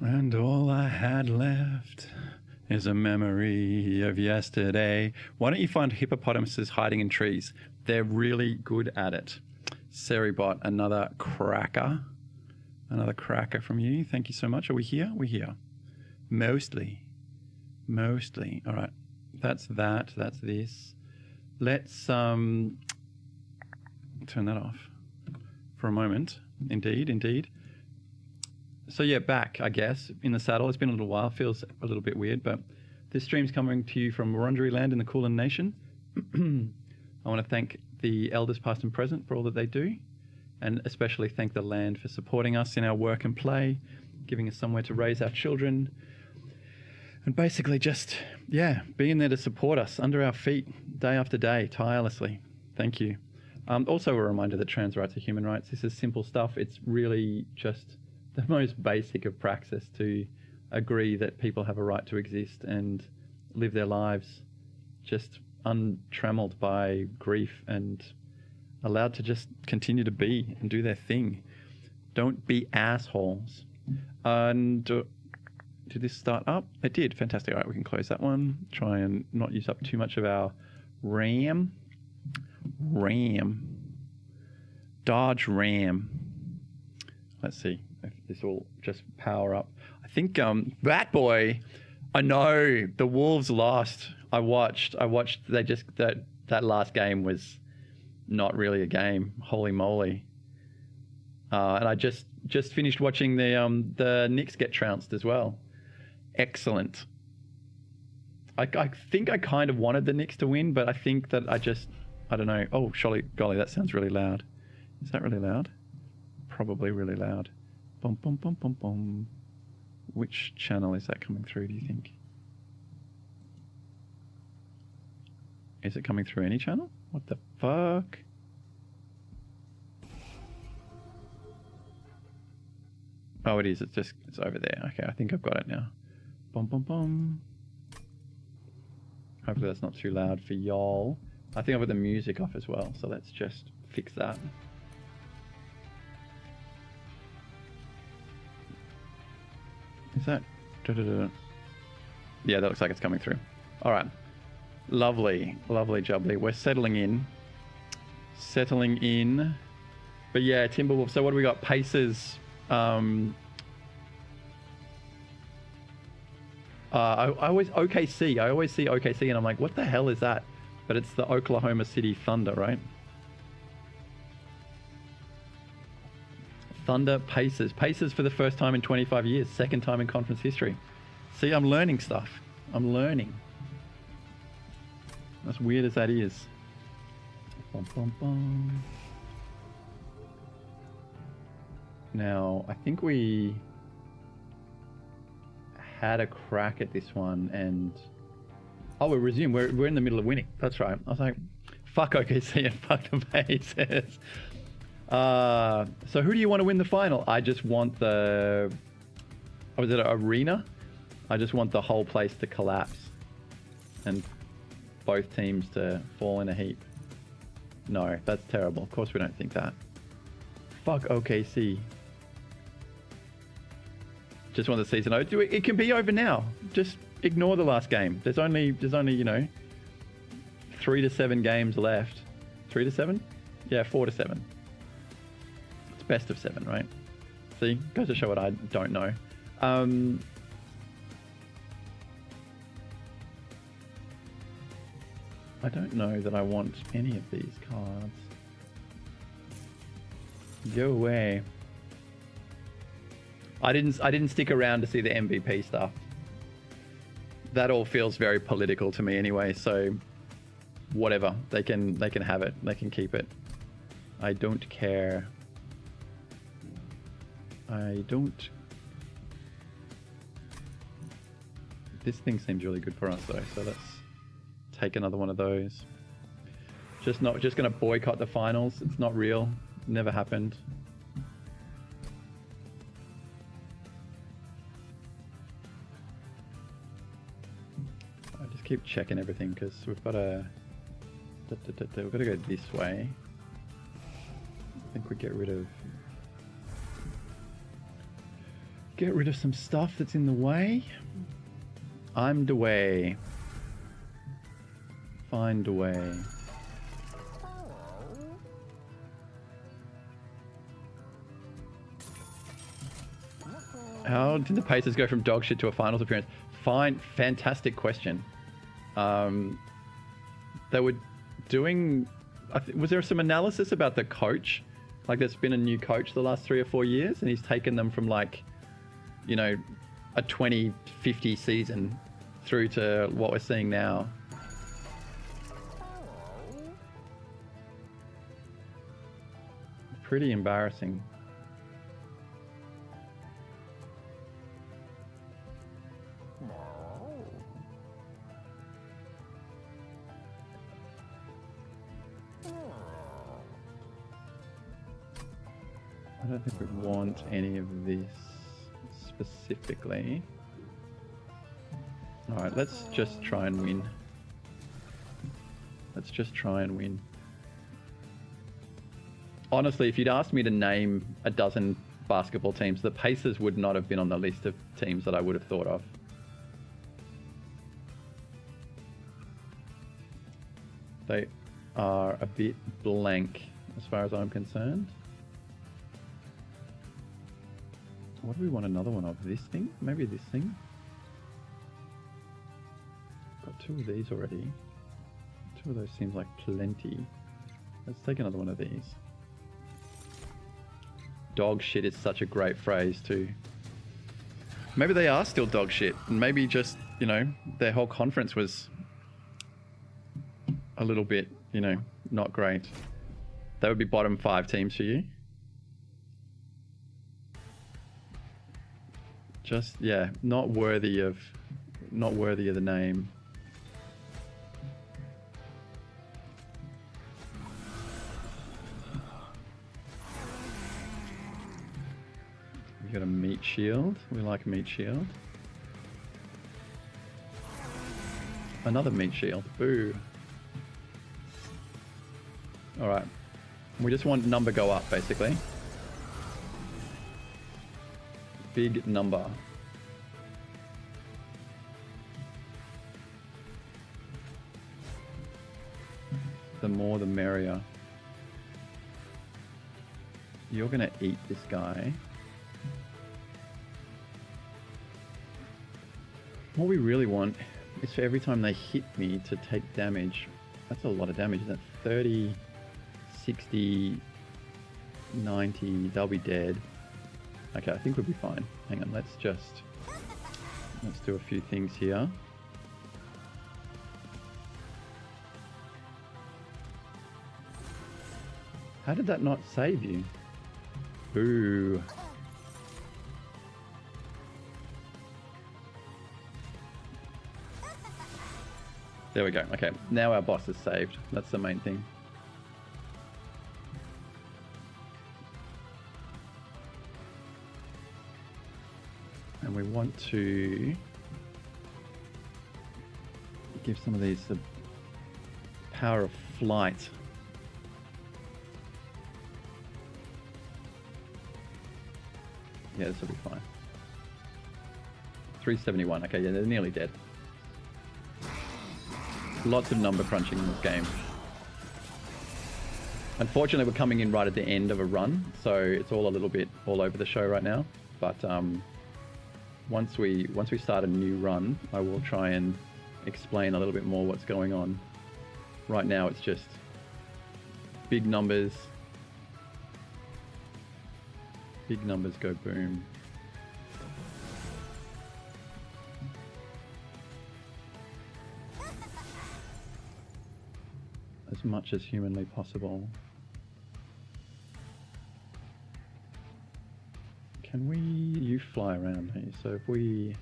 And all I had left is a memory of yesterday. Why don't you find hippopotamuses hiding in trees? They're really good at it. Seribot, another cracker. Another cracker from you. Thank you so much. Are we here? We're here. Mostly. All right. That's that. That's this. Let's turn that off for a moment. Indeed. So yeah, back, I guess, in the saddle. It's been a little while. Feels a little bit weird, but this stream's coming to you from Wurundjeri land in the Kulin Nation. I want to thank the elders past and present for all that they do, and especially thank the land for supporting us in our work and play, giving us somewhere to raise our children, and basically just, yeah, being there to support us under our feet day after day, tirelessly. Thank you. Also a reminder that trans rights are human rights. This is simple stuff. It's really just the most basic of praxis to agree that people have a right to exist and live their lives just untrammeled by grief and allowed to just continue to be and do their thing. Don't be assholes. And did this start up? It did. Fantastic. All right, we can close that one. Try and not use up too much of our RAM. Dodge RAM. Let's see if this will just power up. I think Bat Boy, I know the Wolves lost. I watched they just that last game was not really a game. Holy moly. And I just finished watching the Knicks get trounced as well. Excellent. I think I kind of wanted the Knicks to win, but I think that I don't know. Oh, golly, that sounds really loud. Is that really loud? Probably really loud. Bum, bum, bum, bum, bum. Which channel is that coming through, do you think? Is it coming through any channel? What the fuck? Oh, it is. It's over there. Okay, I think I've got it now. Bum, bum, bum. Hopefully that's not too loud for y'all. I think I've got the music off as well, so let's just fix that. Is that... Yeah, that looks like it's coming through. All right. Lovely jubbly. We're settling in. But yeah, Timberwolves. So what do we got? Pacers. I always OKC. I always see OKC and I'm like, what the hell is that? But it's the Oklahoma City Thunder, right? Thunder Pacers. Pacers for the first time in 25 years. Second time in conference history. See, I'm learning stuff. I'm learning. As weird as that is. Bum, bum, bum. Now, I think we had a crack at this one and... Oh, we're resumed. We're in the middle of winning. That's right. I was like, fuck OKC and fuck the Pacers. So who do you want to win the final? I just want the... Oh, is it an arena? I just want the whole place to collapse and both teams to fall in a heap. No, that's terrible. Of course we don't think that. Fuck OKC. Just want the season over. It can be over now. Just ignore the last game. There's only, you know, 3 to 7 games left. 3 to 7? Yeah, 4 to 7. It's best of 7, right? See, goes to show what I don't know. I don't know that I want any of these cards. Go away. I didn't stick around to see the MVP stuff. That all feels very political to me anyway, so whatever. They can have it. They can keep it. I don't care. I don't... This thing seems really good for us though, so let's take another one of those. Just gonna boycott the finals. It's not real. Never happened. I just keep checking everything because we've got to we've got to go this way. I think we get rid of get rid of some stuff that's in the way. I'm the way. Find a way. How did the Pacers go from dog shit to a finals appearance? Fine, fantastic question. They were doing... was there some analysis about the coach? Like there's been a new coach the last 3 or 4 years and he's taken them from like, you know, a 2050 season through to what we're seeing now. Pretty embarrassing. I don't think we want any of this specifically. Alright, let's just try and win. Let's just try and win. Honestly, if you'd asked me to name a dozen basketball teams, the Pacers would not have been on the list of teams that I would have thought of. They are a bit blank as far as I'm concerned. What do we want another one of? This thing? Maybe this thing? Got 2 of these already. 2 of those seems like plenty. Let's take another one of these. Dog shit is such a great phrase too. Maybe they are still dog shit. And maybe just, you know, their whole conference was a little bit, you know, not great. That would be bottom 5 teams for you. Just, yeah, not worthy of the name. We got a meat shield. We like meat shield. Another meat shield. Boo. Alright. We just want number go up, basically. Big number. The more the merrier. You're gonna eat this guy. What we really want is for every time they hit me to take damage. That's a lot of damage, isn't it? 30, 60, 90, they'll be dead. Okay, I think we'll be fine. Hang on, let's do a few things here. How did that not save you? Boo. There we go. Okay, now our boss is saved. That's the main thing. And we want to give some of these the power of flight. Yeah, this will be fine. 371. Okay, yeah, they're nearly dead. Lots of number crunching in this game. Unfortunately, we're coming in right at the end of a run, so it's all a little bit all over the show right now. But once we start a new run, I will try and explain a little bit more what's going on. Right now, it's just big numbers. Big numbers go boom. As much as humanly possible. Can you fly around here? So if we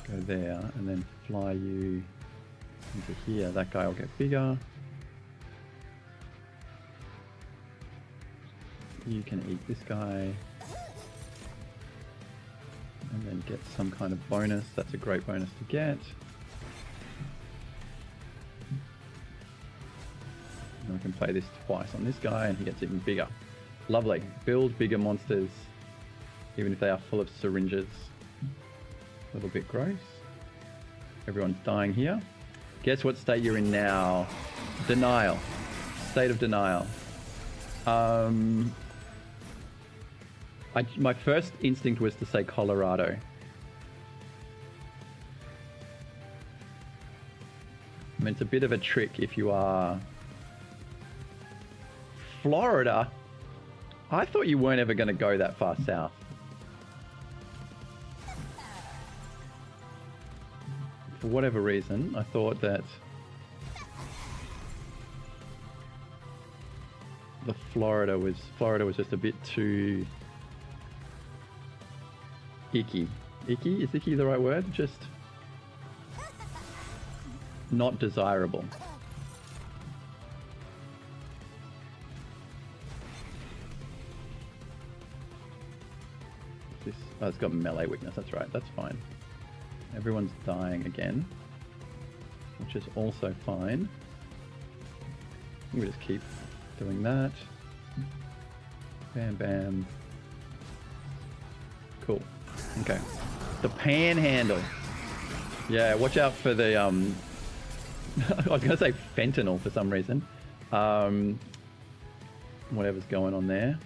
go there and then fly you into here, that guy will get bigger. You can eat this guy and then get some kind of bonus. That's a great bonus to get. And we can play this twice on this guy and he gets even bigger. Lovely. Build bigger monsters, even if they are full of syringes. A little bit gross. Everyone's dying here. Guess what state you're in now? Denial. State of denial. My first instinct was to say Colorado. I mean, it's a bit of a trick if you are Florida. I thought you weren't ever going to go that far south. For whatever reason, I thought that Florida was just a bit too icky. Icky? Is icky the right word? Just not desirable. Oh, it's got melee weakness, that's right, that's fine. Everyone's dying again, which is also fine. We just keep doing that. Bam, bam. Cool. Okay. The panhandle. Yeah, watch out for the, I was going to say fentanyl for some reason. Whatever's going on there.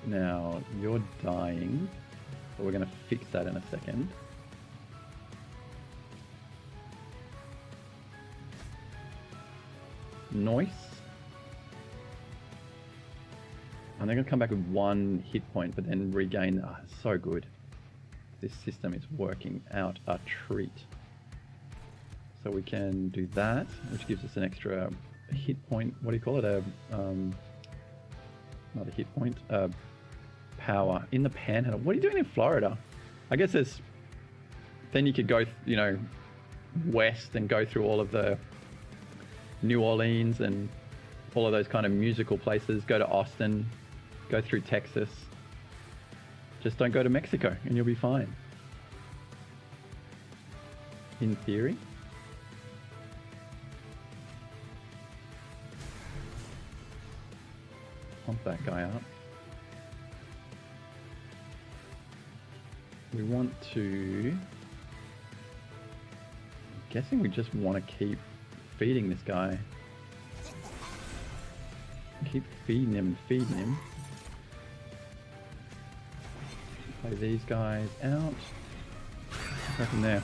Now, you're dying, but we're going to fix that in a second. Noise. And they're going to come back with 1 hit point, but then regain. Ah, so good. This system is working out a treat. So we can do that, which gives us an extra hit point. What do you call it? Not a hit point. Power in the panhandle. What are you doing in Florida? I guess there's. Then you could go, you know, west and go through all of the New Orleans and all of those kind of musical places. Go to Austin. Go through Texas. Just don't go to Mexico and you'll be fine. In theory. Pump that guy up. We want to... I'm guessing we just want to keep feeding this guy. Keep feeding him and feeding him. Play these guys out. Go from there.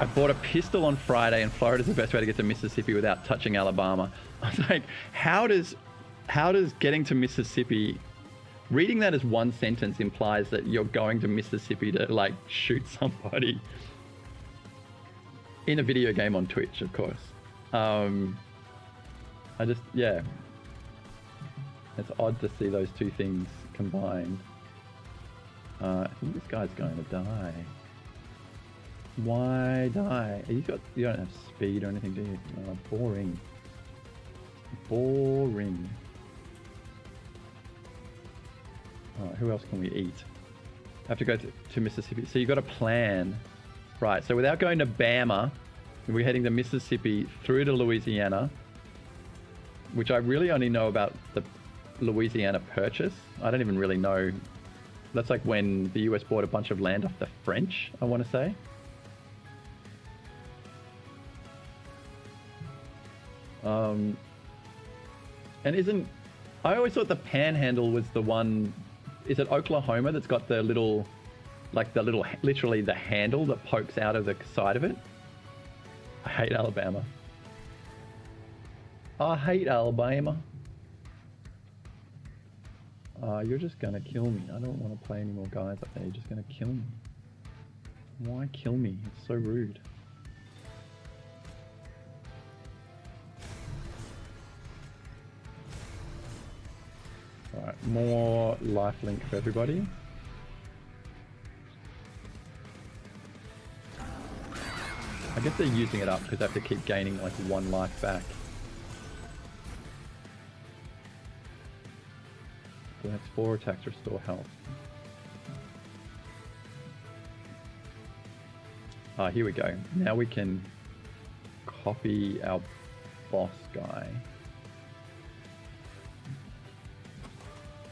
I bought a pistol on Friday and Florida's the best way to get to Mississippi without touching Alabama. I was like, how does getting to Mississippi... Reading that as one sentence implies that you're going to Mississippi to, like, shoot somebody. In a video game on Twitch, of course. Yeah. It's odd to see those two things combined. I think this guy's going to die. Why die? You don't have speed or anything, do you? Boring. Boring. Alright, who else can we eat? Have to go to Mississippi. So you've got a plan. Right, so without going to Bama, we're heading to Mississippi through to Louisiana, which I really only know about the Louisiana Purchase. I don't even really know. That's like when the US bought a bunch of land off the French, I want to say. And isn't... I always thought the Panhandle was the one... Is it Oklahoma that's got the little... Like the little... Literally the handle that pokes out of the side of it? I hate Alabama. I hate Alabama. You're just gonna kill me. I don't want to play any more guys up there. You're just gonna kill me. Why kill me? It's so rude. Alright, more lifelink for everybody. I guess they're using it up because they have to keep gaining like 1 life back. So that's 4 attacks, restore health. Here we go. Now we can copy our boss guy.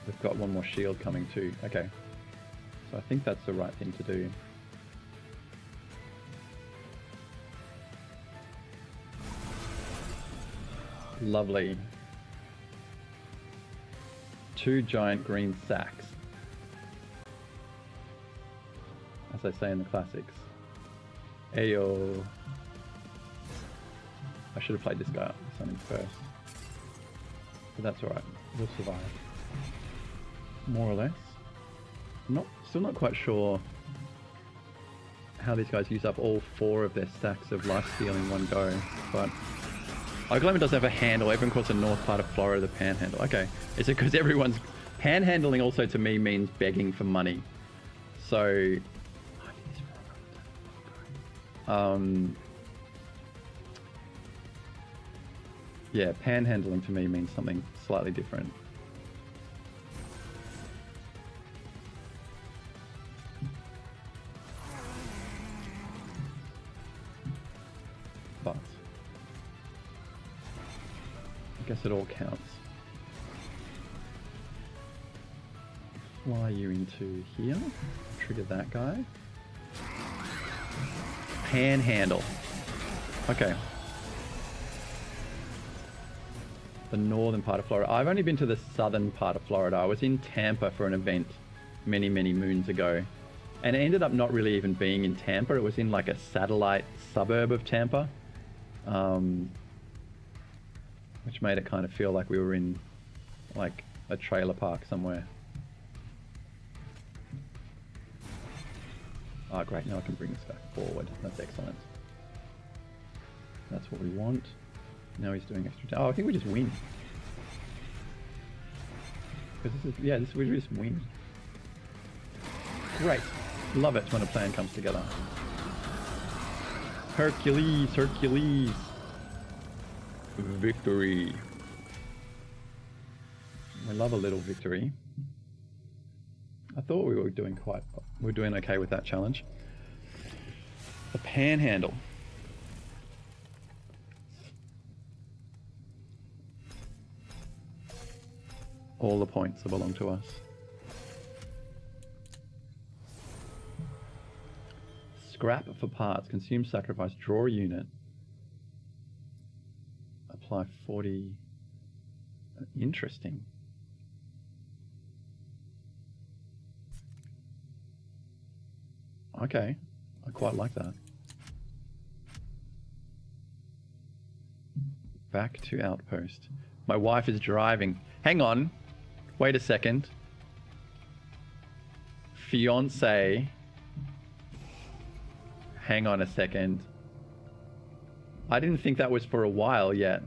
We've got one more shield coming too. Okay. So I think that's the right thing to do. Lovely. 2 giant green sacks. As I say in the classics. Ayo. I should have played this guy up with something first. But that's alright. We'll survive. More or less. Still not quite sure how these guys use up all 4 of their stacks of lifesteal in one go, but Oklahoma does have a handle. Everyone calls the north part of Florida the panhandle. Okay, is it because everyone's... Panhandling also to me means begging for money. So... yeah, panhandling to me means something slightly different. But I guess it all counts. Fly you into here. Trigger that guy. Panhandle. Okay. The northern part of Florida. I've only been to the southern part of Florida. I was in Tampa for an event many, many moons ago. And it ended up not really even being in Tampa. It was in like a satellite suburb of Tampa. Which made it kind of feel like we were in like a trailer park somewhere. Oh great, now I can bring this guy forward. That's excellent. That's what we want. Now he's doing extra... Oh, I think we just win. Because this is... Yeah, we just win. Great. Love it when a plan comes together. Hercules, Hercules. Victory. We love a little victory. I thought we were doing okay with that challenge. The panhandle. All the points that belong to us. Scrap for parts. Consume, sacrifice, draw a unit. Apply 40. Interesting. Okay. I quite like that. Back to outpost. My wife is driving. Hang on. Wait a second. Fiance. Hang on a second. I didn't think that was for a while yet.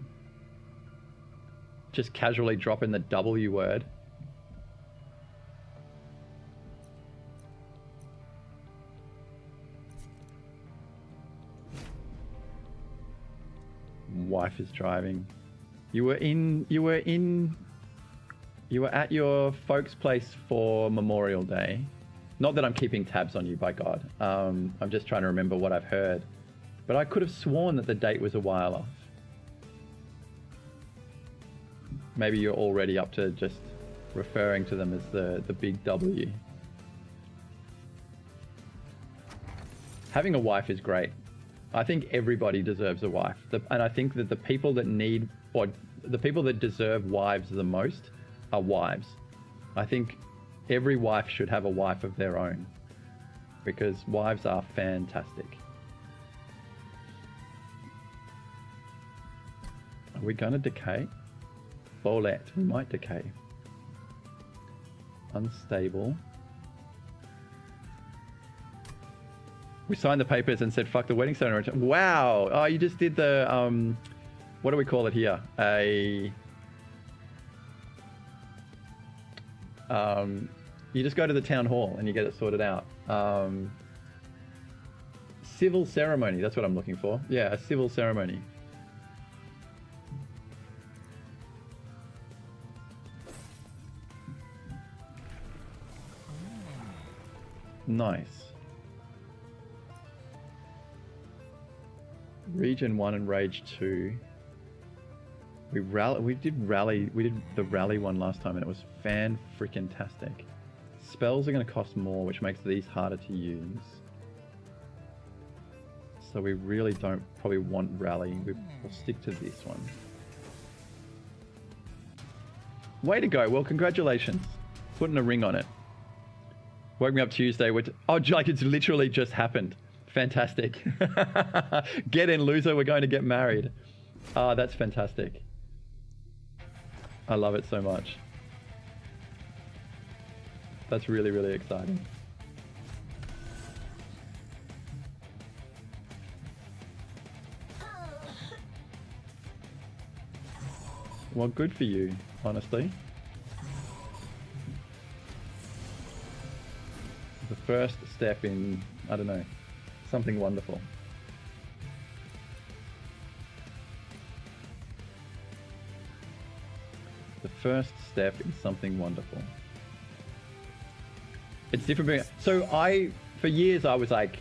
Just casually dropping the W word. Wife is driving. You were at your folks' place for Memorial Day. Not that I'm keeping tabs on you, by God. I'm just trying to remember what I've heard. But I could have sworn that the date was a while off. Maybe you're already up to just referring to them as the big W. Having a wife is great. I think everybody deserves a wife. And I think that the people that need, or the people that deserve wives the most are wives. I think every wife should have a wife of their own, because wives are fantastic. Are we gonna decay? Bolette, we might decay. Unstable. We signed the papers and said, fuck the wedding ceremony. Wow. Oh, you just did the, what do we call it here? You just go to the town hall and you get it sorted out. Civil ceremony, that's what I'm looking for. Yeah, a civil ceremony. Nice. Region 1 and Rage 2. We did the rally one last time and it was fan-freaking-tastic. Spells are going to cost more, which makes these harder to use. So we really don't probably want rally. We'll stick to this one. Way to go. Well, congratulations. Putting a ring on it. Woke me up Tuesday. Oh, like it's literally just happened. Fantastic. Get in, loser. We're going to get married. Ah, that's fantastic. I love it so much. That's really, really exciting. Well, good for you, honestly. The first step in, I don't know, something wonderful. The first step in something wonderful. It's different. So for years I was like,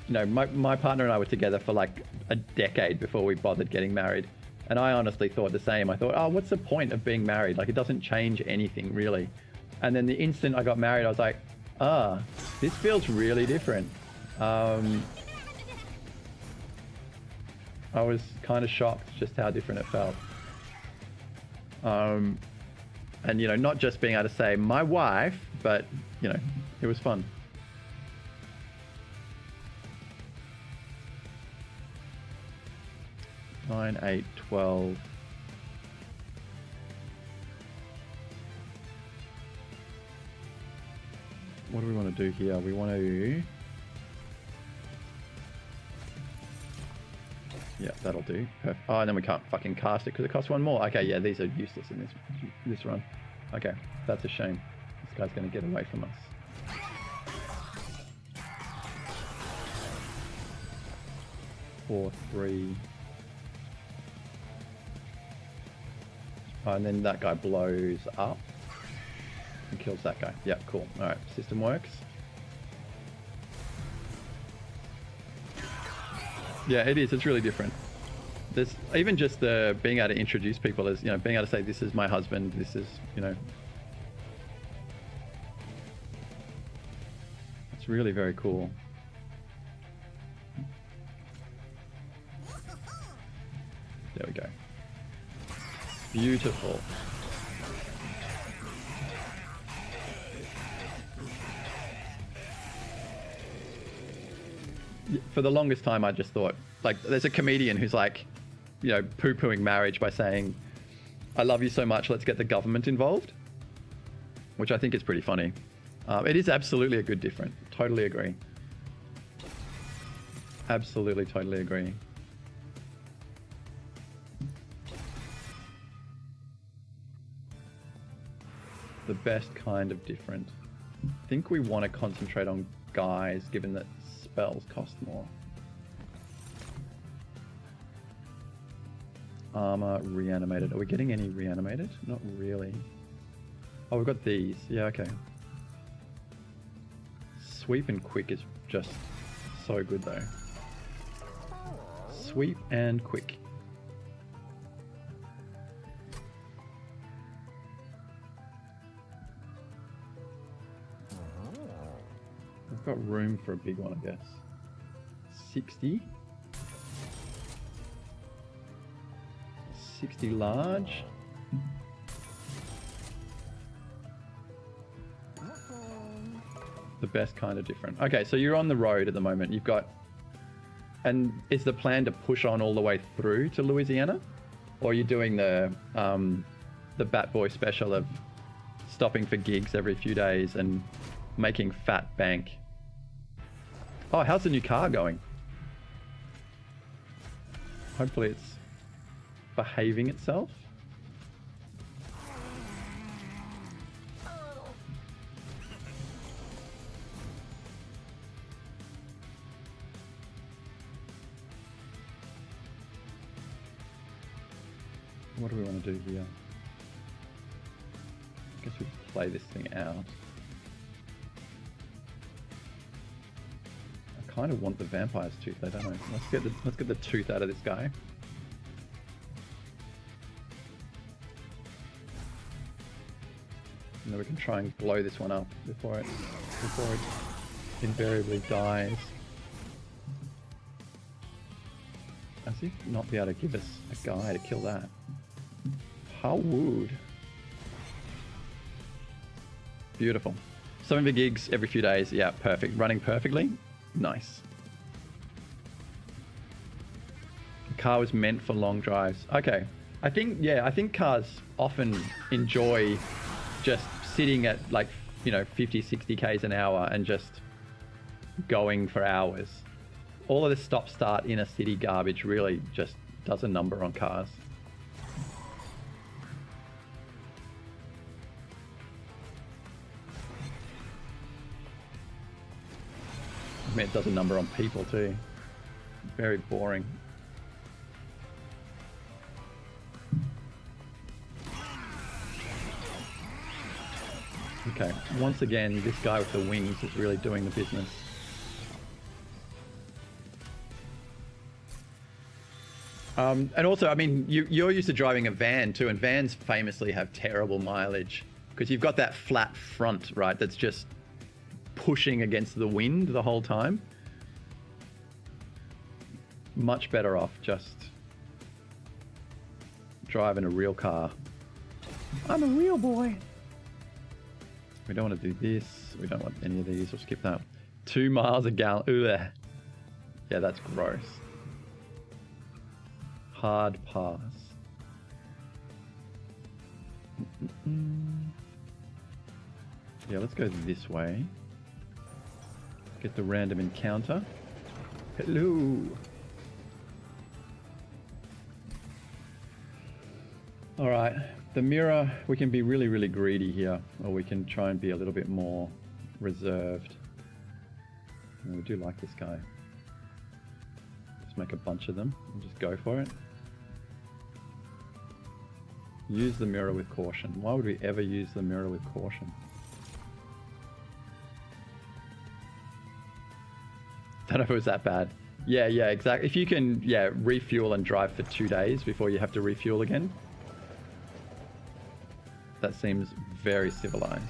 you know, my partner and I were together for like a decade before we bothered getting married. And I honestly thought the same. I thought, oh, what's the point of being married? Like, it doesn't change anything really. And then the instant I got married, I was like, this feels really different. I was kind of shocked just how different it felt. And, you know, not just being able to say my wife, but, you know, it was fun. Nine, 8, 12. What do we want to do here? We want to... Yeah, that'll do. Perfect. Oh, and then we can't fucking cast it because it costs one more. Okay, yeah, these are useless in this run. Okay, that's a shame. This guy's going to get away from us. Four, 3. Oh, and then that guy blows up and kills that guy. Yeah, cool. All right, system works. Yeah, it is. It's really different. There's even just the being able to introduce people as, you know, being able to say, this is my husband, this is, you know. It's really very cool. There we go. Beautiful. For the longest time, I just thought, like, there's a comedian who's like, you know, poo-pooing marriage by saying, I love you so much, let's get the government involved. Which I think is pretty funny. It is absolutely a good difference. Totally agree. Absolutely, totally agree. The best kind of different. I think we want to concentrate on guys, given that spells cost more. Armor, reanimated. Are we getting any reanimated? Not really. Oh, we've got these. Yeah, okay. Sweep and quick is just so good though. Sweep and quick. We've got room for a big one, I guess. 60. 60 large. The best kind of different. Okay, so you're on the road at the moment. You've got... And is the plan to push on all the way through to Louisiana? Or are you doing the Bat Boy special of stopping for gigs every few days and making fat bank? Oh, how's the new car going? Hopefully it's behaving itself. What do we want to do here? I guess we play this thing out. I kind of want the vampire's tooth, I don't know. Let's get the tooth out of this guy. And then we can try and blow this one up before it invariably dies. As if not be able to give us a guy to kill that. How would? Beautiful. 7 gigs every few days. Yeah, perfect. Running perfectly. Nice. The car was meant for long drives. Okay. I think cars often enjoy just sitting at like, 50, 60 Ks an hour and just going for hours. All of this stop-start inner city garbage really just does a number on cars. I mean, it does a number on people too. Very boring. Okay, once again, this guy with the wings is really doing the business. And also, I mean, you're used to driving a van too, and vans famously have terrible mileage because you've got that flat front, right? That's just pushing against the wind the whole time. Much better off just driving a real car. I'm a real boy. We don't want to do this. We don't want any of these. We'll skip that. 2 miles a gallon. Ugh. Yeah, that's gross. Hard pass. Yeah, let's go this way. Get the random encounter. Hello. All right, the mirror, we can be really, really greedy here, or we can try and be a little bit more reserved. And we do like this guy. Just make a bunch of them and just go for it. Use the mirror with caution. Why would we ever use the mirror with caution? Don't know if it was that bad. Yeah, exactly. If you can, refuel and drive for 2 days before you have to refuel again. That seems very civilized.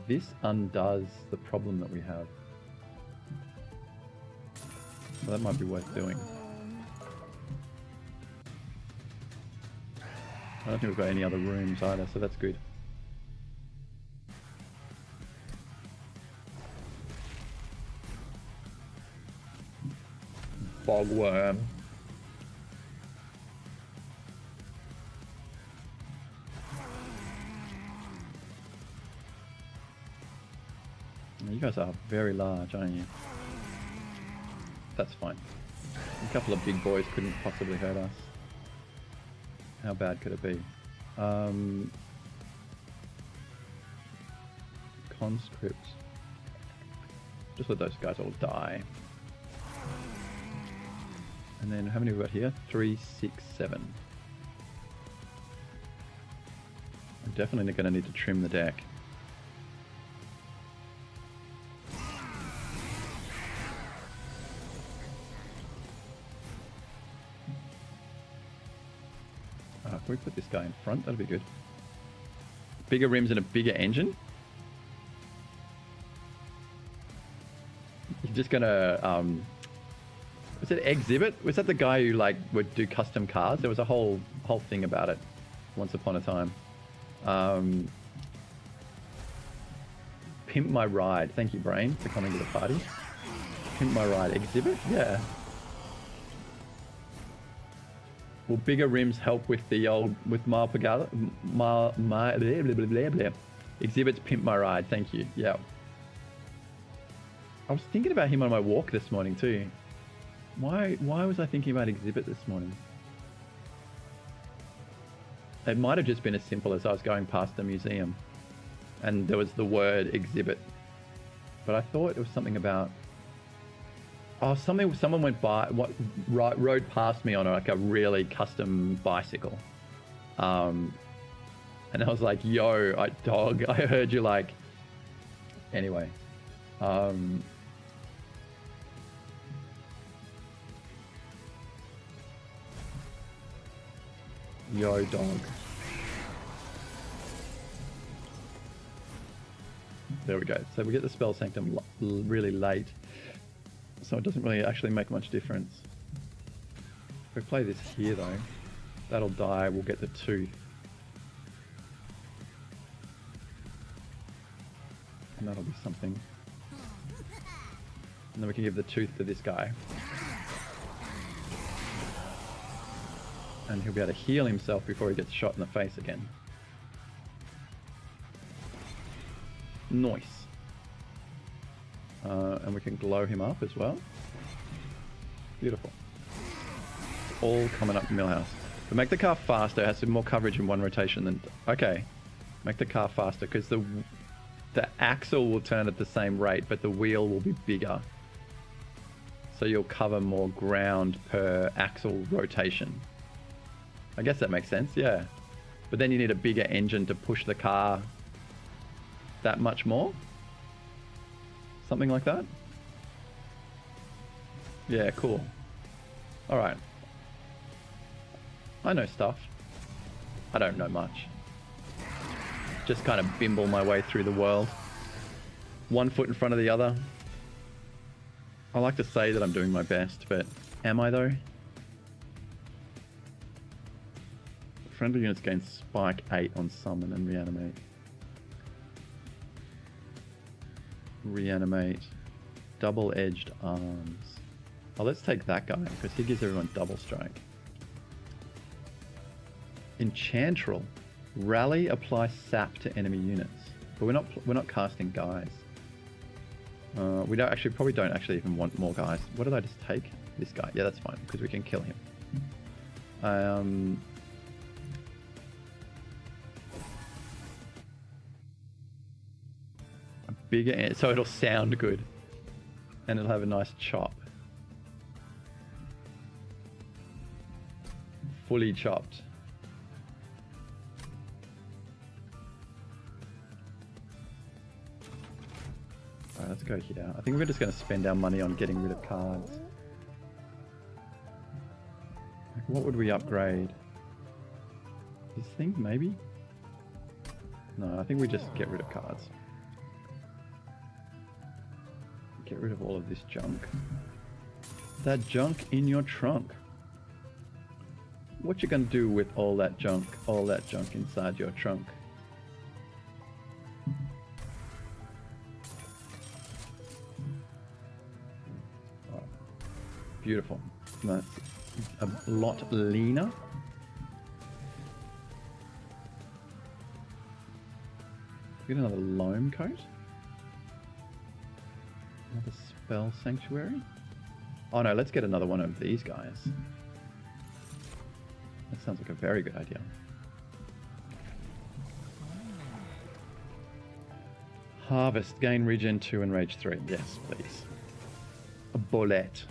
This undoes the problem that we have. So that might be worth doing. I don't think we've got any other rooms either, so that's good. Bogworm. You guys are very large, aren't you? That's fine. A couple of big boys couldn't possibly hurt us. How bad could it be? Conscript. Just let those guys all die. And then how many we got here? 3, 6, 7. I'm definitely going to need to trim the deck. Can we put this guy in front? That'll be good. Bigger rims and a bigger engine. You're just gonna was it Exhibit? Was that the guy who like would do custom cars? There was a whole thing about it once upon a time. Pimp My Ride. Thank you, Brain, for coming to the party. Pimp My Ride. Exhibit? Yeah. Will bigger rims help with the old, with mile per gallon? Blah, blah, blah, blah, blah. Exhibits Pimp My Ride. Thank you. Yeah. I was thinking about him on my walk this morning too. Why was I thinking about Exhibit this morning? It might have just been as simple as I was going past the museum and there was the word Exhibit. But I thought it was something about, someone went by, rode past me on like a really custom bicycle. And And I was like, yo, dog, I heard you like... Anyway. Yo, dog. There we go. So we get the Spell Sanctum really late. So it doesn't really actually make much difference. If we play this here though, that'll die, we'll get the tooth. And that'll be something. And then we can give the tooth to this guy. And he'll be able to heal himself before he gets shot in the face again. Nice. And we can glow him up as well. Beautiful. All coming up Millhouse. But make the car faster. It has some more coverage in one rotation than... Okay. Make the car faster because the axle will turn at the same rate, but the wheel will be bigger. So you'll cover more ground per axle rotation. I guess that makes sense, yeah. But then you need a bigger engine to push the car that much more. Something like that. Yeah, cool. All right. I know stuff. I don't know much. Just kind of bimble my way through the world. One foot in front of the other. I like to say that I'm doing my best, but am I though? Friendly units gain spike 8 on summon and reanimate. Reanimate. Double-edged arms. Oh, let's take that guy because he gives everyone double strike. Enchantrel. Rally applies sap to enemy units, but we're not casting guys. We don't actually probably don't actually even want more guys. What did I just take? This guy. Yeah, that's fine because we can kill him. A bigger, so it'll sound good, and it'll have a nice chop. Fully chopped. Alright, let's go here. I think we're just going to spend our money on getting rid of cards. Like, what would we upgrade? This thing, maybe? No, I think we just get rid of cards. Get rid of all of this junk. That junk in your trunk. What you gonna do with all that junk inside your trunk? Oh, beautiful. That's a lot leaner. Get another loam coat. Another spell sanctuary. Oh no, let's get another one of these guys. That sounds like a very good idea. Harvest. Gain regen 2 and rage 3. Yes, please. A bolette.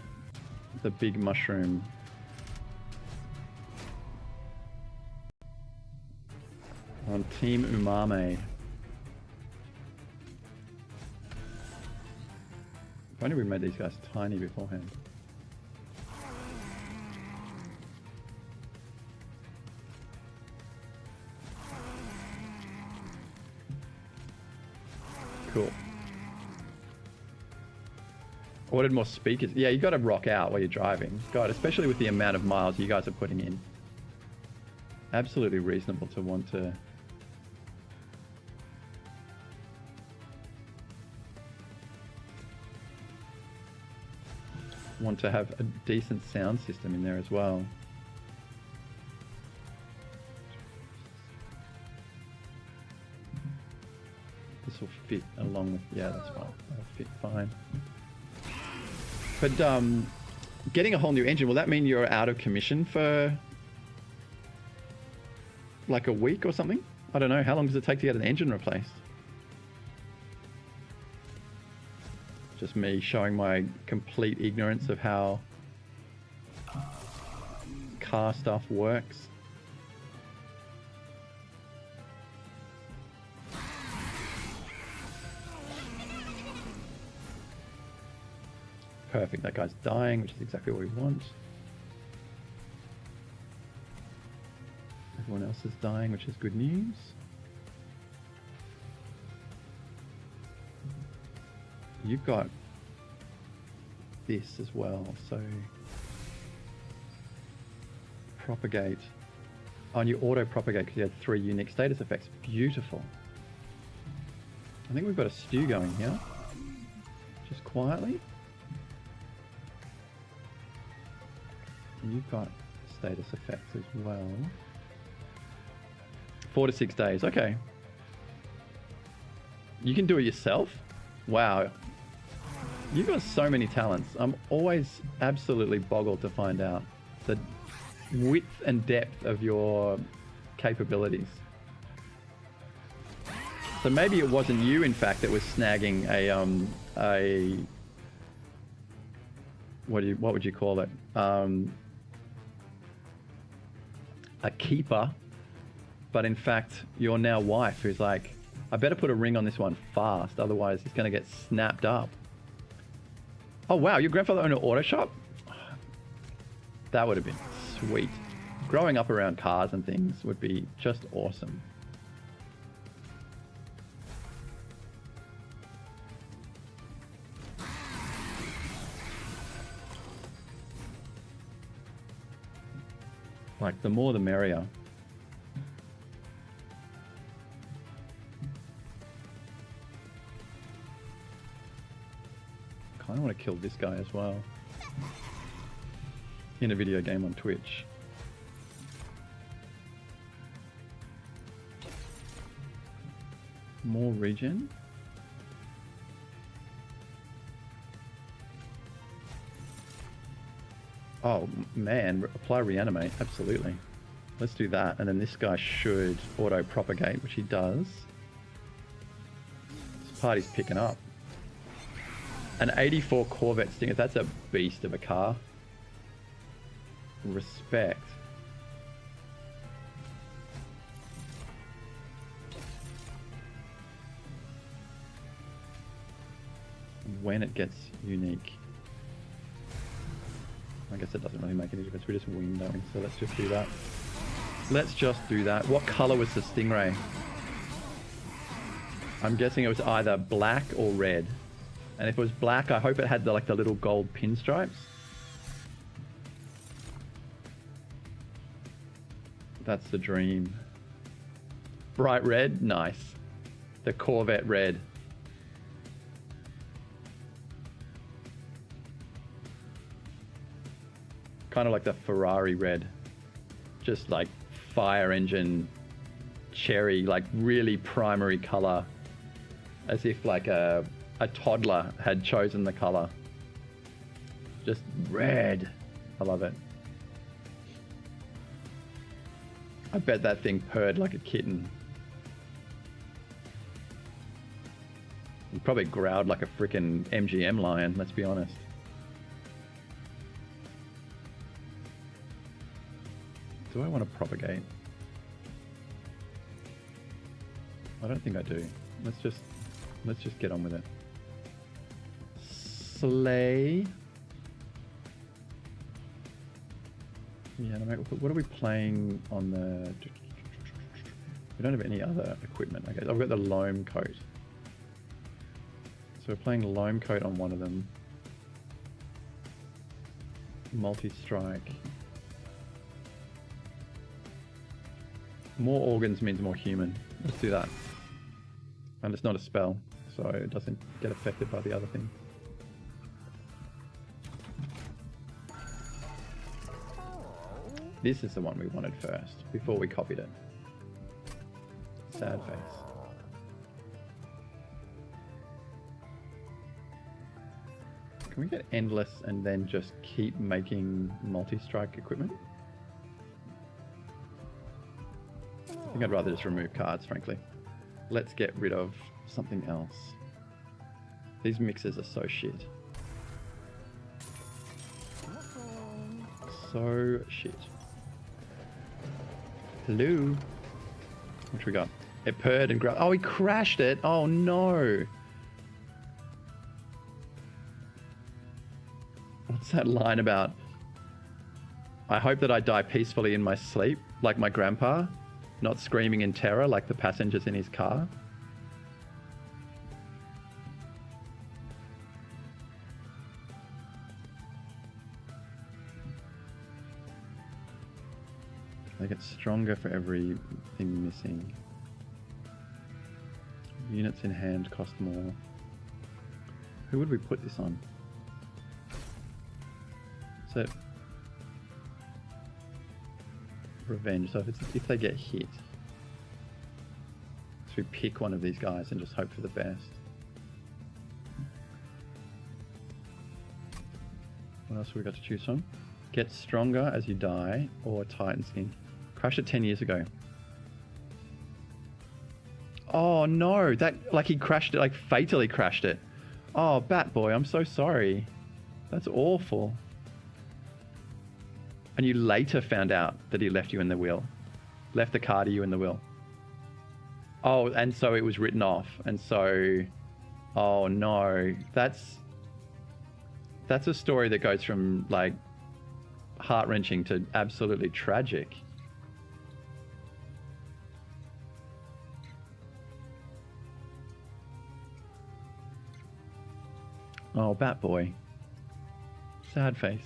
The big mushroom. On Team Umame. If only we made these guys tiny beforehand. Cool. I wanted more speakers. Yeah, you got to rock out while you're driving. God, especially with the amount of miles you guys are putting in. Absolutely reasonable to want to... have a decent sound system in there as well. This will fit along with... Yeah, that's fine. That'll fit fine. But getting a whole new engine, will that mean you're out of commission for like a week or something? I don't know. How long does it take to get an engine replaced? Just me showing my complete ignorance of how car stuff works. Perfect. That guy's dying, which is exactly what we want. Everyone else is dying, which is good news. You've got this as well, so propagate. Oh, and you auto propagate because you had 3 unique status effects. Beautiful. I think we've got a stew going here. Just quietly. And you've got status effects as well. 4 to 6 days. Okay. You can do it yourself? Wow. You've got so many talents. I'm always absolutely boggled to find out the width and depth of your capabilities. So maybe it wasn't you, in fact, that was snagging a what would you call it? A keeper, but in fact, your now wife who's like, I better put a ring on this one fast, otherwise it's going to get snapped up. Oh wow, your grandfather owned an auto shop? That would have been sweet. Growing up around cars and things would be just awesome. Like, the more the merrier. Kind of want to kill this guy as well. In a video game on Twitch. More regen. Oh man, apply reanimate, absolutely. Let's do that, and then this guy should auto propagate, which he does. This party's picking up. An 84 Corvette Stinger, that's a beast of a car. Respect. When it gets unique. I guess it doesn't really make any difference. We just win, don't we? So let's just do that. Let's just do that. What color was the Stingray? I'm guessing it was either black or red. And if it was black, I hope it had the little gold pinstripes. That's the dream. Bright red, nice. The Corvette red. Kind of like the Ferrari red. Just like fire engine, cherry, like really primary color. As if like a toddler had chosen the color. Just red. I love it. I bet that thing purred like a kitten. It probably growled like a freaking MGM lion, let's be honest. Do I want to propagate? I don't think I do. Let's just get on with it. Slay. Yeah, what are we playing on the... We don't have any other equipment, I guess. I've got the loam coat. So we're playing loam coat on one of them. Multi-strike. More organs means more human. Let's do that. And it's not a spell, so it doesn't get affected by the other thing. This is the one we wanted first, before we copied it. Sad face. Can we get endless and then just keep making multi-strike equipment? I think I'd rather just remove cards, frankly. Let's get rid of something else. These mixers are so shit. So shit. Hello? What we got? It purred and growled. Oh, he crashed it. Oh no. What's that line about? I hope that I die peacefully in my sleep, like my grandpa, not screaming in terror like the passengers in his car. They get stronger for every thing missing. Units in hand cost more. Who would we put this on? So revenge. So if they get hit, so we pick one of these guys and just hope for the best. What else have we got to choose from? Get stronger as you die, or Titan skin. Crashed it 10 years ago. Oh no, that, like he crashed it, like fatally crashed it. Oh, Bat Boy, I'm so sorry. That's awful. And you later found out that he left you in the will. Left the car to you in the will. Oh, and so it was written off. And so, oh no, that's a story that goes from like heart-wrenching to absolutely tragic. Oh, Bat Boy. Sad face.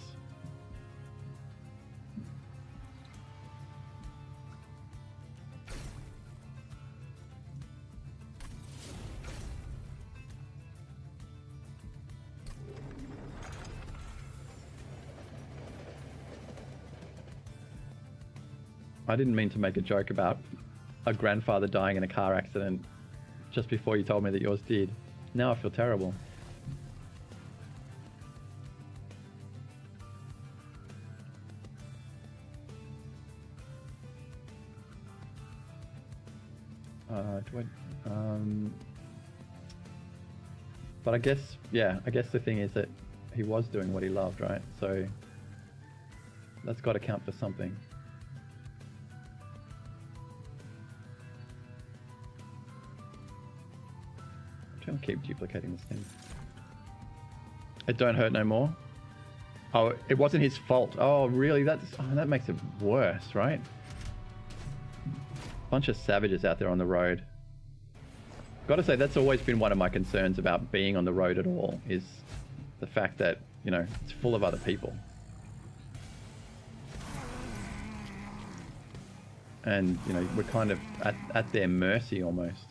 I didn't mean to make a joke about a grandfather dying in a car accident just before you told me that yours did. Now I feel terrible. But I guess, yeah, I guess the thing is that he was doing what he loved, right? So that's got to count for something. I'm trying to keep duplicating this thing. It don't hurt no more. Oh, it wasn't his fault. Oh, really? That makes it worse, right? Bunch of savages out there on the road. Gotta say, that's always been one of my concerns about being on the road at all, is the fact that, you know, it's full of other people. And, you know, we're kind of at their mercy almost.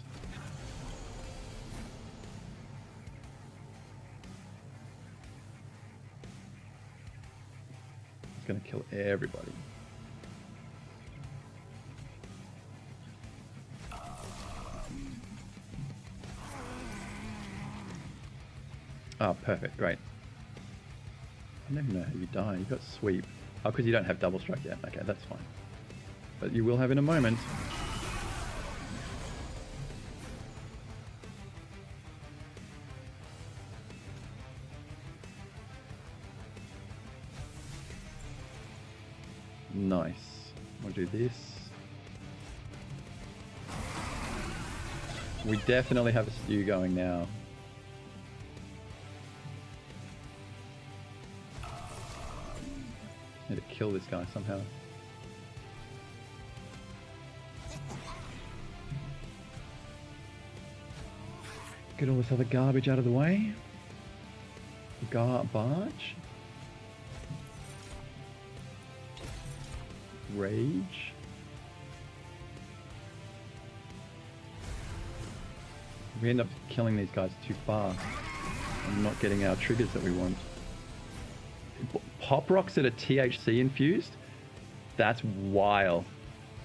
It's gonna kill everybody. Oh, perfect, great. I don't even know how you die. You got sweep. Oh, because you don't have double strike yet. Okay, that's fine. But you will have in a moment. Nice. We'll do this. We definitely have a stew going now. Need to kill this guy somehow. Get all this other garbage out of the way. Barge. Rage. We end up killing these guys too fast and not getting our triggers that we want. Pop rocks that are THC infused? That's wild.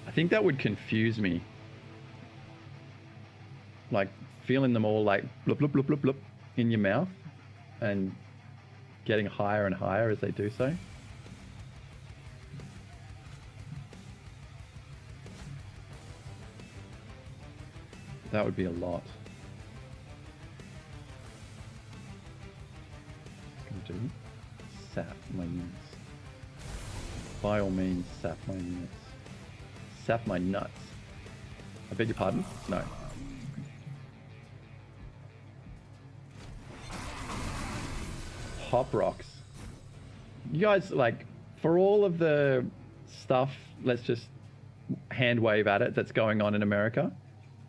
I think that would confuse me. Like feeling them all like bloop, bloop, bloop, bloop, bloop in your mouth and getting higher and higher as they do so. That would be a lot. What's it gonna do? Sap my units. By all means, sap my units. Sap my nuts. I beg your pardon? No. Pop rocks. You guys, like, for all of the stuff, let's just hand wave at it, that's going on in America,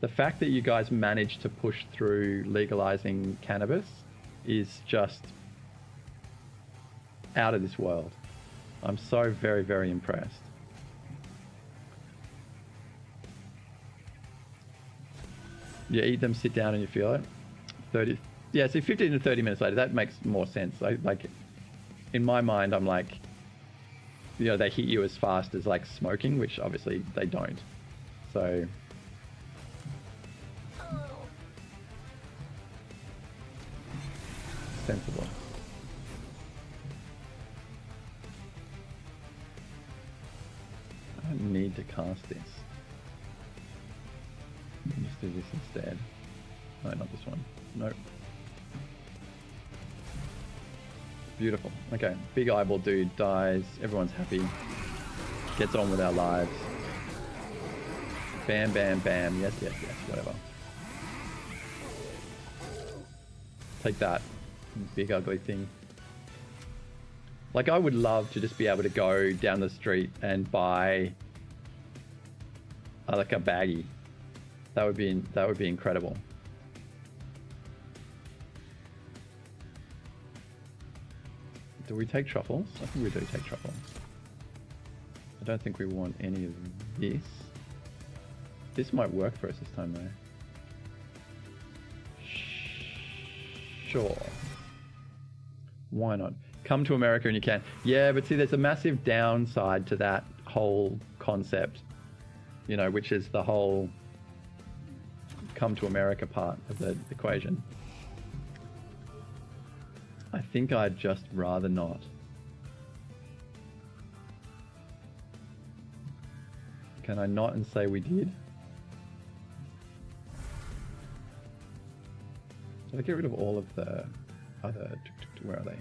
the fact that you guys managed to push through legalizing cannabis is just out of this world. I'm so very, very impressed. You eat them, sit down, and you feel it. 30, yeah, so 15 to 30 minutes later, that makes more sense. Like, in my mind, I'm like, you know, they hit you as fast as like smoking, which obviously they don't. So sensible. I don't need to cast this. Just do this instead. No, not this one. Nope. Beautiful. Okay, big eyeball dude dies. Everyone's happy. Gets on with our lives. Bam, bam, bam. Yes, yes, yes. Whatever. Take that, big ugly thing. Like, I would love to just be able to go down the street and buy like a baggie. That would be incredible. Do we take truffles? I think we do take truffles. I don't think we want any of this. This might work for us this time though. Sure. Why not? Come to America and you can. Yeah, but see, there's a massive downside to that whole concept, you know, which is the whole come to America part of the equation. I think I'd just rather not. Can I not and say we did? Did I get rid of all of the other... Where are they?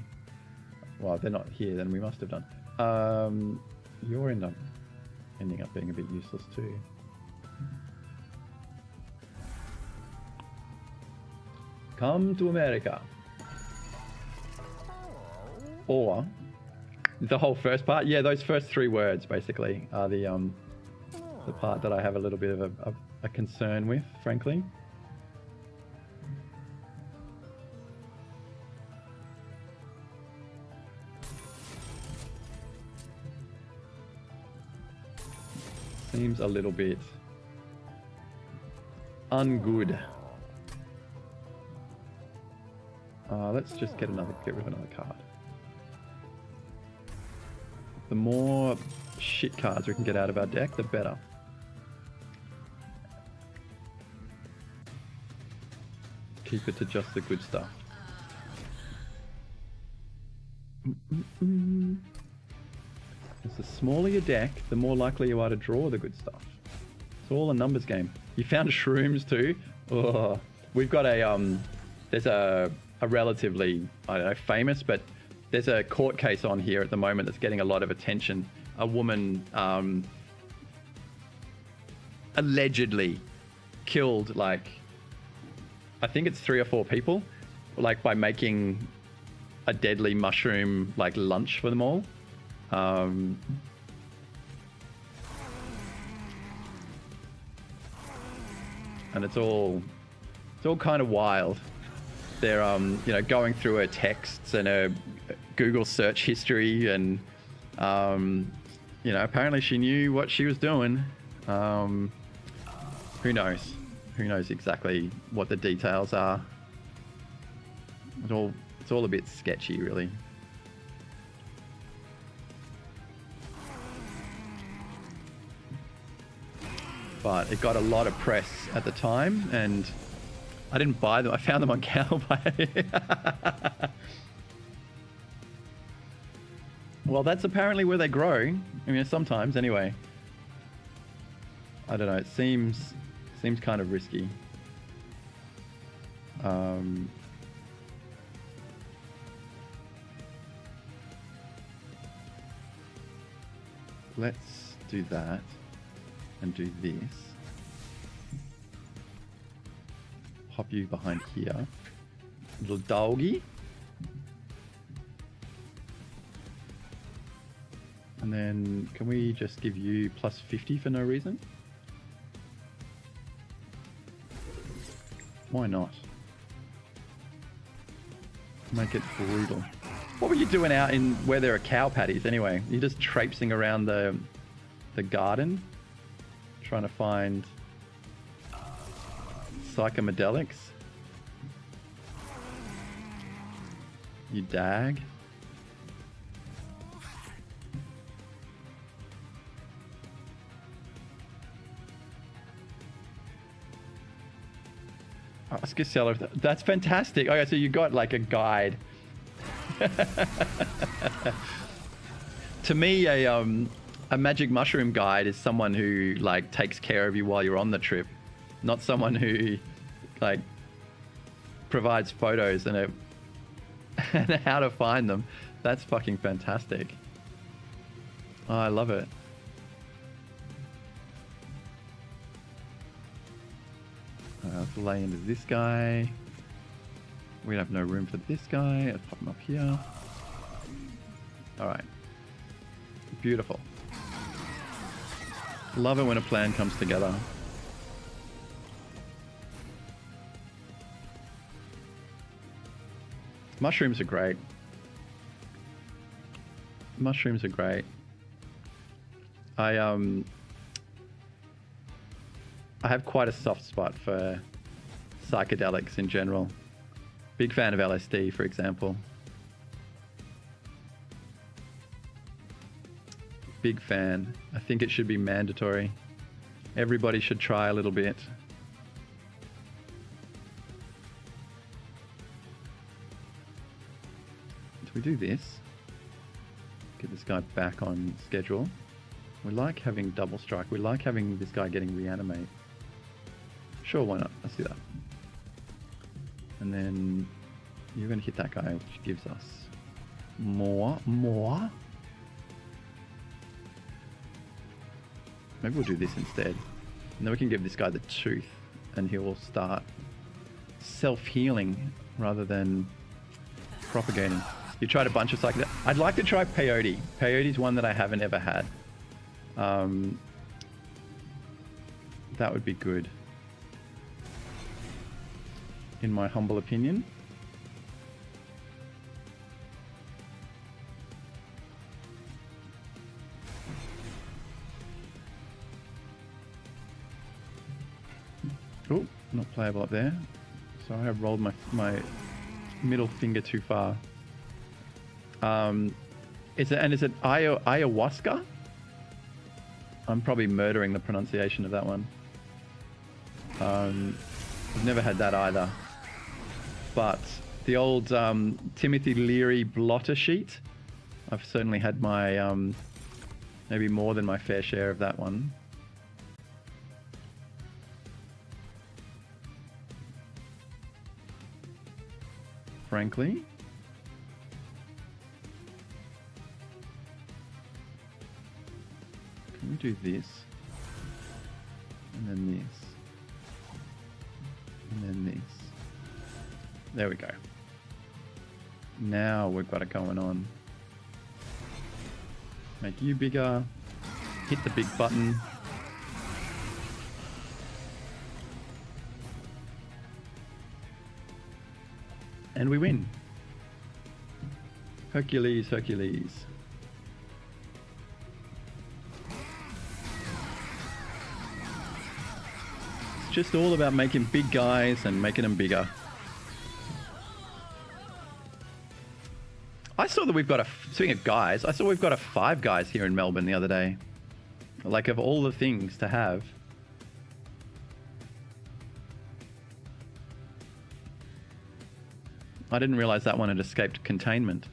Well, they're not here, then we must have done. You're ending up being a bit useless too. Come to America. Or the whole first part. Yeah, those first 3 words basically are the part that I have a little bit of a concern with, frankly. Seems a little bit ungood. Let's just get rid of another card. The more shit cards we can get out of our deck, the better. Keep it to just the good stuff. As the smaller your deck, the more likely you are to draw the good stuff. It's all a numbers game. You found shrooms too? Oh, we've got there's a relatively, I don't know, famous, but there's a court case on here at the moment that's getting a lot of attention. A woman allegedly killed, like, I think it's 3 or 4 people, like by making a deadly mushroom like lunch for them all. And it's all kind of wild. They're you know, going through her texts and her Google search history, and you know, apparently she knew what she was doing. Who knows? Who knows exactly what the details are? It's all a bit sketchy, really. But it got a lot of press at the time, and I didn't buy them. I found them on Cowbay. Well, that's apparently where they grow. I mean, sometimes, anyway. I don't know. It seems kind of risky. Let's do that and do this. Hop you behind here. Little doggy. And then can we just give you plus 50 for no reason? Why not? Make it brutal. What were you doing out in where there are cow patties anyway? You're just traipsing around the garden, trying to find psychomedelics. You dag. Oscar Seller, that's fantastic. Okay, so you got like a guide. To me, a magic mushroom guide is someone who like takes care of you while you're on the trip, not someone who like provides photos and how to find them. That's fucking fantastic. Oh, I love it. Let's lay into this guy. We have no room for this guy. Let's pop him up here. All right. Beautiful. Love it when a plan comes together. Mushrooms are great. Mushrooms are great. I have quite a soft spot for psychedelics in general. Big fan of LSD, for example. Big fan. I think it should be mandatory. Everybody should try a little bit. Do we do this? Get this guy back on schedule. We like having double strike. We like having this guy getting reanimate. Sure, why not? Let's do that. And then you're going to hit that guy, which gives us more. Maybe we'll do this instead. And then we can give this guy the tooth and he will start self-healing rather than propagating. You tried a bunch of psychedelics. I'd like to try peyote. Peyote is one that I haven't ever had. That would be good, in my humble opinion. Oh, not playable up there. Sorry, I rolled my middle finger too far. Is it ayahuasca? I'm probably murdering the pronunciation of that one. I've never had that either. But the old Timothy Leary blotter sheet, I've certainly had my, maybe more than my fair share of that one. Frankly. Can we do this? And then this. And then this. There we go. Now we've got it going on. Make you bigger. Hit the big button. And we win. Hercules, Hercules. It's just all about making big guys and making them bigger. I saw that we've got speaking of guys, I saw we've got a Five Guys here in Melbourne the other day. Like, of all the things to have. I didn't realize that one had escaped containment.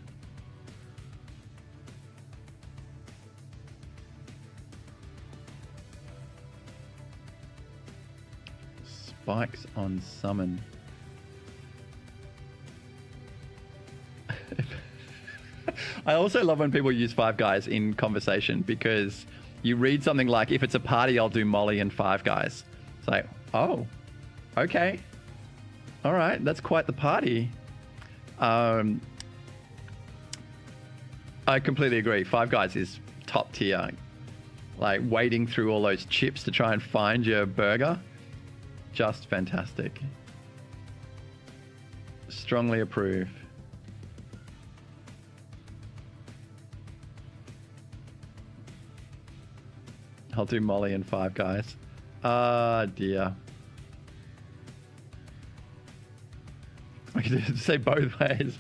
Spikes on summon. I also love when people use Five Guys in conversation, because you read something like, if it's a party, I'll do Molly and Five Guys. It's like, oh, okay. All right, that's quite the party. I completely agree. Five Guys is top tier. Like wading through all those chips to try and find your burger. Just fantastic. Strongly approve. I'll do Molly and Five Guys. Ah, dear. I could say both ways,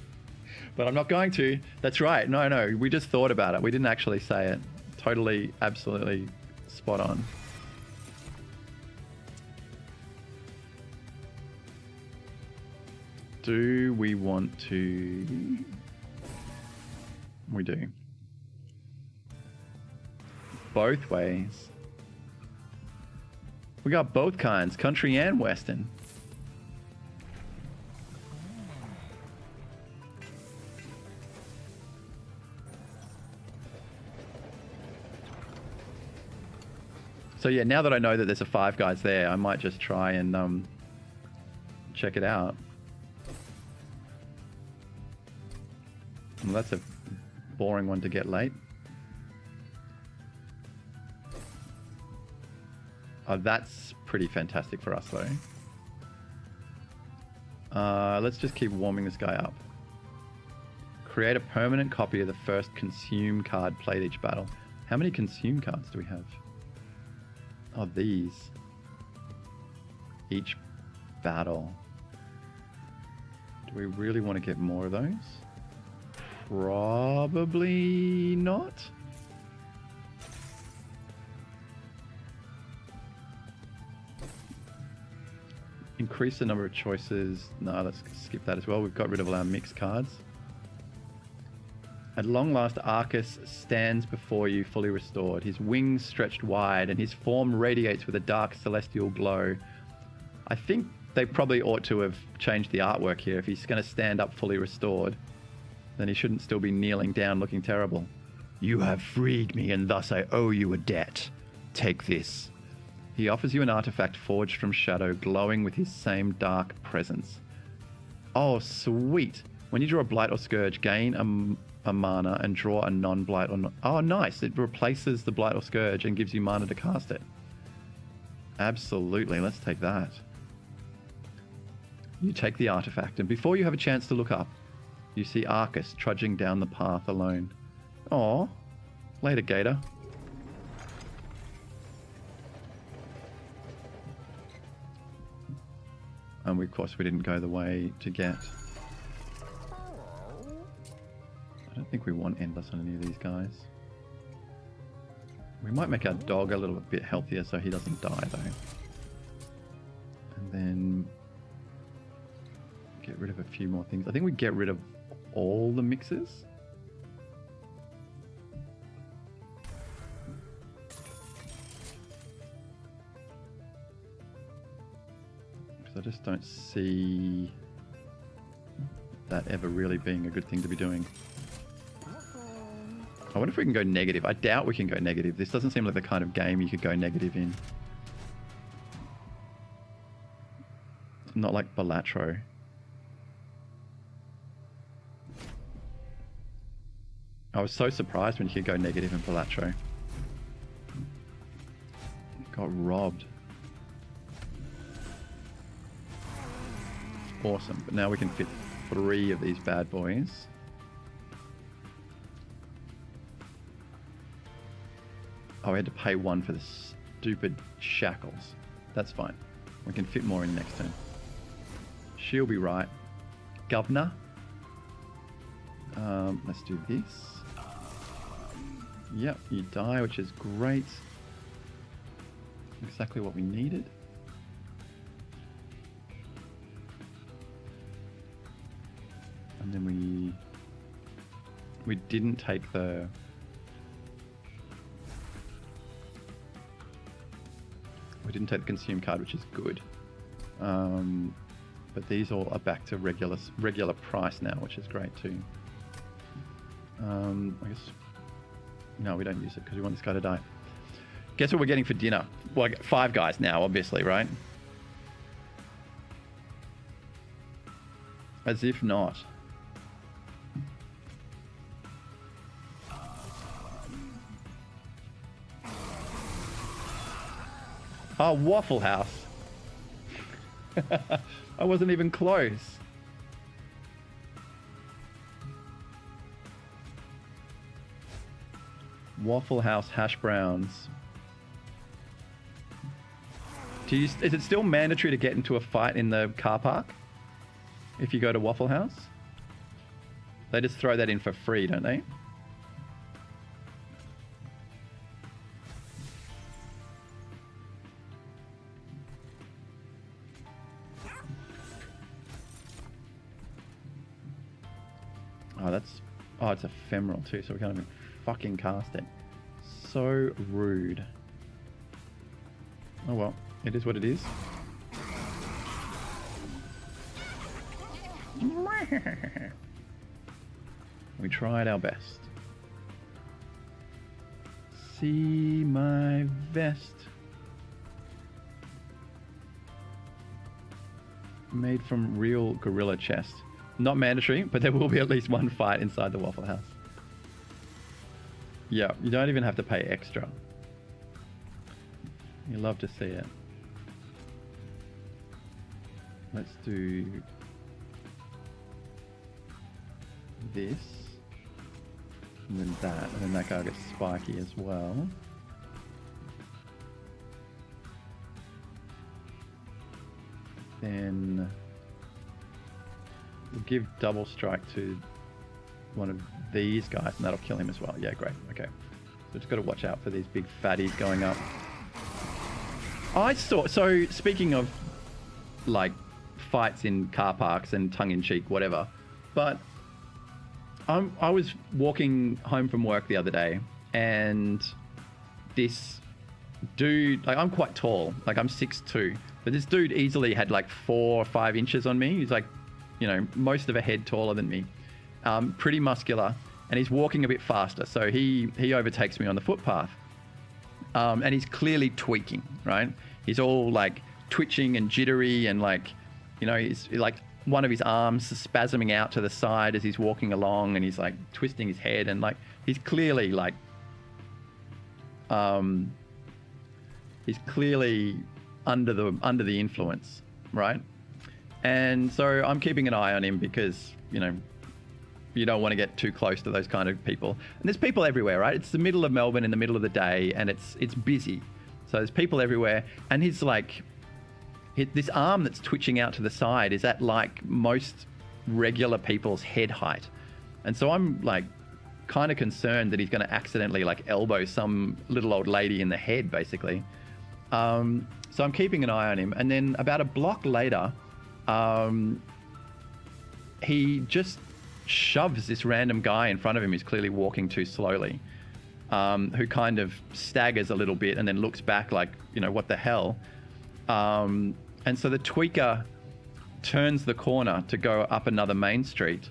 but I'm not going to. That's right. No, we just thought about it. We didn't actually say it. Totally, absolutely spot on. Do we want to? We do. Both ways. We got both kinds, country and western. So yeah, now that I know that there's a Five Guys there, I might just try and check it out. Well, that's a boring one to get late. Oh, that's pretty fantastic for us though. Let's just keep warming this guy up. Create a permanent copy of the first consume card played each battle. How many consume cards do we have? Oh, these. Each battle. Do we really want to get more of those? Probably not. Increase the number of choices. No, let's skip that as well. We've got rid of all our mixed cards. At long last, Arcus stands before you fully restored, his wings stretched wide, and his form radiates with a dark celestial glow. I think they probably ought to have changed the artwork here. If he's going to stand up fully restored, then he shouldn't still be kneeling down looking terrible. You have freed me, and thus I owe you a debt. Take this. He offers you an artifact forged from shadow, glowing with his same dark presence. Oh, sweet. When you draw a Blight or Scourge, gain a mana and draw a non-Blight or non... Oh, nice. It replaces the Blight or Scourge and gives you mana to cast it. Absolutely. Let's take that. You take the artifact, and before you have a chance to look up, you see Arcus trudging down the path alone. Aw. Later, Gator. And of course we didn't go the way to get... I don't think we want Endless on any of these guys. We might make our dog a little bit healthier so he doesn't die though. And then get rid of a few more things. I think we get rid of all the mixes. Because I just don't see that ever really being a good thing to be doing. I wonder if we can go negative. I doubt we can go negative. This doesn't seem like the kind of game you could go negative in. Not like Balatro. I was so surprised when you could go negative in Balatro. Got robbed. Awesome. But now we can fit 3 of these bad boys. Oh, we had to pay 1 for the stupid shackles. That's fine. We can fit more in next turn. She'll be right. Governor. Let's do this. Yep, you die, which is great. Exactly what we needed. And then we didn't take the... We didn't take the consume card, which is good. But these all are back to regular price now, which is great too. I guess... No, we don't use it because we want this guy to die. Guess what we're getting for dinner? Well, 5 guys now, obviously, right? As if not. Oh, Waffle House. I wasn't even close. Waffle House hash browns. Is it still mandatory to get into a fight in the car park if you go to Waffle House? They just throw that in for free, don't they? Oh, it's ephemeral too, so we can't even fucking cast it. So rude. Oh well, it is what it is. We tried our best. See my vest. Made from real gorilla chest. Not mandatory, but there will be at least one fight inside the Waffle House. Yeah, you don't even have to pay extra. You love to see it. Let's do this. And then that. And then that guy gets spiky as well. Then we'll give double strike to one of these guys and that'll kill him as well. Yeah, great. Okay. So just got to watch out for these big fatties going up. So speaking of like fights in car parks and tongue-in-cheek, whatever, but I was walking home from work the other day and this dude, like I'm quite tall, like I'm 6'2", but this dude easily had like 4 or 5 inches on me. He's like, you know, most of a head taller than me, pretty muscular, and he's walking a bit faster. So he overtakes me on the footpath, and he's clearly tweaking, right? He's all like twitching and jittery and like, you know, he's like one of his arms is spasming out to the side as he's walking along, and he's like twisting his head, and like he's clearly like, he's clearly under the influence, right? And so I'm keeping an eye on him because, you know, you don't want to get too close to those kind of people. And there's people everywhere, right? It's the middle of Melbourne in the middle of the day, and it's busy. So there's people everywhere, and he's like, this arm that's twitching out to the side is at like most regular people's head height. And so I'm like kind of concerned that he's going to accidentally like elbow some little old lady in the head, basically. So I'm keeping an eye on him. And then about a block later, he just shoves this random guy in front of him who's clearly walking too slowly, who kind of staggers a little bit and then looks back like, you know, what the hell? And so the tweaker turns the corner to go up another main street.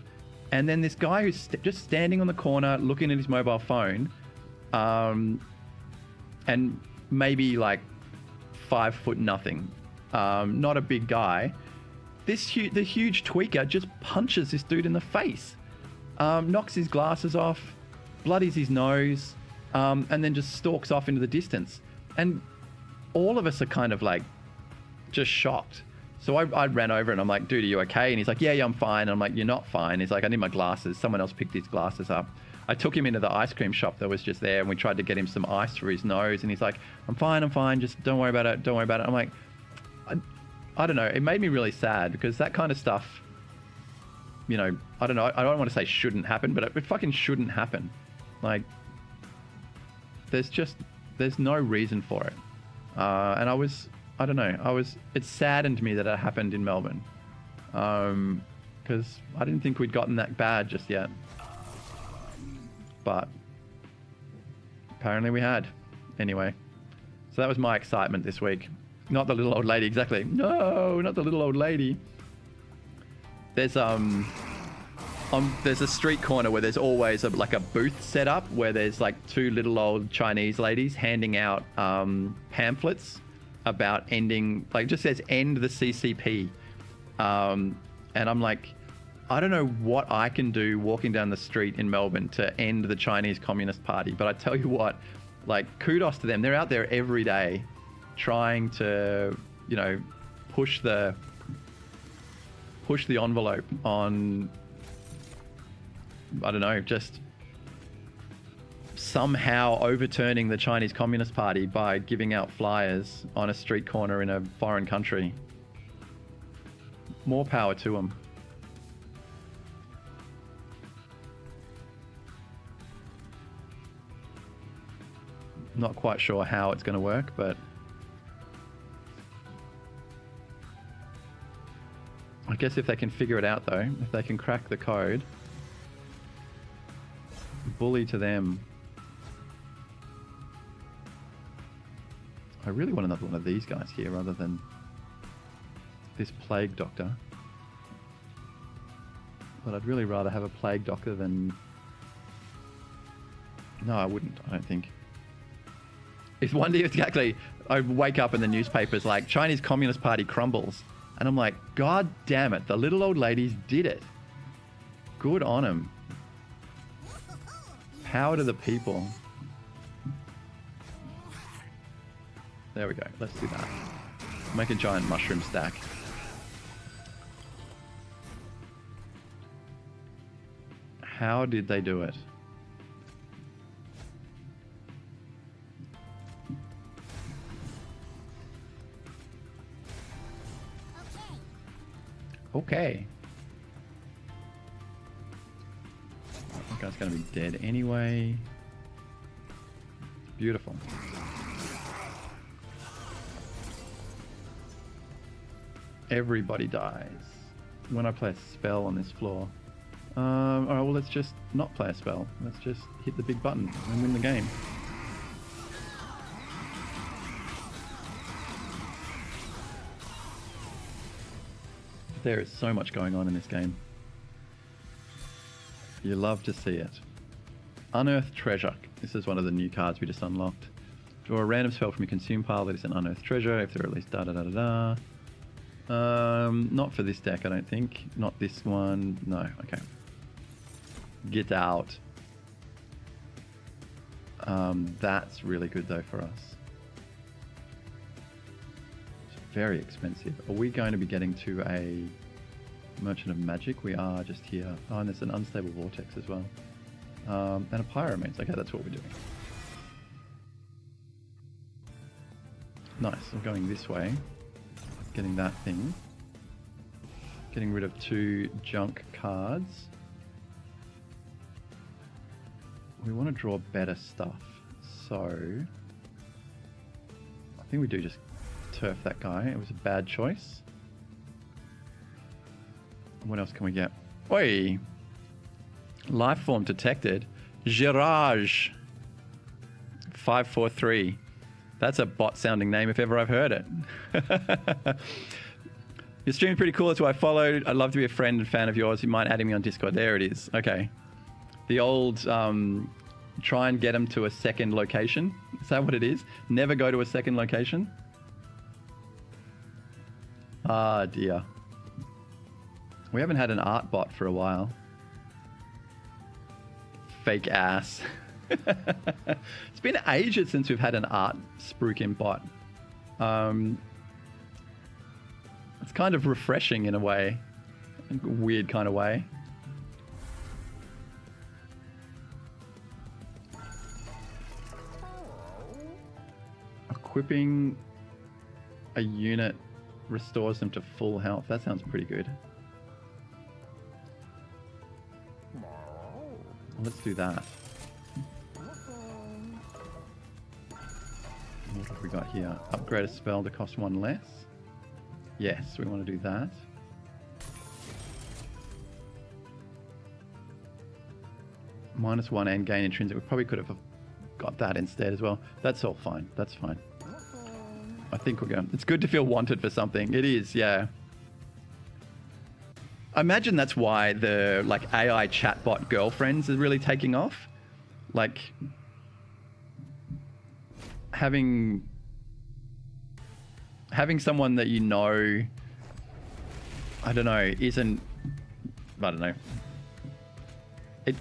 And then this guy who's just standing on the corner looking at his mobile phone, and maybe like 5 foot nothing, not a big guy. The huge tweaker just punches this dude in the face, knocks his glasses off, bloodies his nose, and then just stalks off into the distance. And all of us are kind of like just shocked. So I ran over and I'm like, dude, are you okay? And he's like, yeah, I'm fine. And I'm like, you're not fine. He's like, I need my glasses. Someone else picked his glasses up. I took him into the ice cream shop that was just there, and we tried to get him some ice for his nose. And he's like, I'm fine. Just don't worry about it. I'm like, I don't know. It made me really sad because that kind of stuff, you know, I don't know. I don't want to say shouldn't happen, but it fucking shouldn't happen. Like, there's no reason for it. And it saddened me that it happened in Melbourne. Because I didn't think we'd gotten that bad just yet. But apparently we had. Anyway, so that was my excitement this week. Not the little old lady, exactly. No, not the little old lady. There's a street corner where there's always like a booth set up where there's like 2 little old Chinese ladies handing out pamphlets about ending, like just says end the CCP. And I'm like, I don't know what I can do walking down the street in Melbourne to end the Chinese Communist Party, but I tell you what, like kudos to them. They're out there every day trying to, you know, push the envelope on, I don't know, just somehow overturning the Chinese Communist Party by giving out flyers on a street corner in a foreign country. More power to them. Not quite sure how it's going to work, but I guess if they can figure it out, though, if they can crack the code, bully to them. I really want another one of these guys here rather than this plague doctor. But I'd really rather have a plague doctor than... No, I wouldn't, I don't think. It's one day exactly, I wake up in the newspapers like, Chinese Communist Party crumbles. And I'm like, God damn it, the little old ladies did it. Good on them. Power to the people. There we go, let's do that. Make a giant mushroom stack. How did they do it? Okay. That guy's gonna be dead anyway. Beautiful. Everybody dies when I play a spell on this floor. Alright, well, let's just not play a spell. Let's just hit the big button and win the game. There is so much going on in this game. You love to see it. Unearthed treasure. This is one of the new cards we just unlocked. Draw a random spell from your consume pile that is an unearthed treasure. If there are at least da-da-da-da-da. Not for this deck, I don't think. Not this one. No, okay. Get out. That's really good though for us. Very expensive. Are we going to be getting to a Merchant of Magic? We are just here. Oh, and there's an Unstable Vortex as well. And a Pyromancer. Okay, that's what we're doing. Nice. I'm going this way. Getting that thing. Getting rid of 2 junk cards. We want to draw better stuff. So I think we do just turf that guy. It was a bad choice. What else can we get? Oi! Life form detected. Girage 543. That's a bot sounding name if ever I've heard it. Your stream's pretty cool. That's who I followed. I'd love to be a friend and fan of yours. You might add me on Discord. There it is. Okay. The old try and get them to a second location. Is that what it is? Never go to a second location? Ah, dear. We haven't had an art bot for a while. Fake ass. It's been ages since we've had an art spruiking bot. It's kind of refreshing in a way. A weird kind of way. Equipping a unit restores them to full health. That sounds pretty good. Let's do that. What have we got here? Upgrade a spell to cost 1 less. Yes, we want to do that. -1 and gain intrinsic. We probably could have got that instead as well. That's all fine. That's fine. I think we're going. It's good to feel wanted for something. It is, yeah. I imagine that's why the like AI chatbot girlfriends is really taking off. Like having someone that you know, I don't know, isn't, I don't know.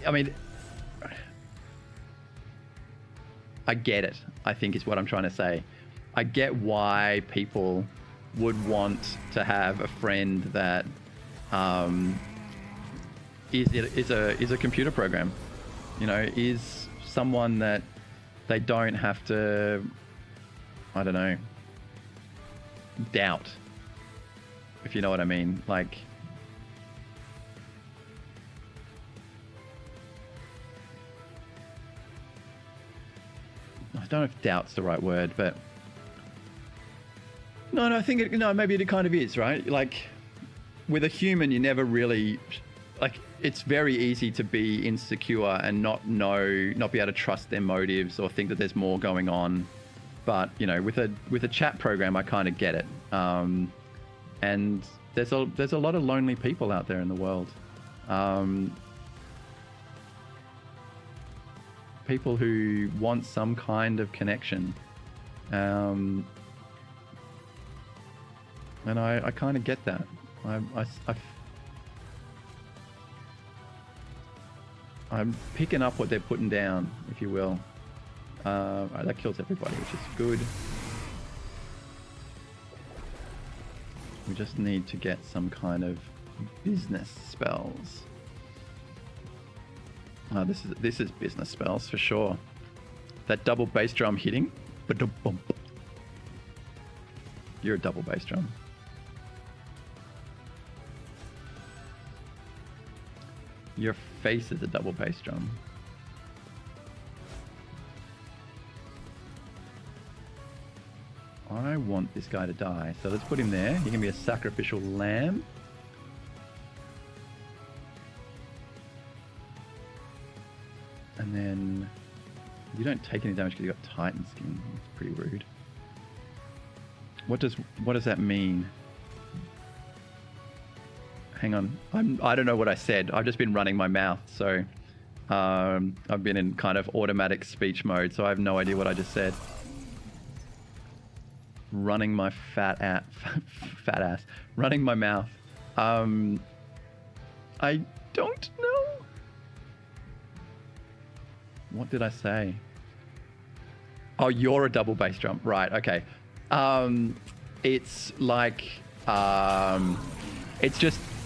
I mean, I get it, I think is what I'm trying to say. I get why people would want to have a friend that is a computer program, you know, is someone that they don't have to, I don't know, doubt, if you know what I mean. Like, I don't know if doubt's the right word, but no, I think maybe it kind of is, right? Like, with a human, you never really, like, it's very easy to be insecure and not be able to trust their motives or think that there's more going on. But, you know, with a chat program, I kind of get it. And there's a lot of lonely people out there in the world. People who want some kind of connection. And I kind of get that. I'm picking up what they're putting down, if you will. Right, that kills everybody, which is good. We just need to get some kind of business spells. This is business spells for sure. That double bass drum hitting. Ba-dum-bum. You're a double bass drum. Your face is a double bass drum. I want this guy to die, so let's put him there. He can be a sacrificial lamb. And then you don't take any damage because you've got Titan skin. It's pretty rude. What does that mean? Hang on, I don't know what I said. I've just been running my mouth, so I've been in kind of automatic speech mode, so I have no idea what I just said. Running my fat ass, running my mouth. I don't know. What did I say? Oh, you're a double bass drum, right? Okay. It's like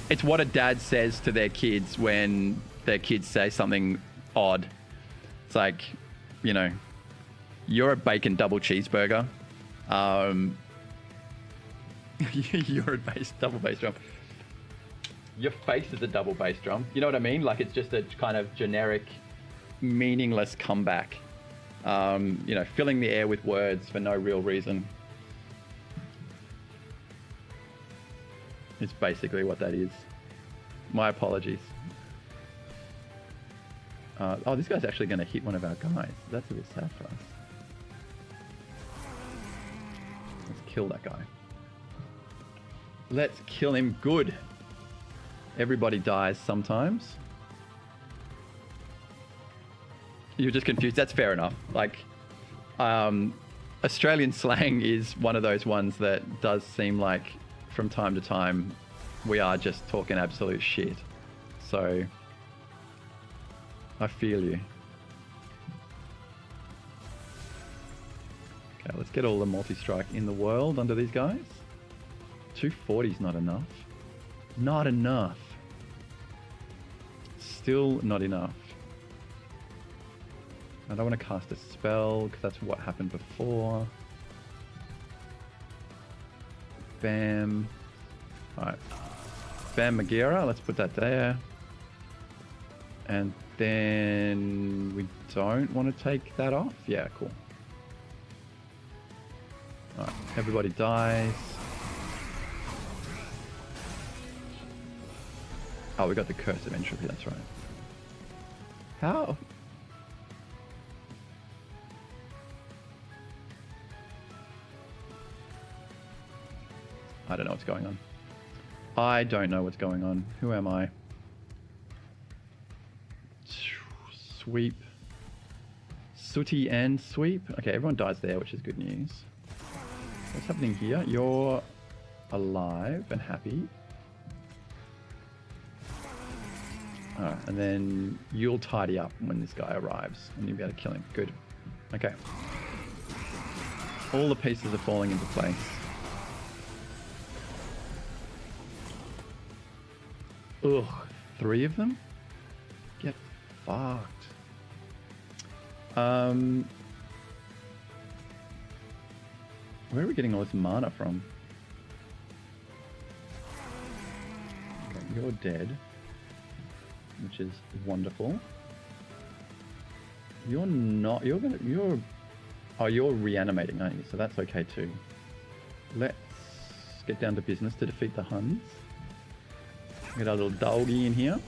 it's what a dad says to their kids when their kids say something odd. It's like, you know, you're a bacon double cheeseburger. You're a double bass drum. Your face is a double bass drum. You know what I mean? Like, it's just a kind of generic, meaningless comeback. You know, filling the air with words for no real reason. It's basically what that is. My apologies. Oh, this guy's actually going to hit one of our guys. That's a bit sad for us. Let's kill that guy. Let's kill him good. Everybody dies sometimes. You're just confused. That's fair enough. Like, Australian slang is one of those ones that does seem like from time to time we are just talking absolute shit. So I feel you. Okay, let's get all the multi-strike in the world under these guys. 240 is not enough. Not enough. Still not enough. I don't want to cast a spell because that's what happened before. Bam. Alright. Bam Magira, let's put that there. And then we don't want to take that off. Yeah, cool. Alright, everybody dies. Oh, we got the Curse of Entropy, that's right. How? I don't know what's going on. I don't know what's going on. Who am I? Sweep. Sooty and sweep. Okay, everyone dies there, which is good news. What's happening here? You're alive and happy. Alright, and then you'll tidy up when this guy arrives and you'll be able to kill him. Good. Okay. All the pieces are falling into place. Ugh, 3 of them? Get fucked. Where are we getting all this mana from? Okay, you're dead, which is wonderful. You're not. Oh, you're reanimating, aren't you? So that's okay too. Let's get down to business to defeat the Huns. Get our little doggy in here.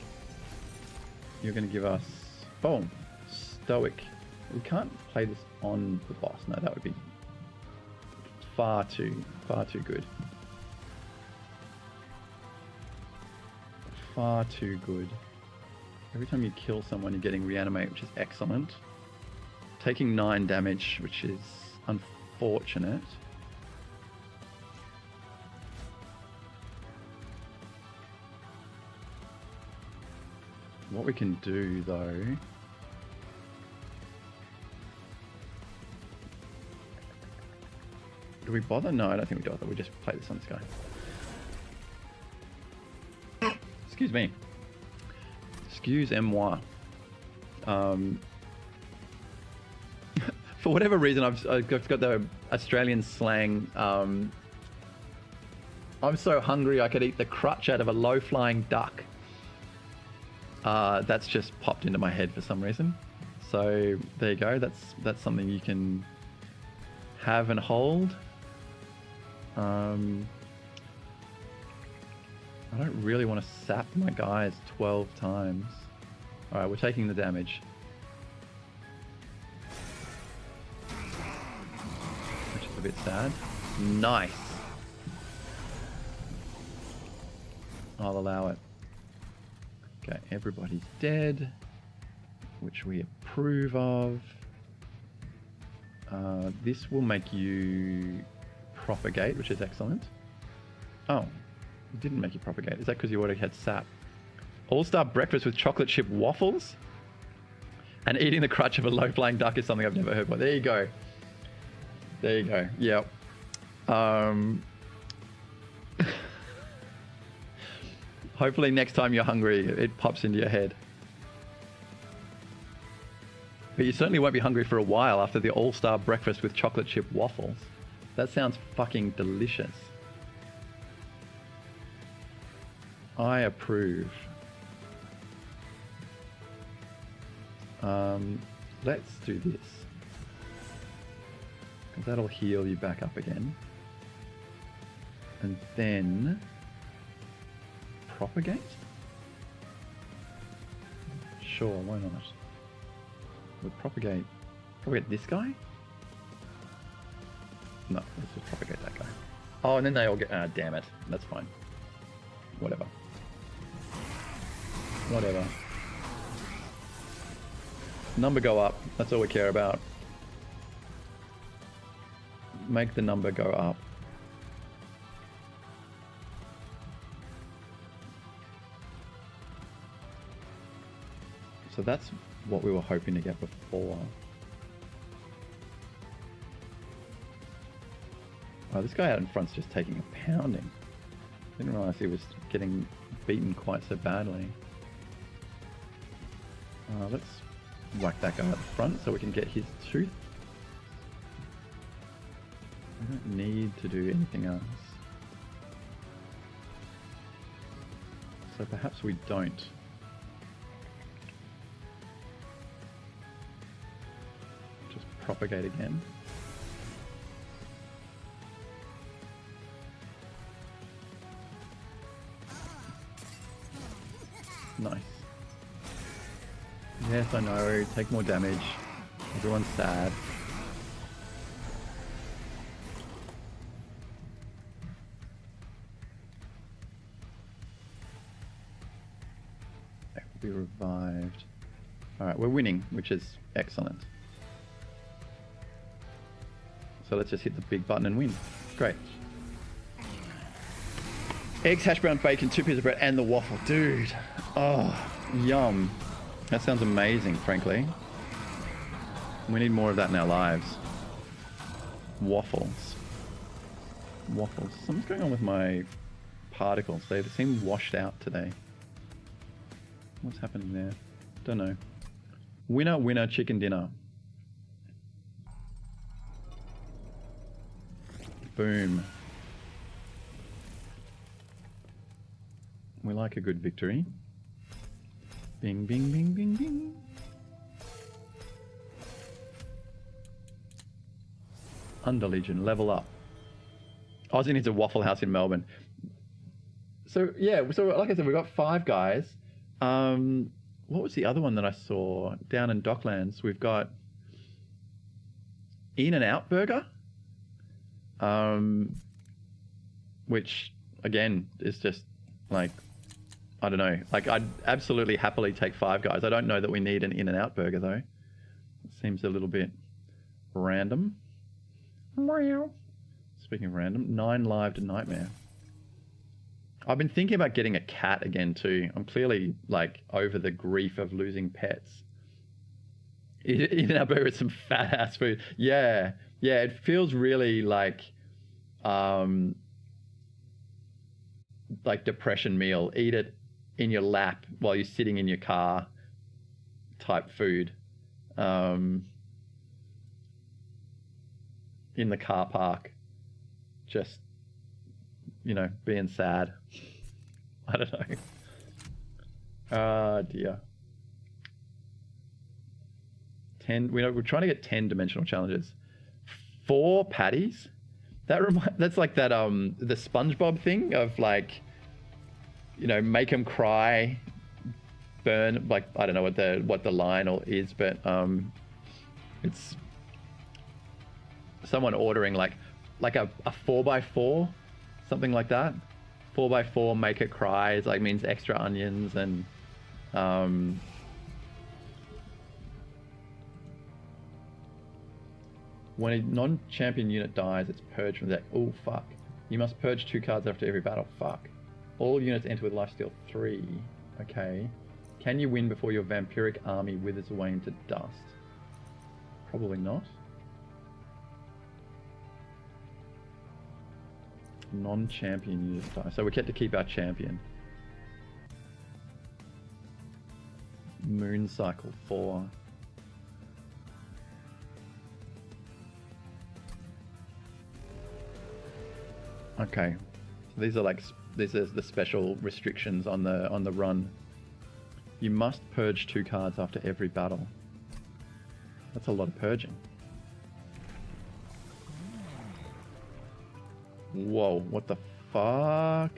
You're going to give us... Boom. Stoic. We can't play this on the boss. No, that would be far too good. Far too good. Every time you kill someone, you're getting reanimate, which is excellent. Taking 9 damage, which is unfortunate. What we can do, though... Do we bother? No, I don't think we bother. We just play this on this guy. Excuse me. Excuse-moi. For whatever reason, I've got the Australian slang. I'm so hungry I could eat the crutch out of a low-flying duck. That's just popped into my head for some reason. So there you go. That's something you can have and hold. I don't really want to sap my guys 12 times. Alright, we're taking the damage. Which is a bit sad. Nice. I'll allow it. Okay, everybody's dead, which we approve of. This will make you propagate, which is excellent. Oh, it didn't make you propagate. Is that because you already had sap? All-star breakfast with chocolate chip waffles? And eating the crutch of a low-flying duck is something I've never heard before. There you go. There you go. Yep. Hopefully next time you're hungry, it pops into your head. But you certainly won't be hungry for a while after the all-star breakfast with chocolate chip waffles. That sounds fucking delicious. I approve. Let's do this. Because that'll heal you back up again. And then... propagate? Sure, why not? We'll propagate this guy? No, let's just propagate that guy. Oh, and then they all get... ah, damn it. That's fine. Whatever. Whatever. Number go up. That's all we care about. Make the number go up. So that's what we were hoping to get before. Oh, this guy out in front's just taking a pounding. Didn't realize he was getting beaten quite so badly. Let's whack that guy out the front so we can get his tooth. I don't need to do anything else. So perhaps we don't. Just propagate again. Nice. Yes, I know. Take more damage. Everyone's sad. They will be revived. Alright, we're winning, which is excellent. So let's just hit the big button and win. Great. Eggs, hash brown, bacon, 2 pieces of bread, and the waffle. Dude. Oh, yum. That sounds amazing, frankly. We need more of that in our lives. Waffles. Waffles. Something's going on with my particles. They seem washed out today. What's happening there? Don't know. Winner, winner, chicken dinner. Boom. We like a good victory. Bing, bing, bing, bing, bing. Under Legion, level up. Aussie needs a Waffle House in Melbourne. So, yeah, so like I said, we've got 5 guys. What was the other one that I saw down in Docklands? We've got In-N-Out Burger, which, again, is just like, I don't know. Like, I'd absolutely happily take 5 guys. I don't know that we need an In-N-Out Burger, though. It seems a little bit random. Speaking of random, 9 live to Nightmare. I've been thinking about getting a cat again too. I'm clearly like over the grief of losing pets. In-N-Out Burger is some fat ass food. Yeah, yeah. It feels really like depression meal. Eat it in your lap while you're sitting in your car. Type food. In the car park, just, you know, being sad. I don't know. Ah, dear. 10. We're trying to get 10 dimensional challenges. 4 patties. That's like that the SpongeBob thing of like, you know, make them cry, burn. Like, I don't know what the line is, but it's someone ordering like a 4x4, something like that. 4x4, make it cry. It's like means extra onions and when a non-champion unit dies, it's purged from the deck. Oh fuck! You must purge 2 cards after every battle. Fuck! All units enter with lifesteal 3. Okay. Can you win before your vampiric army withers away into dust? Probably not. Non-champion units die. So we get to keep our champion. Moon cycle 4. Okay. So these are the special restrictions on the run. You must purge 2 cards after every battle. That's a lot of purging. Whoa, what the fuck?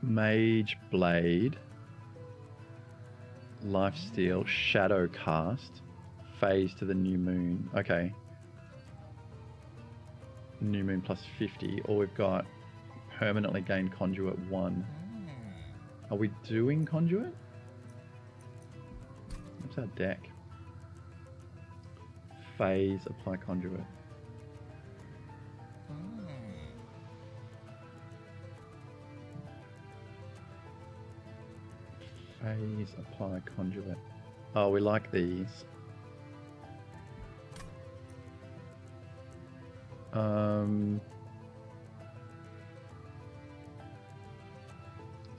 Mage Blade, Lifesteal, Shadow Cast, Phase to the New Moon. Okay. New Moon plus 50, or we've got permanently gain Conduit 1. Are we doing Conduit? What's our deck? Phase, apply Conduit. Phase, apply Conduit. Oh, we like these.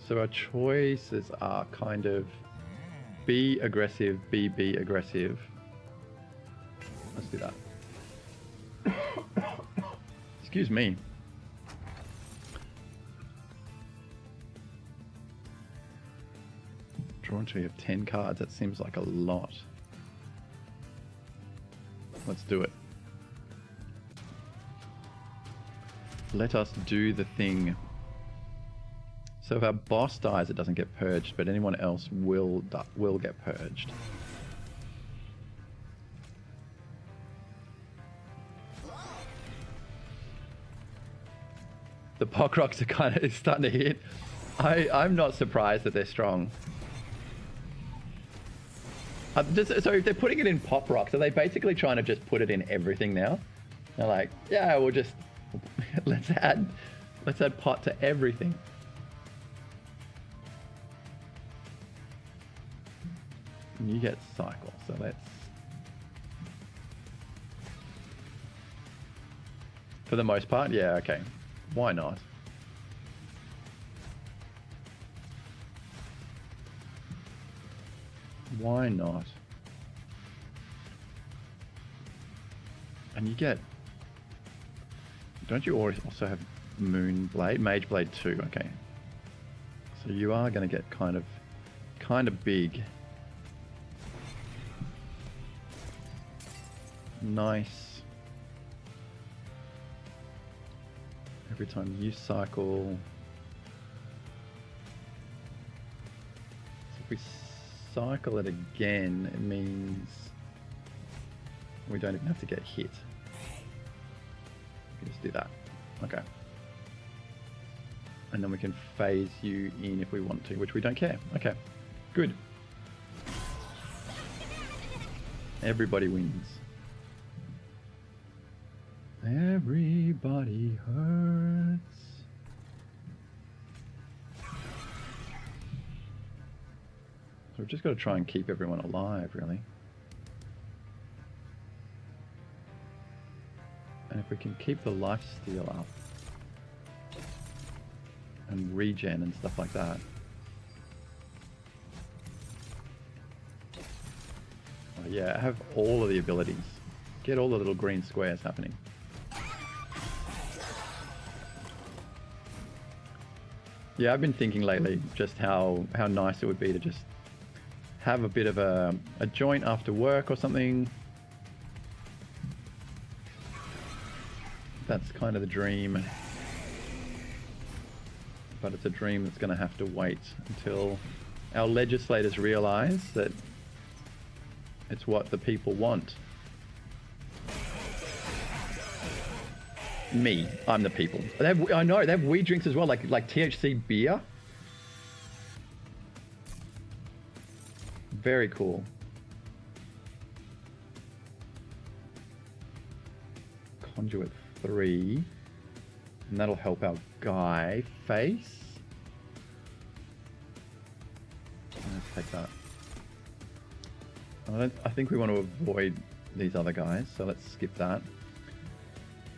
So our choices are kind of be aggressive, be aggressive. Let's do that. Excuse me. Draw until you have 10 cards. That seems like a lot. Let's do it. Let us do the thing. So if our boss dies, it doesn't get purged, but anyone else will get purged. The Pock Rocks are kind of starting to hit. I'm not surprised that they're strong. So if they're putting it in Pop Rocks, are they basically trying to just put it in everything now? They're like, yeah, we'll just let's add pot to everything. And you get cycle, so let's For the most part, yeah, okay. Why not? Why not? And you get... Don't you also have Moon Blade? Mage Blade 2, okay. So you are going to get kind of big. Nice. Every time you cycle. So if we cycle it again, it means we don't even have to get hit. We can just do that. Okay. And then we can phase you in if we want to, which we don't care. Okay, good. Everybody wins. Everybody hurts. So we've just got to try and keep everyone alive, really. And if we can keep the lifesteal up and regen and stuff like that. Oh, yeah, I have all of the abilities. Get all the little green squares happening. Yeah, I've been thinking lately just how nice it would be to just have a bit of a joint after work or something. That's kind of the dream. But it's a dream that's going to have to wait until our legislators realize that it's what the people want. Me, I'm the people. I know, they have weed drinks as well, like THC beer. Very cool. Conduit 3. And that'll help our guy face. Let's take that. I think we want to avoid these other guys, so let's skip that.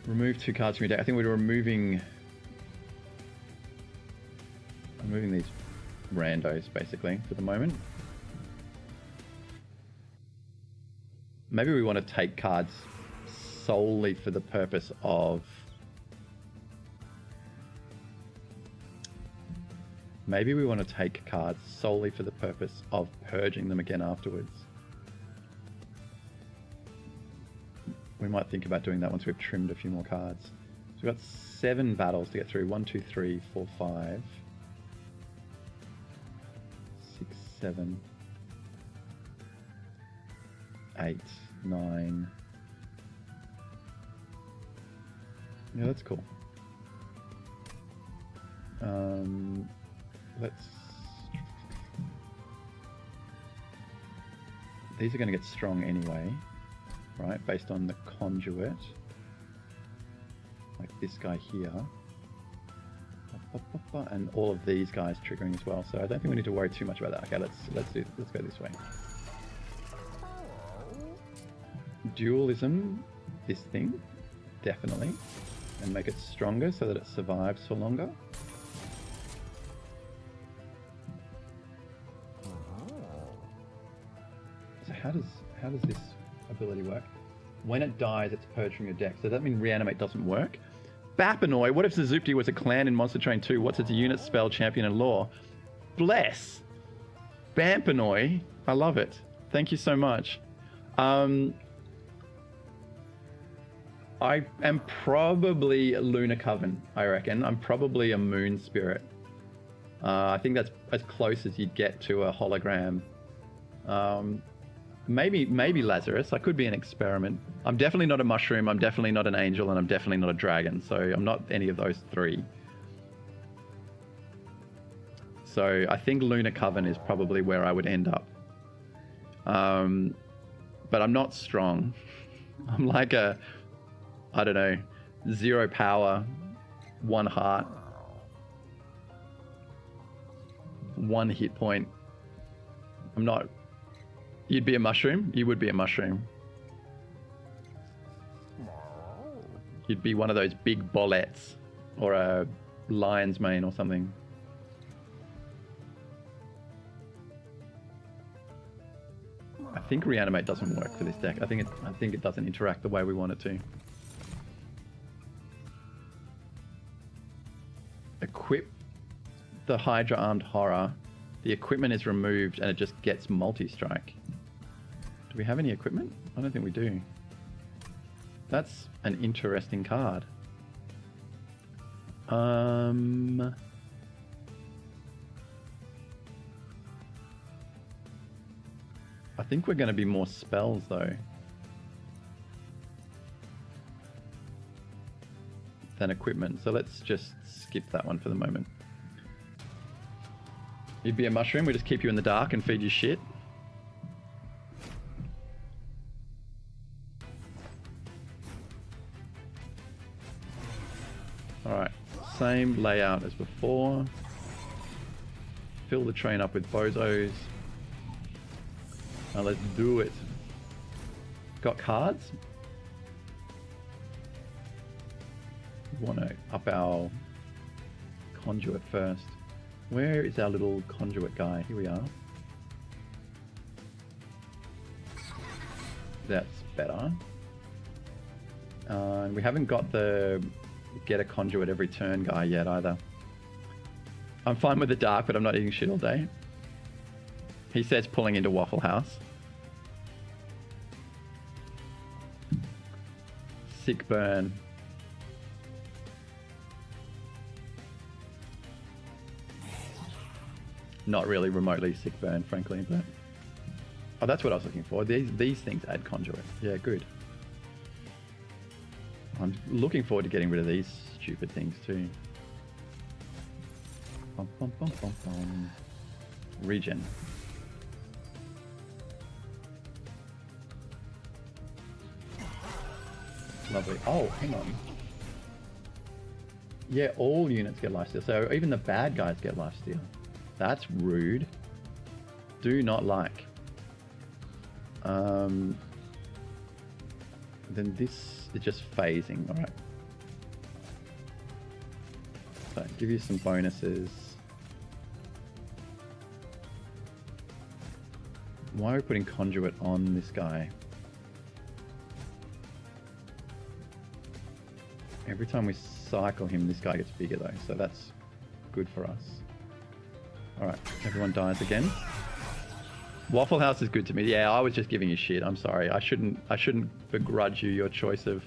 Remove 2 cards from your deck. I think we're removing these randos, basically, for the moment. Maybe we want to take cards solely for the purpose of... Maybe we want to take cards solely for the purpose of purging them again afterwards. We might think about doing that once we've trimmed a few more cards. So we've got 7 battles to get through. 1, 2, 3, 4, 5, 6, 7, 8, 9. Yeah, that's cool. These are going to get strong anyway, right? Based on the conduit, like this guy here, and all of these guys triggering as well. So I don't think we need to worry too much about that. Okay, let's go this way. Dualism, this thing, definitely, and make it stronger so that it survives for longer. So how does this ability work? When it dies, it's purged from your deck. So that means reanimate doesn't work. Bapanoy, what if Zazupti was a clan in Monster Train 2? What's its unit, spell, champion, and lore? Bless. Bampanoy, I love it. Thank you so much. I am probably a Lunar Coven, I reckon. I'm probably a Moon Spirit. I think that's as close as you'd get to a hologram. Maybe Lazarus. I could be an experiment. I'm definitely not a mushroom. I'm definitely not an angel, and I'm definitely not a dragon. So I'm not any of those 3. So I think Lunar Coven is probably where I would end up. But I'm not strong. I'm like a, I don't know, 0 power, 1 heart, 1 hit point. I'm not... You'd be a mushroom? You would be a mushroom. You'd be one of those big bollets or a lion's mane or something. I think reanimate doesn't work for this deck. I think it doesn't interact the way we want it to. Equip the Hydra Armed Horror. The equipment is removed and it just gets multi-strike. Do we have any equipment? I don't think we do. That's an interesting card. I think we're going to be more spells though than equipment. So let's just skip that one for the moment. You'd be a mushroom, we just keep you in the dark and feed you shit. Alright, same layout as before. Fill the train up with bozos. Now let's do it. Got cards? We want to up our conduit first. Where is our little conduit guy? Here we are. That's better. And we haven't got the get a conduit every turn guy yet either. I'm fine with the dark, but I'm not eating shit all day. He says pulling into Waffle House. Sick burn. Not really remotely sick burn, frankly, but... Oh, that's what I was looking for. These things add conduit. Yeah, good. I'm looking forward to getting rid of these stupid things too. Bum, bum, bum, bum, bum. Regen. Lovely. Oh, hang on. Yeah, all units get lifesteal. So even the bad guys get lifesteal. That's rude. Do not like. Then this is just phasing. Alright. So give you some bonuses. Why are we putting conduit on this guy? Every time we cycle him, this guy gets bigger though, so that's good for us. Alright, everyone dies again. Waffle House is good to me. Yeah, I was just giving you shit. I'm sorry. I shouldn't begrudge you your choice of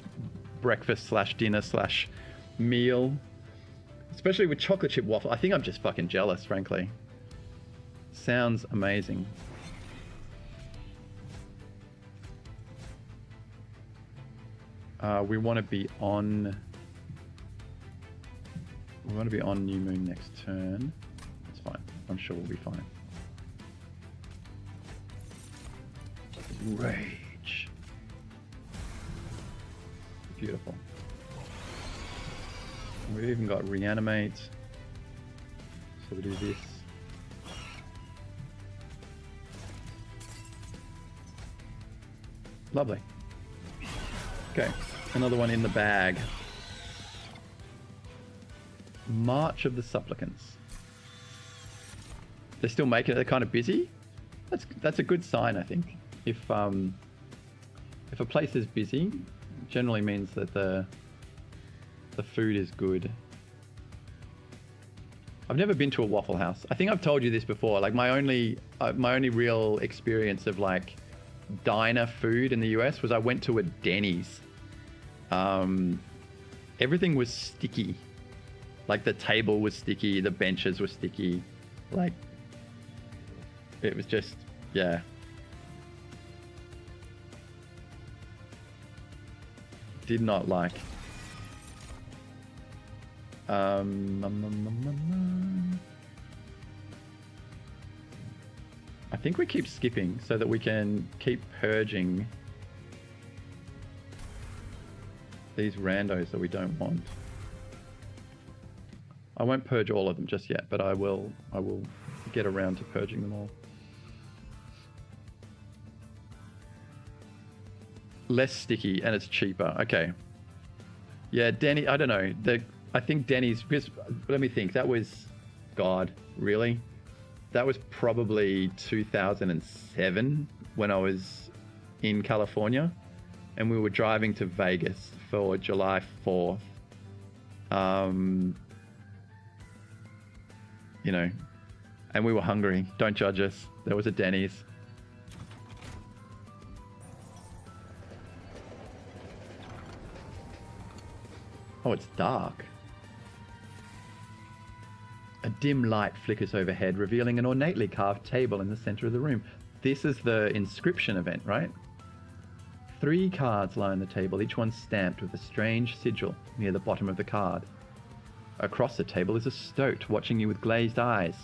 breakfast slash dinner slash meal. Especially with chocolate chip waffle. I think I'm just fucking jealous, frankly. Sounds amazing. We want to be on... We want to be on New Moon next turn. That's fine. I'm sure we'll be fine. Rage. Beautiful. We've even got reanimate. So we do this. Lovely. Okay, another one in the bag. March of the Supplicants. They're still making it. They're kind of busy. That's a good sign, I think. If a place is busy, generally means that the food is good. I've never been to a Waffle House. I think I've told you this before. Like my only real experience of like diner food in the US was I went to a Denny's. Everything was sticky. Like the table was sticky, the benches were sticky. Like it was just, yeah. Did not like. I think we keep skipping so that we can keep purging these randos that we don't want. I won't purge all of them just yet, but I will get around to purging them all. Less sticky and it's cheaper. Okay. Yeah, Denny. I don't know. I think Denny's. Because let me think. That was, God, really? That was probably 2007 when I was in California, and we were driving to Vegas for July 4th. You know, and we were hungry. Don't judge us. There was a Denny's. Oh, it's dark. A dim light flickers overhead, revealing an ornately carved table in the center of the room. This is the inscription event, right? 3 cards lie on the table, each one stamped with a strange sigil near the bottom of the card. Across the table is a stoat watching you with glazed eyes.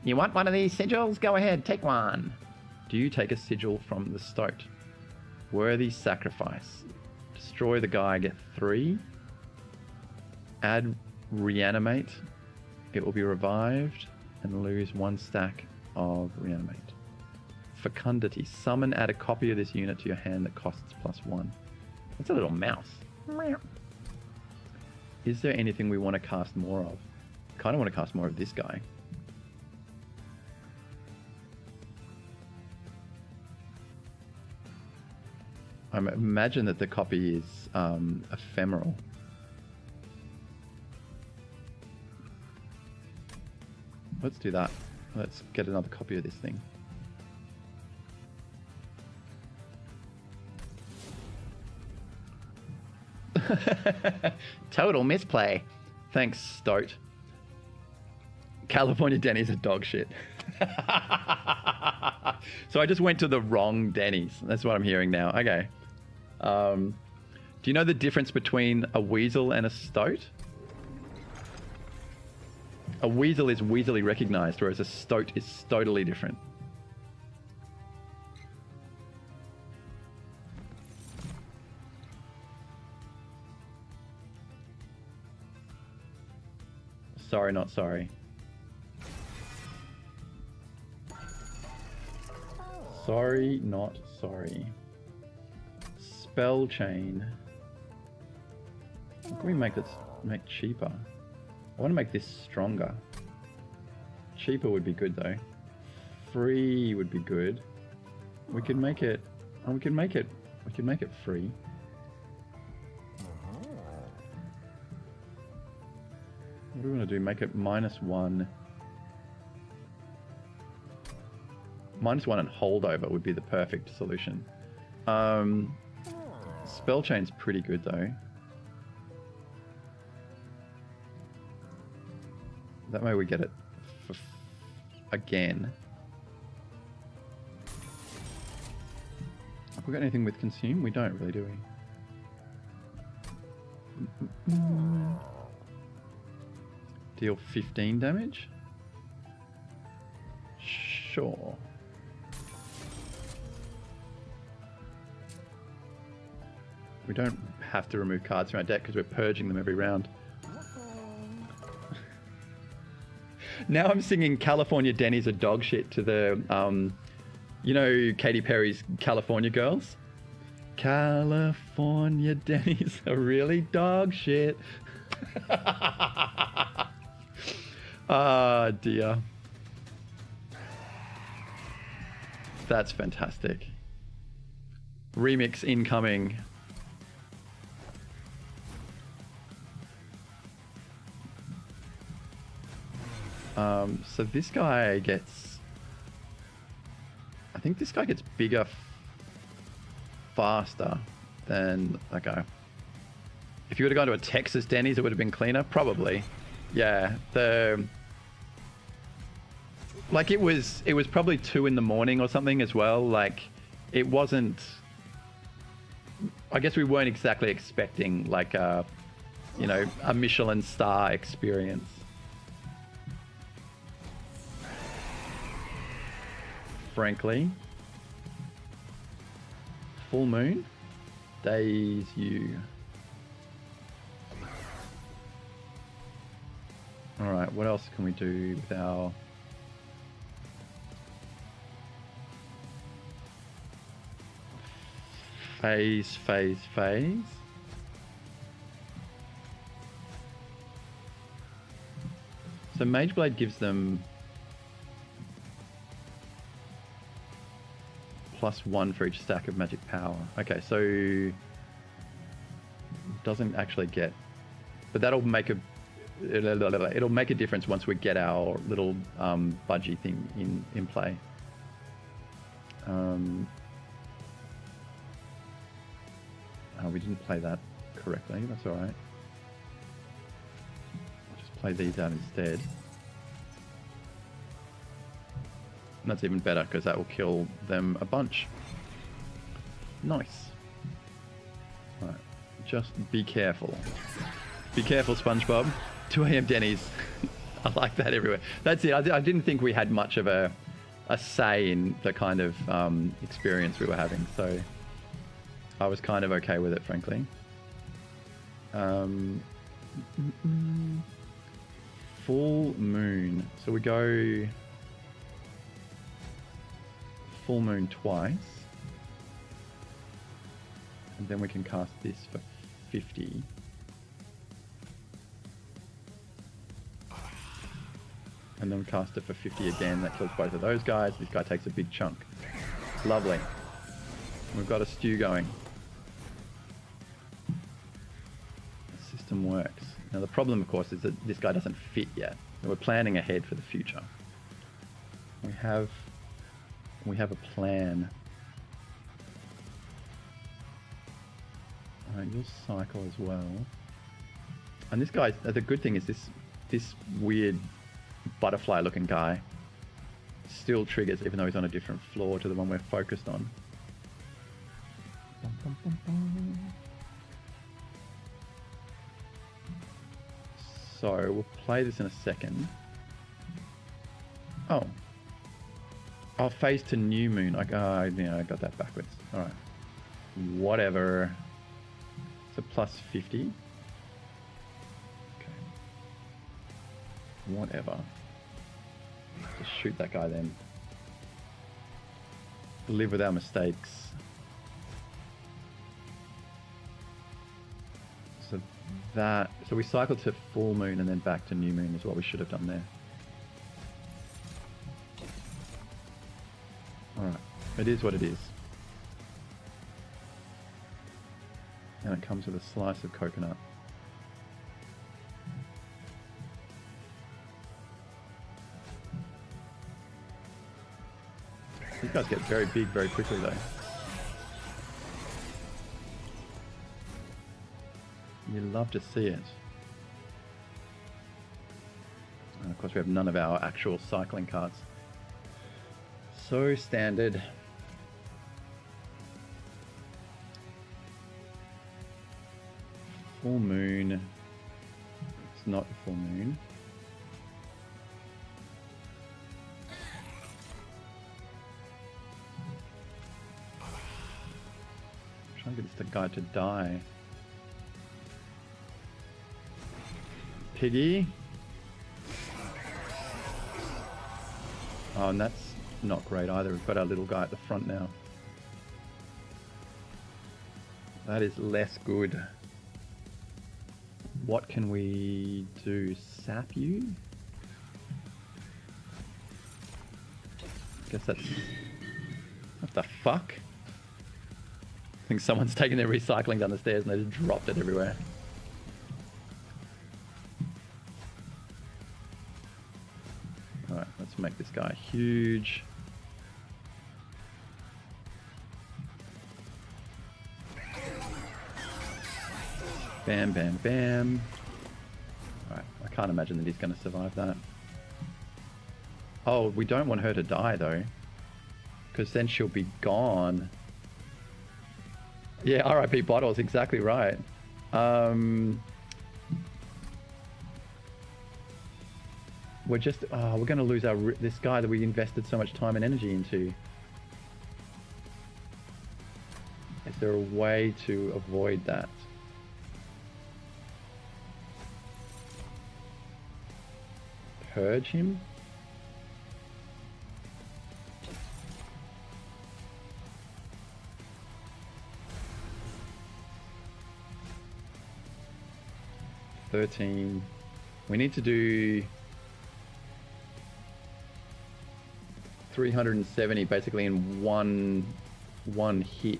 You want one of these sigils? Go ahead, take one. Do you take a sigil from the stoat? Worthy sacrifice. Destroy the guy, get 3. Add reanimate. It will be revived and lose 1 stack of reanimate. Fecundity. Summon, add a copy of this unit to your hand that costs +1. That's a little mouse. Is there anything we want to cast more of? Kind of want to cast more of this guy. I imagine that the copy is ephemeral. Let's do that. Let's get another copy of this thing. Total misplay. Thanks, Stoat. California Denny's are dog shit. So I just went to the wrong Denny's. That's what I'm hearing now. Okay. Do you know the difference between a weasel and a stoat? A weasel is weaselly recognized, whereas a stoat is totally different. Sorry, not sorry. Sorry, not sorry. Spell chain. What can we make cheaper? I want to make this stronger. Cheaper would be good though. Free would be good. We could make it. Oh, we could make it free. What do we want to do? Make it -1. -1 and holdover would be the perfect solution. Spell chain's pretty good though. That way we get it for again. Have we got anything with consume? We don't really, do we? Deal 15 damage? Sure. We don't have to remove cards from our deck because we're purging them every round. Now I'm singing California Denny's are dog shit to the, you know, Katy Perry's California Girls? California Denny's are really dog shit. Ah, dear. That's fantastic. Remix incoming. So this guy gets... I think this guy gets bigger faster than... Okay. If you would have gone to a Texas Denny's, it would have been cleaner? Probably. Yeah. Like, it was probably 2 in the morning or something as well. Like, it wasn't... I guess we weren't exactly expecting, like, you know, a Michelin star experience. Frankly. Full moon. Days you. Alright, what else can we do with our... Phase. So Mage Blade gives them +1 for each stack of magic power. Okay, so doesn't actually get, but that'll make a, it'll make a difference once we get our little budgie thing in play. Oh, we didn't play that correctly. That's all right. I'll just play these out instead. And that's even better because that will kill them a bunch. Nice. All right. Just be careful. Be careful, SpongeBob. 2 a.m. Denny's. I like that everywhere. That's it. I didn't think we had much of a say in the kind of experience we were having, so I was kind of okay with it, frankly. Full moon. So we go full moon twice, and then we can cast this for 50. And then we cast it for 50 again. That kills both of those guys. This guy takes a big chunk. Lovely. We've got a stew going. The system works. Now the problem, of course, is that this guy doesn't fit yet. We're planning ahead for the future. We have a plan. Alright, you'll cycle as well. And this guy, the good thing is this weird butterfly looking guy still triggers even though he's on a different floor to the one we're focused on. So we'll play this in a second. Oh, phase to new moon. I got that backwards. All right, whatever. So +50. Whatever. Just shoot that guy then. Live with our mistakes. So we cycle to full moon and then back to new moon is what we should have done there. Alright. It is what it is. And it comes with a slice of coconut. These guys get very big very quickly though. You love to see it. And of course we have none of our actual cycling cards. So standard. Full moon. It's not a full moon. I'm trying to get this guy to die. Piggy. Oh, and that's not great either. We've got our little guy at the front now. That is less good. What can we do? Sap you? Guess that's... What the fuck? I think someone's taken their recycling down the stairs and they just dropped it everywhere. Alright, let's make this guy huge. Bam, bam, bam. Alright, I can't imagine that he's going to survive that. Oh, we don't want her to die though, because then she'll be gone. Yeah, RIP Bottles, exactly right. We're just, we're going to lose this guy that we invested so much time and energy into. Is there a way to avoid that? Purge him? $13. We need to do 370 basically in one hit.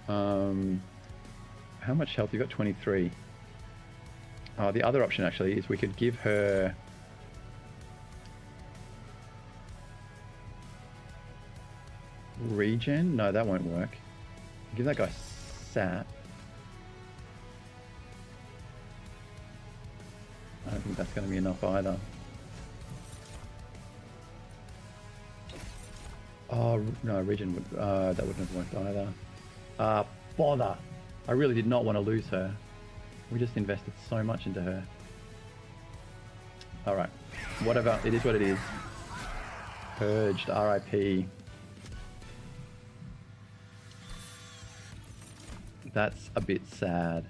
How much health? You got 23. The other option actually is we could give her regen. No, that won't work. Give that guy sap. I don't think that's going to be enough either. Oh no, regen would that wouldn't have worked either. Bother! I really did not want to lose her. We just invested so much into her. All right, whatever. It is what it is. Purged. R.I.P. That's a bit sad.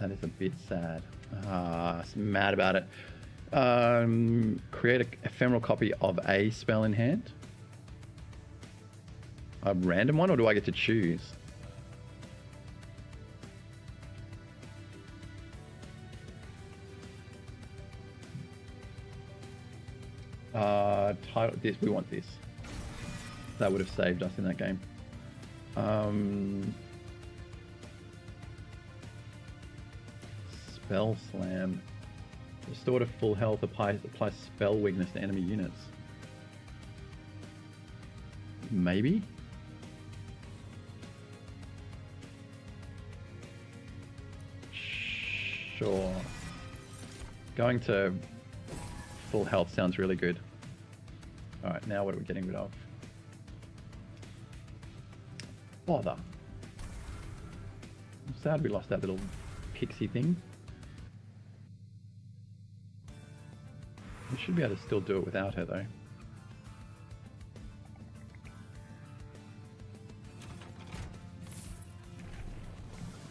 That is a bit sad. I'm mad about it. Create an ephemeral copy of a spell in hand. A random one, or do I get to choose? Title this. We want this. That would have saved us in that game. Spell Slam. Restore to full health. Apply spell weakness to enemy units. Maybe? Sure. Going to full health sounds really good. Alright, now what are we getting rid of? Bother. I'm sad we lost that little pixie thing. We should be able to still do it without her though.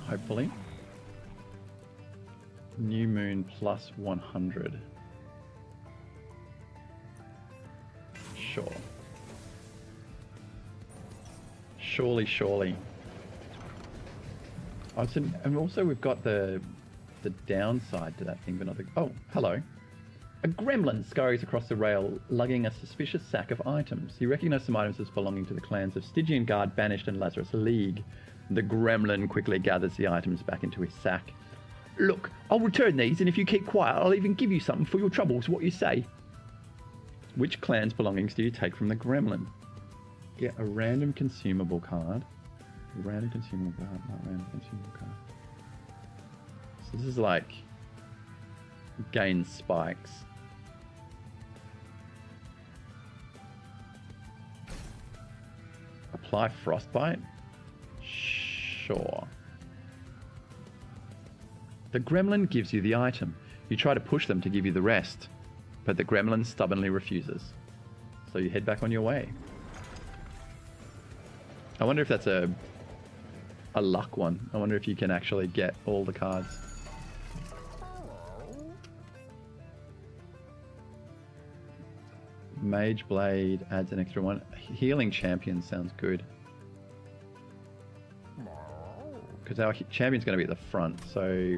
Hopefully. New moon plus 100. Sure. Surely. Oh, and also we've got the downside to that thing, but not the... Oh, hello. A gremlin scurries across the rail, lugging a suspicious sack of items. You recognize some items as belonging to the clans of Stygian Guard, Banished, and Lazarus League. The gremlin quickly gathers the items back into his sack. Look, I'll return these, and if you keep quiet, I'll even give you something for your troubles. What you say? Which clan's belongings do you take from the gremlin? Get a random consumable card. Random consumable card, not random consumable card. So this is like gain spikes. Apply frostbite? Sure. The gremlin gives you the item. You try to push them to give you the rest, but the gremlin stubbornly refuses. So you head back on your way. I wonder if that's a luck one. I wonder if you can actually get all the cards. Mage Blade adds an extra one. Healing Champion sounds good. Because our champion's going to be at the front, so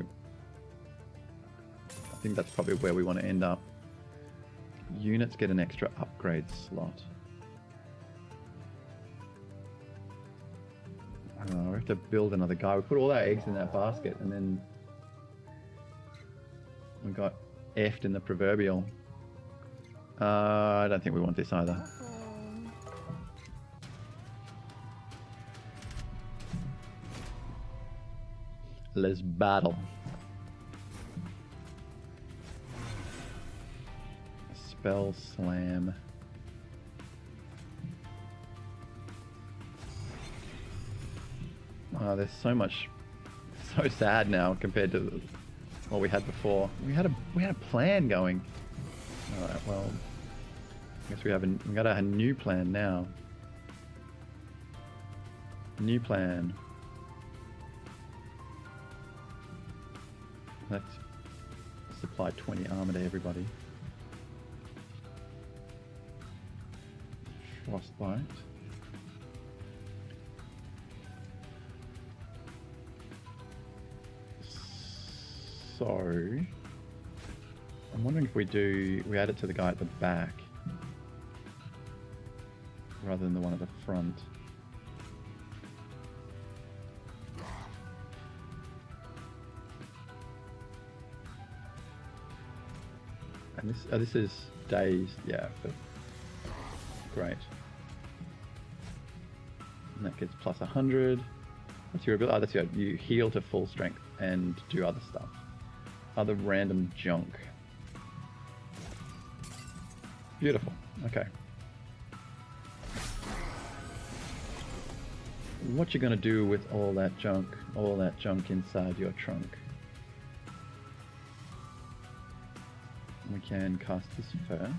I think that's probably where we want to end up. Units get an extra upgrade slot. We have to build another guy. We put all our eggs in that basket, and then we got effed in the proverbial. I don't think we want this either. Let's battle. Spell Slam. Oh, there's so much, so sad now compared to what we had before. We had a plan going. All right, well, I guess we got a new plan now. New plan. Let's supply 20 armor to everybody. Frostbite. So I'm wondering if we add it to the guy at the back rather than the one at the front. And this is dazed, yeah, but great. And that gets plus 100. That's your ability. Oh, that's you heal to full strength and do other stuff. Other random junk. Beautiful. Okay. What you gonna do with all that junk inside your trunk? We can cast this first.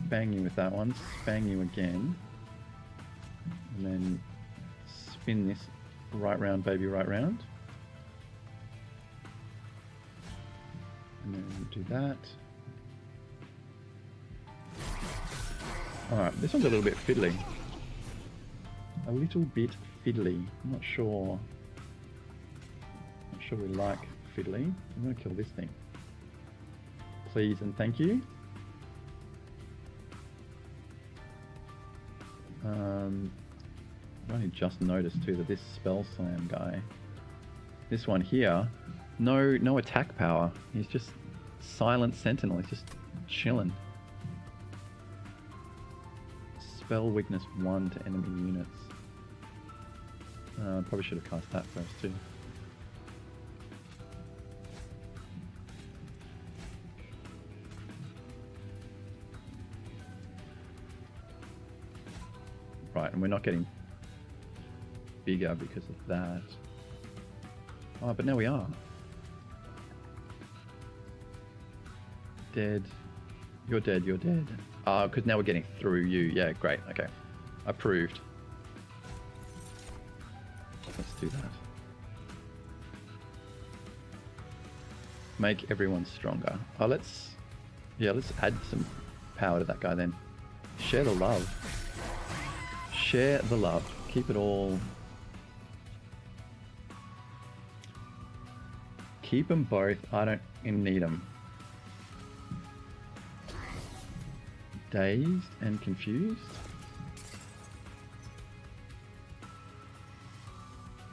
Spang you with that one, spang you again. And then spin this right round, baby, right round. And then do that. Alright, this one's a little bit fiddly. A little bit fiddly. I'm not sure we like fiddly. I'm going to kill this thing. Please and thank you. I've only just noticed too that this spell slam guy, this one here, no attack power. He's just silent sentinel. He's just chilling. Spell weakness 1 to enemy units. Probably should have cast that first too. Right, and we're not getting bigger because of that. Oh, but now we are. Dead. You're dead, you're dead. Because now we're getting through you. Yeah, great, okay. Approved. Let's do that. Make everyone stronger. Oh, let's add some power to that guy then. Share the love. Share the love. Keep it all. Keep them both. I don't need them. Dazed and confused.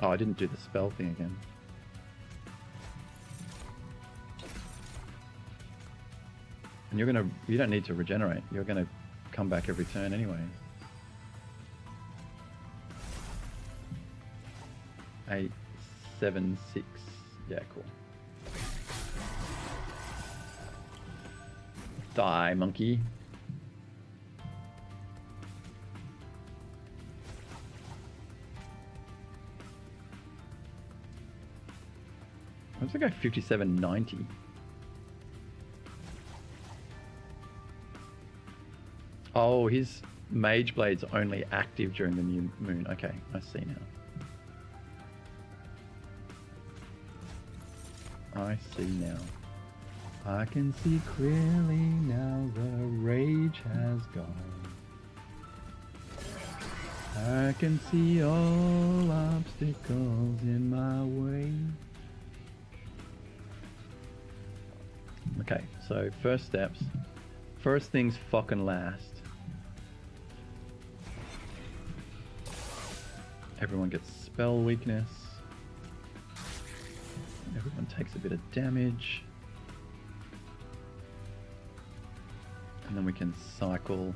Oh, I didn't do the spell thing again. And you don't need to regenerate. You're gonna come back every turn anyway. 8, 7, 6. Yeah, cool. Die, monkey. What's the guy 5790? Oh, his mage blade's only active during the new moon. Okay, I see now. I see now. I can see clearly now the rage has gone. I can see all obstacles in my way. Okay, so first steps. First things fucking last. Everyone gets spell weakness. Everyone takes a bit of damage. And then we can cycle.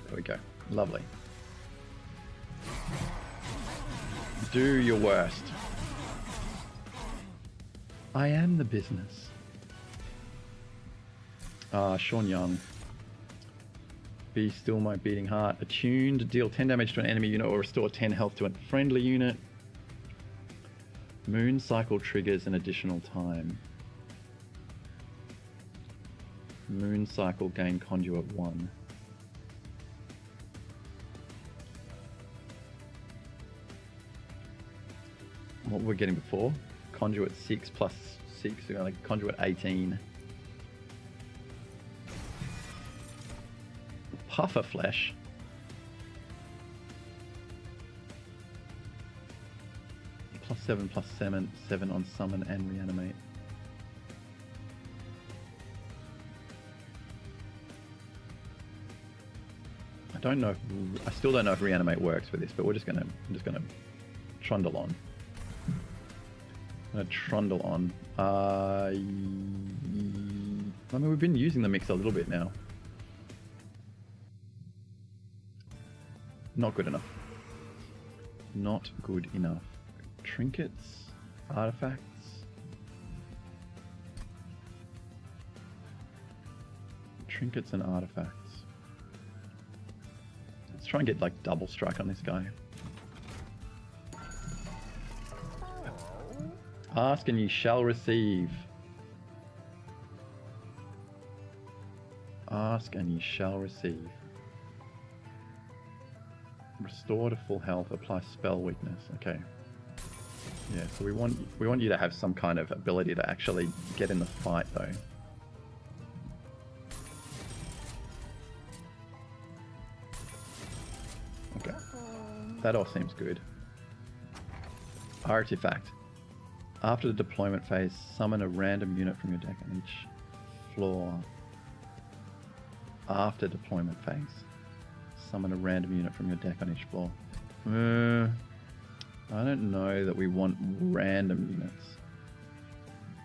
There we go. Lovely. Do your worst. I am the business. Sean Young. Be still my beating heart. Attuned. Deal 10 damage to an enemy unit or restore 10 health to a friendly unit. Moon cycle triggers an additional time. Moon cycle gain conduit 1. What were we getting before? Conduit 6 plus 6, so we're like conduit 18. Puffer flesh. +7/+7 on summon and reanimate. I still don't know if reanimate works for this, but I'm just gonna trundle on. I'm gonna trundle on. I mean, we've been using the mix a little bit now. Not good enough. Not good enough. Trinkets, artifacts. Trinkets and artifacts. Let's try and get like double strike on this guy. Ask and ye shall receive. Ask and ye shall receive. Restore to full health, apply spell weakness. Okay. Yeah, so we want you to have some kind of ability to actually get in the fight though. Okay. That all seems good. Artifact. After the deployment phase, summon a random unit from your deck on each floor. After deployment phase, summon a random unit from your deck on each floor. I don't know that we want random units.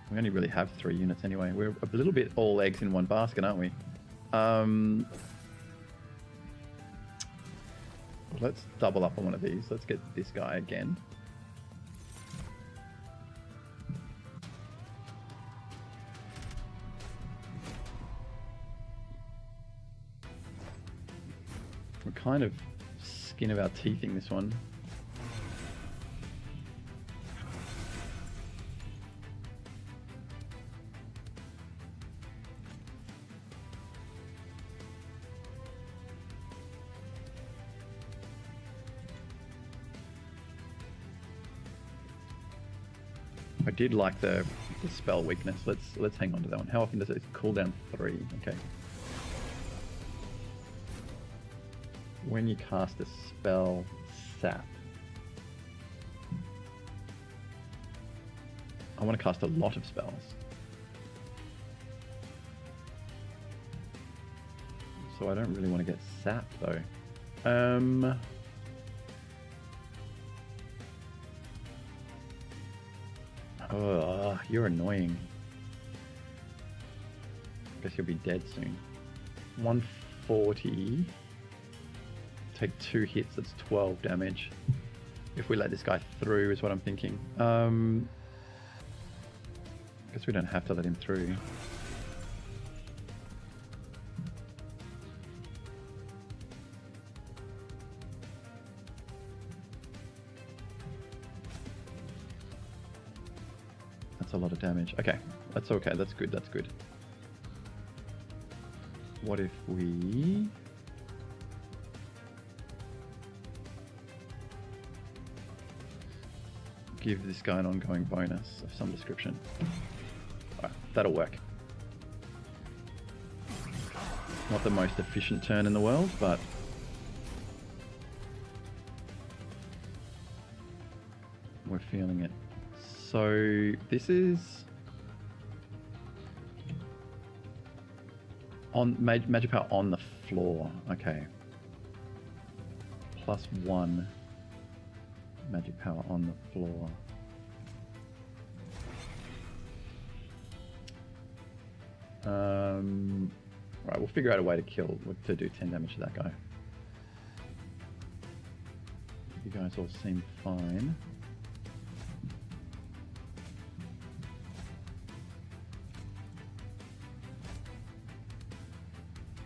We only really have 3 units anyway. We're a little bit all eggs in one basket, aren't we? Let's double up on one of these. Let's get this guy again. We're kind of skin of our teething this one. I did like the spell weakness. Let's hang on to that one. How often does it cool down? 3? Okay. When you cast a spell, sap. I want to cast a lot of spells. So I don't really want to get sapped though. Oh, you're annoying. Guess you'll be dead soon. 140. Take 2 hits, that's 12 damage. If we let this guy through is what I'm thinking. Guess we don't have to let him through. That's a lot of damage. Okay, that's okay, that's good, that's good. What if we... give this guy an ongoing bonus of some description. Alright, that'll work. Not the most efficient turn in the world, but we're feeling it. So this is on magic power on the floor. Okay. +1 magic power on the floor. Right, we'll figure out a way to to do 10 damage to that guy. You guys all seem fine.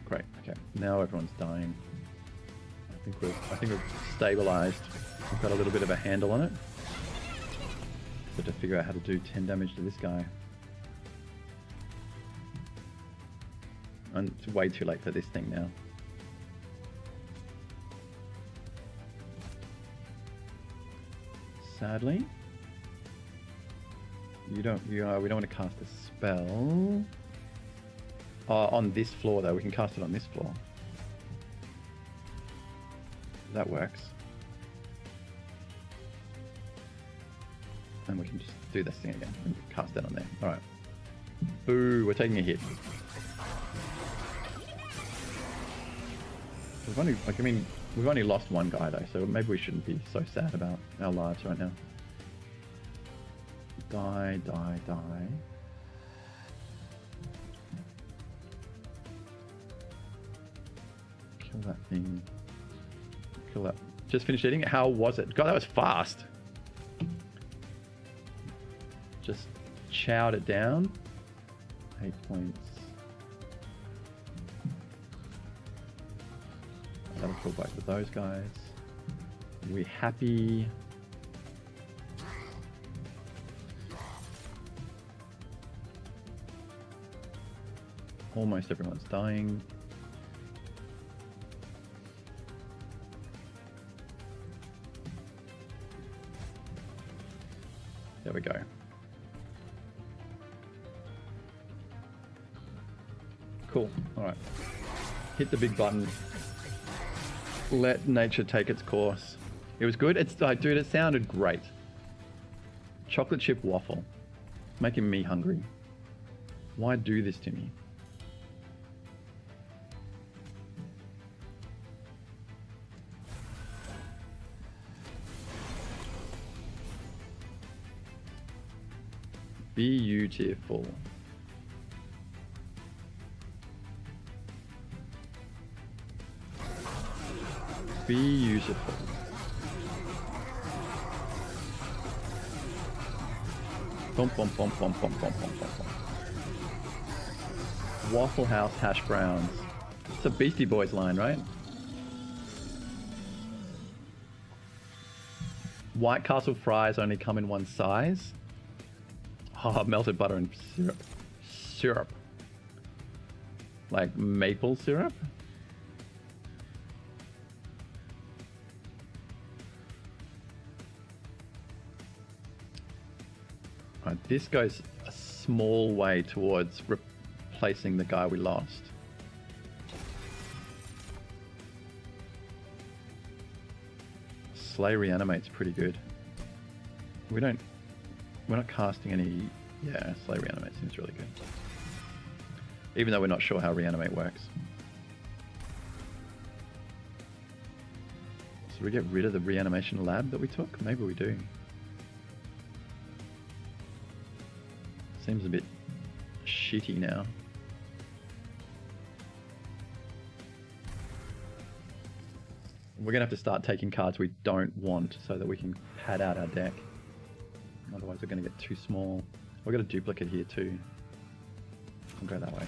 Great. Okay. Now everyone's dying. I think we've stabilized. We've got a little bit of a handle on it. So to figure out how to do 10 damage to this guy. And it's way too late for this thing now. Sadly. We don't want to cast a spell. On this floor though, we can cast it on this floor. That works. And we can just do this thing again and cast that on there. All right. Boo, we're taking a hit. We've only, like, I mean, we've only lost one guy though, so maybe we shouldn't be so sad about our lives right now. Die, die, die. Kill that thing. Kill that. Just finished eating it? How was it? God, that was fast. Just chowed it down. 8 points. That'll kill both of those guys. We happy. Almost everyone's dying. There we go. Cool. All right. Hit the big button. Let nature take its course. It was good. It's like, dude, it sounded great. Chocolate chip waffle. It's making me hungry. Why do this to me? Beautiful. Beautiful. Bum, bum, bum, bum, bum, bum, bum, bum, bum. Waffle House hash browns. It's a Beastie Boys line, right? White Castle fries only come in one size. Oh, melted butter and syrup. Syrup. Like maple syrup? Right, this goes a small way towards replacing the guy we lost. Slay reanimate's pretty good. We're not casting any. Yeah, Slay reanimate seems really good. Even though we're not sure how reanimate works. So we get rid of the reanimation lab that we took? Maybe we do. Seems a bit shitty now. We're gonna have to start taking cards we don't want so that we can pad out our deck. Otherwise we're gonna get too small. We've got a duplicate here too. I'll go that way.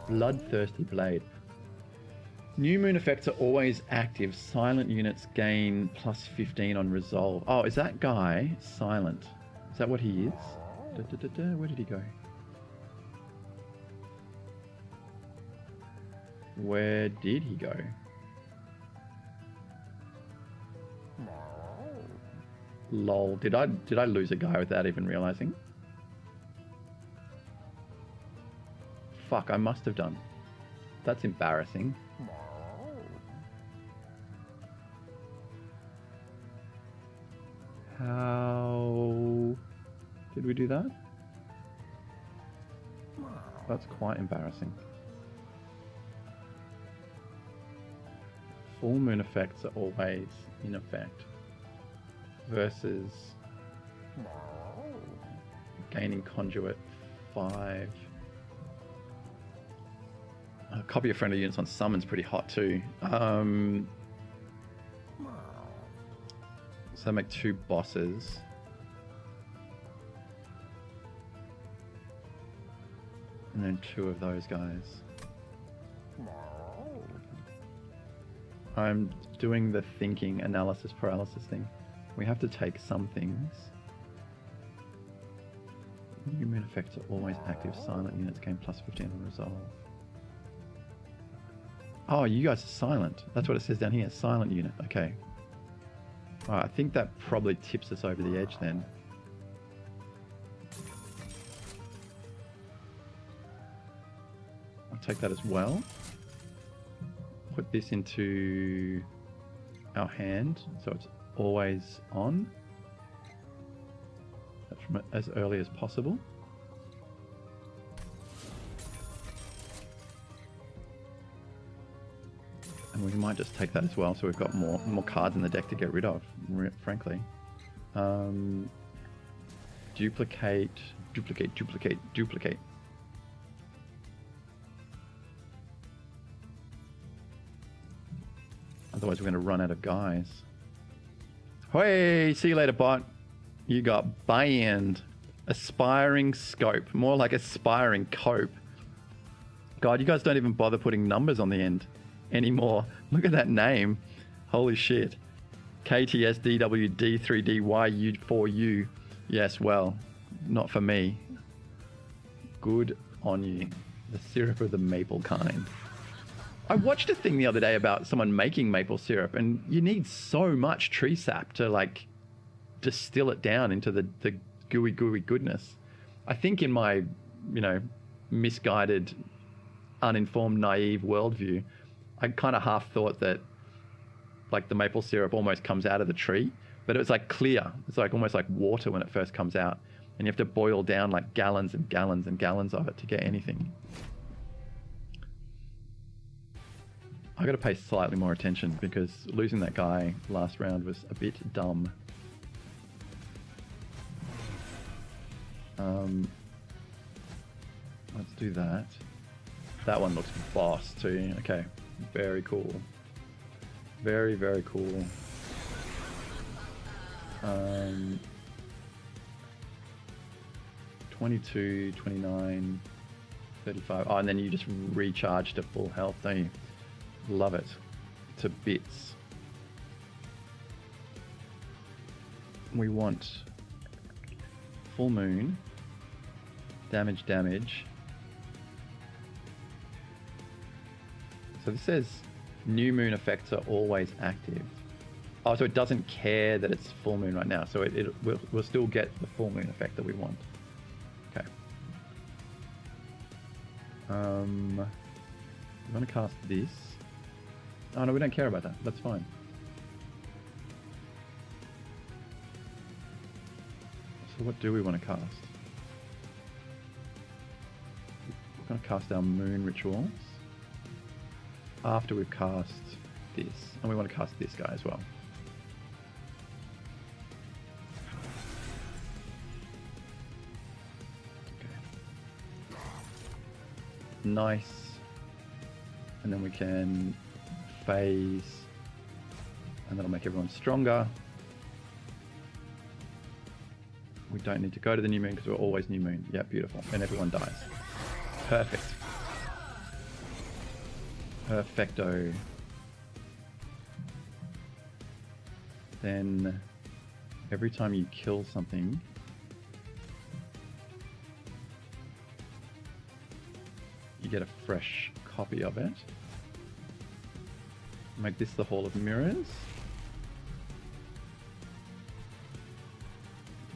Bloodthirsty Blade. New moon effects are always active. Silent units gain plus 15 on resolve. Oh, is that guy silent? Is that what he is? Where did he go? Where did he go? Lol. Did I lose a guy without even realizing? Fuck, I must have done. That's embarrassing. How did we do that? That's quite embarrassing. Full moon effects are always in effect. Versus gaining conduit 5. Copy of friendly units on summon's pretty hot too. So make 2 bosses. And then 2 of those guys. I'm doing the thinking analysis paralysis thing. We have to take some things. New moon effects are always active. Silent units gain plus 15 on resolve. Oh, you guys are silent. That's what it says down here. Silent unit. Okay. Alright, I think that probably tips us over the edge then. I'll take that as well. Put this into our hand. So it's always on. That's from as early as possible. And we might just take that as well, so we've got more cards in the deck to get rid of, frankly. Duplicate, duplicate, duplicate, duplicate. Otherwise we're going to run out of guys. Hey, see you later, bot. You got banned. Aspiring scope. More like aspiring cope. God, you guys don't even bother putting numbers on the end anymore. Look at that name. Holy shit. KTSDWD3DYU4U. Yes, well, not for me. Good on you. The syrup of the maple kind. I watched a thing the other day about someone making maple syrup, and you need so much tree sap to like distill it down into the gooey goodness. I think in my, misguided, uninformed, naive worldview, I kind of half thought that like the maple syrup almost comes out of the tree, but it was like clear. It's like almost like water when it first comes out, and you have to boil down like gallons and gallons and gallons of it to get anything. I got to pay slightly more attention because losing that guy last round was a bit dumb. Let's do that. That one looks boss too. Okay, very cool. Very, very cool. 22, 29, 35. Oh, and then you just recharge to full health, don't you? Love it. To bits. We want full moon. Damage. So this says new moon effects are always active. Oh, so it doesn't care that it's full moon right now. So we'll still get the full moon effect that we want. Okay. I'm going to cast this. Oh no, we don't care about that. That's fine. So what do we want to cast? We're going to cast our moon rituals after we've cast this. And we want to cast this guy as well. Okay. Nice. And then we can phase, and that'll make everyone stronger. We don't need to go to the new moon because we're always new moon. Yeah, beautiful. And everyone dies. Perfect. Perfecto. Then every time you kill something, you get a fresh copy of it. Make this the Hall of Mirrors.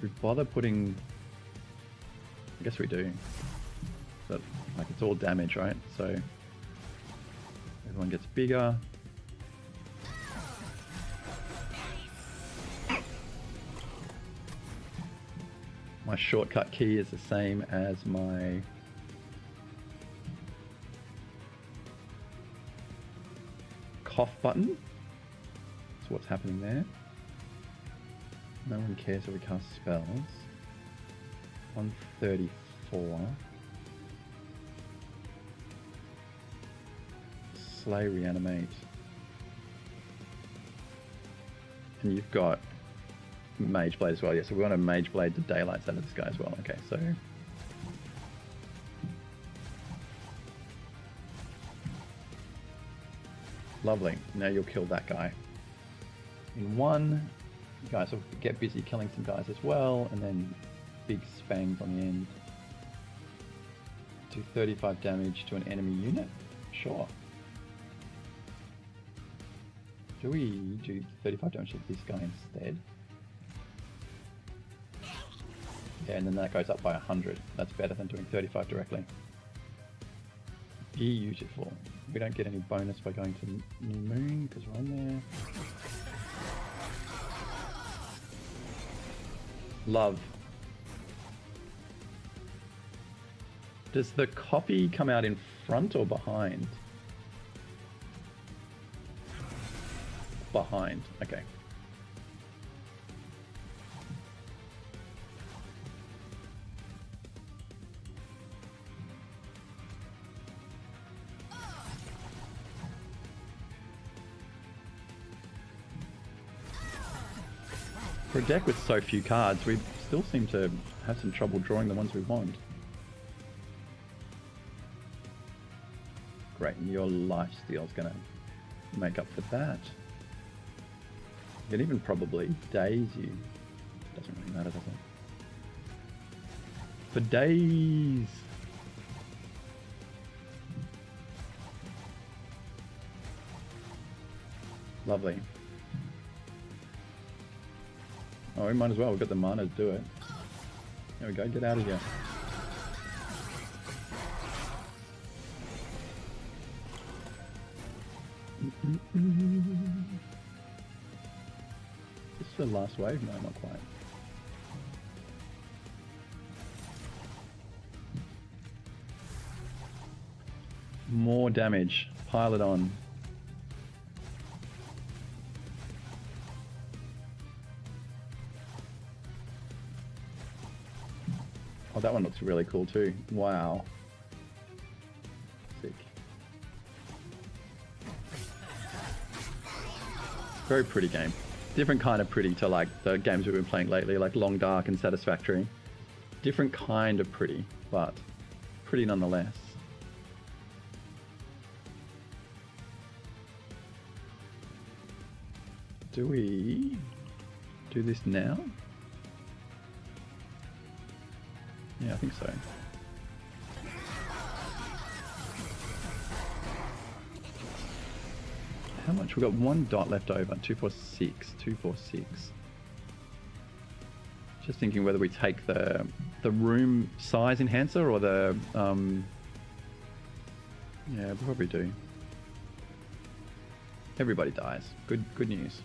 We bother putting... I guess we do. But like it's all damage, right? So everyone gets bigger. My shortcut key is the same as my cough button. So what's happening there? No one cares if we cast spells. 134. Slay, reanimate. And you've got Mage Blade as well. Yeah, so we want to Mage Blade the daylights out of this guy as well. Okay, so lovely. Now you'll kill that guy. In one, you guys will get busy killing some guys as well, and then big spangs on the end. Do 35 damage to an enemy unit? Sure. Do we do 35 damage to this guy instead? Yeah, and then that goes up by 100. That's better than doing 35 directly. Beautiful. We don't get any bonus by going to New Moon because we're on there. Love. Does the copy come out in front or behind? Behind, okay. For a deck with so few cards, we still seem to have some trouble drawing the ones we want. Great, and your lifesteal is going to make up for that. You can even probably daze you. Doesn't really matter, does it? For days! Lovely. Oh, we might as well. We've got the mana to do it. There we go. Get out of here. Is this the last wave? No, not quite. More damage. Pile it on. Oh, that one looks really cool too. Wow. Sick. Very pretty game. Different kind of pretty to like the games we've been playing lately, like Long Dark and Satisfactory. Different kind of pretty, but pretty nonetheless. Do we do this now? Yeah, I think so. How much? We've got one dot left over. 246. 246. Just thinking whether we take the room size enhancer or the yeah, we probably do. Everybody dies. Good news.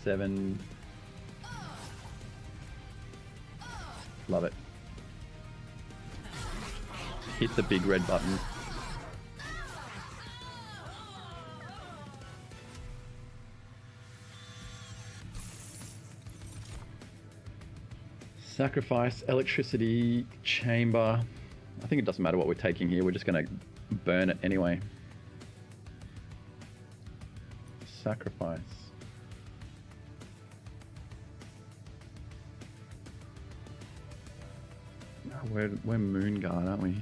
$27. Love it. Hit the big red button. Sacrifice, electricity, chamber. I think it doesn't matter what we're taking here. We're just going to burn it anyway. Sacrifice. We're Moon Guard, aren't we?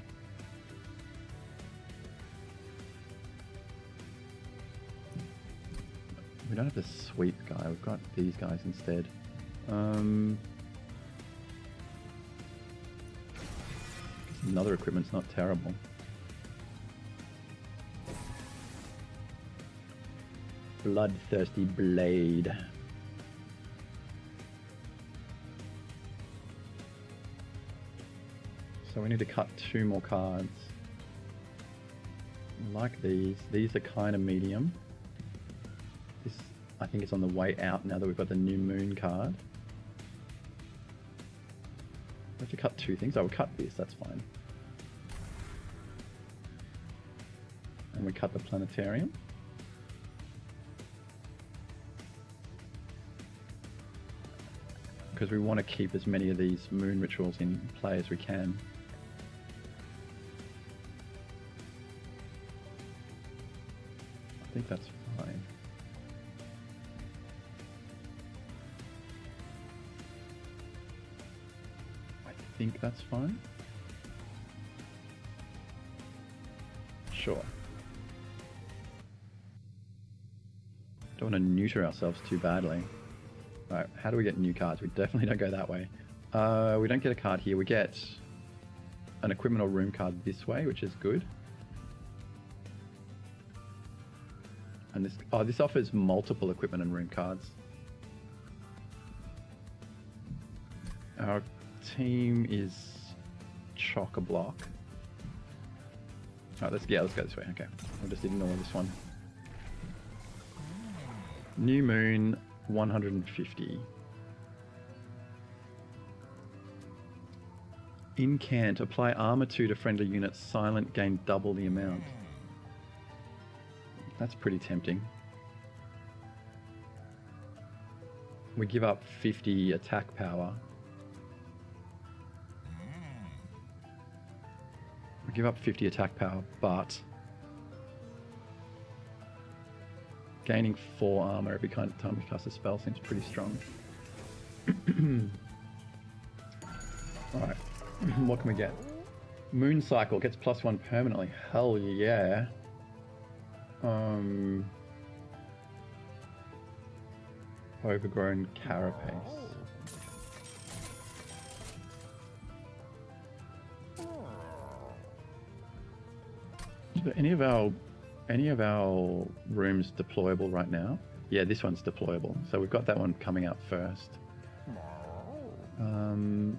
We don't have the sweep guy. We've got these guys instead. Another equipment's not terrible. Bloodthirsty Blade. So we need to cut 2 more cards. I like these. These are kind of medium. This, I think it's on the way out now that we've got the new moon card. We have to cut 2 things. I will cut this, that's fine. And we cut the planetarium. Because we want to keep as many of these moon rituals in play as we can. I think that's fine. I think that's fine. Sure. Don't want to neuter ourselves too badly. Alright, how do we get new cards? We definitely don't go that way. We don't get a card here. We get an equipment or room card this way, which is good. And this offers multiple equipment and room cards. Our team is chock-a-block. Alright, let's go this way. Okay. We'll just ignore this one. New moon, 150. Incant, apply armor 2 to friendly units. Silent, gain double the amount. That's pretty tempting. We give up 50 attack power. We give up 50 attack power, but gaining 4 armor every time we cast a spell seems pretty strong. Alright, what can we get? Moon Cycle gets +1 permanently. Hell yeah. Overgrown carapace. Are any of our rooms deployable right now? Yeah, this one's deployable. So we've got that one coming out first. So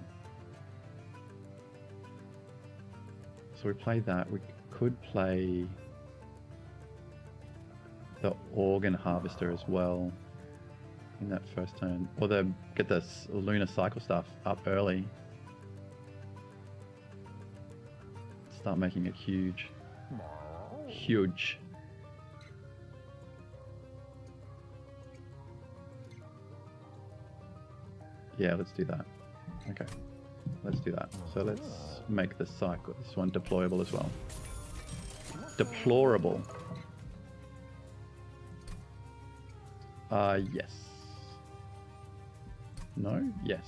we play that. We could play the Organ Harvester as well in that first turn. Or get the Lunar Cycle stuff up early. Start making it huge. Huge. Yeah, let's do that. Okay, let's do that. So let's make this one deployable as well. Deplorable. Yes. No? Yes.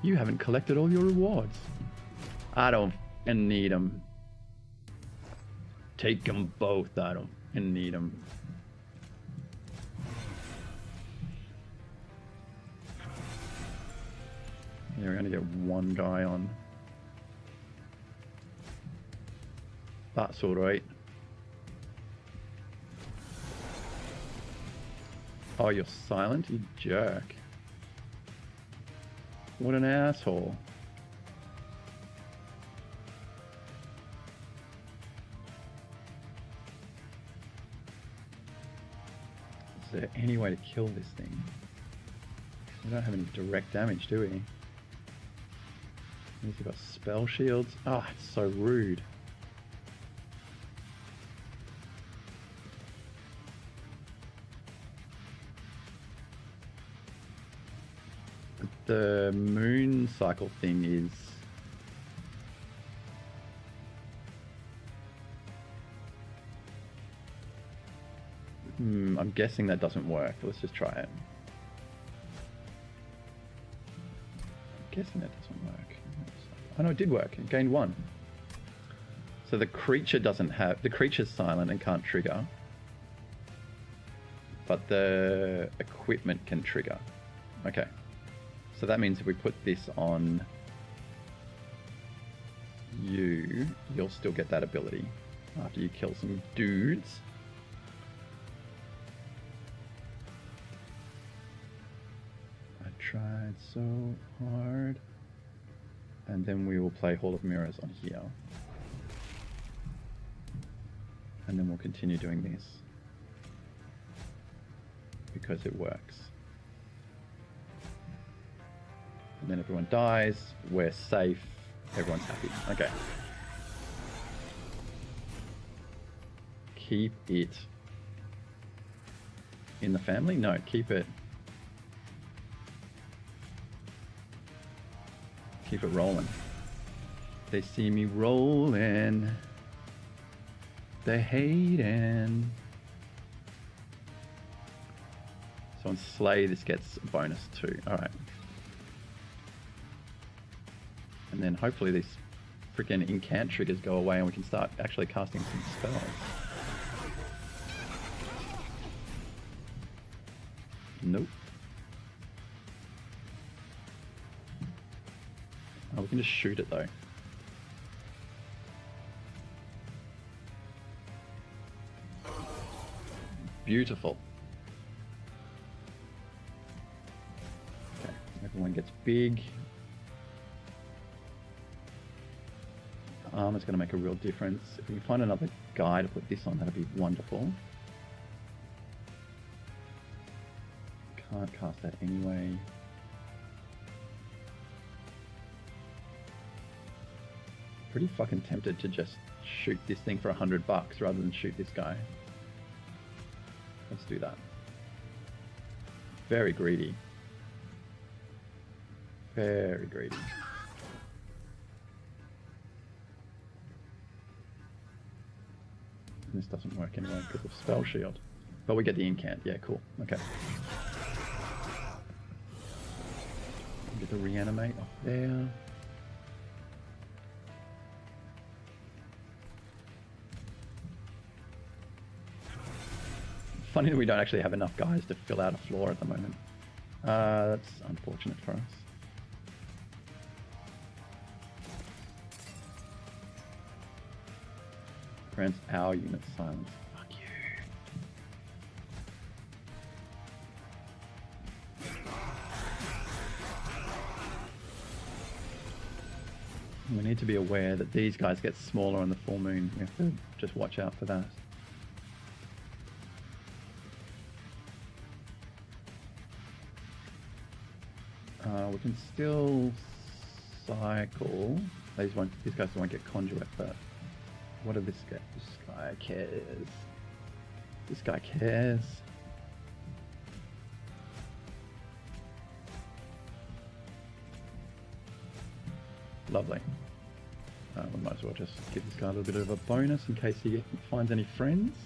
You haven't collected all your rewards. I don't need them. Take them both. I don't need them. Yeah, we're gonna get one guy on. That's alright. Oh, you're silent, you jerk. What an asshole. Is there any way to kill this thing? We don't have any direct damage, do we? We've got spell shields. Ah, oh, it's so rude. The moon cycle thing is... I'm guessing that doesn't work. Let's just try it. I'm guessing that doesn't work. Oh no, it did work. It gained 1. So the creature the creature's silent and can't trigger. But the equipment can trigger. Okay. So that means if we put this on you, you'll still get that ability after you kill some dudes. I tried so hard. And then we will play Hall of Mirrors on here. And then we'll continue doing this. Because it works. And then everyone dies, we're safe, everyone's happy. Okay. Keep it in the family? No, keep it rolling. They see me rolling. They hating. So on Slay, this gets a bonus too. Alright. And then hopefully these freaking incant triggers go away and we can start actually casting some spells. Nope. Oh, we can just shoot it though. Beautiful. Okay, everyone gets big. armor's going to make a real difference. If we can find another guy to put this on, that'd be wonderful. Can't cast that anyway. Pretty fucking tempted to just shoot this thing for $100 rather than shoot this guy. Let's do that. Very greedy. Very greedy. And this doesn't work anyway because of spell shield. But we get the incant. Yeah, cool. Okay. Get to reanimate off there. Funny that we don't actually have enough guys to fill out a floor at the moment. That's unfortunate for us. Grants our unit silence. Fuck you. We need to be aware that these guys get smaller on the full moon. We have to just watch out for that. We can still cycle. These guys won't get conduit, but what did this get? This guy cares. This guy cares. Lovely. We might as well just give this guy a little bit of a bonus in case he finds any friends.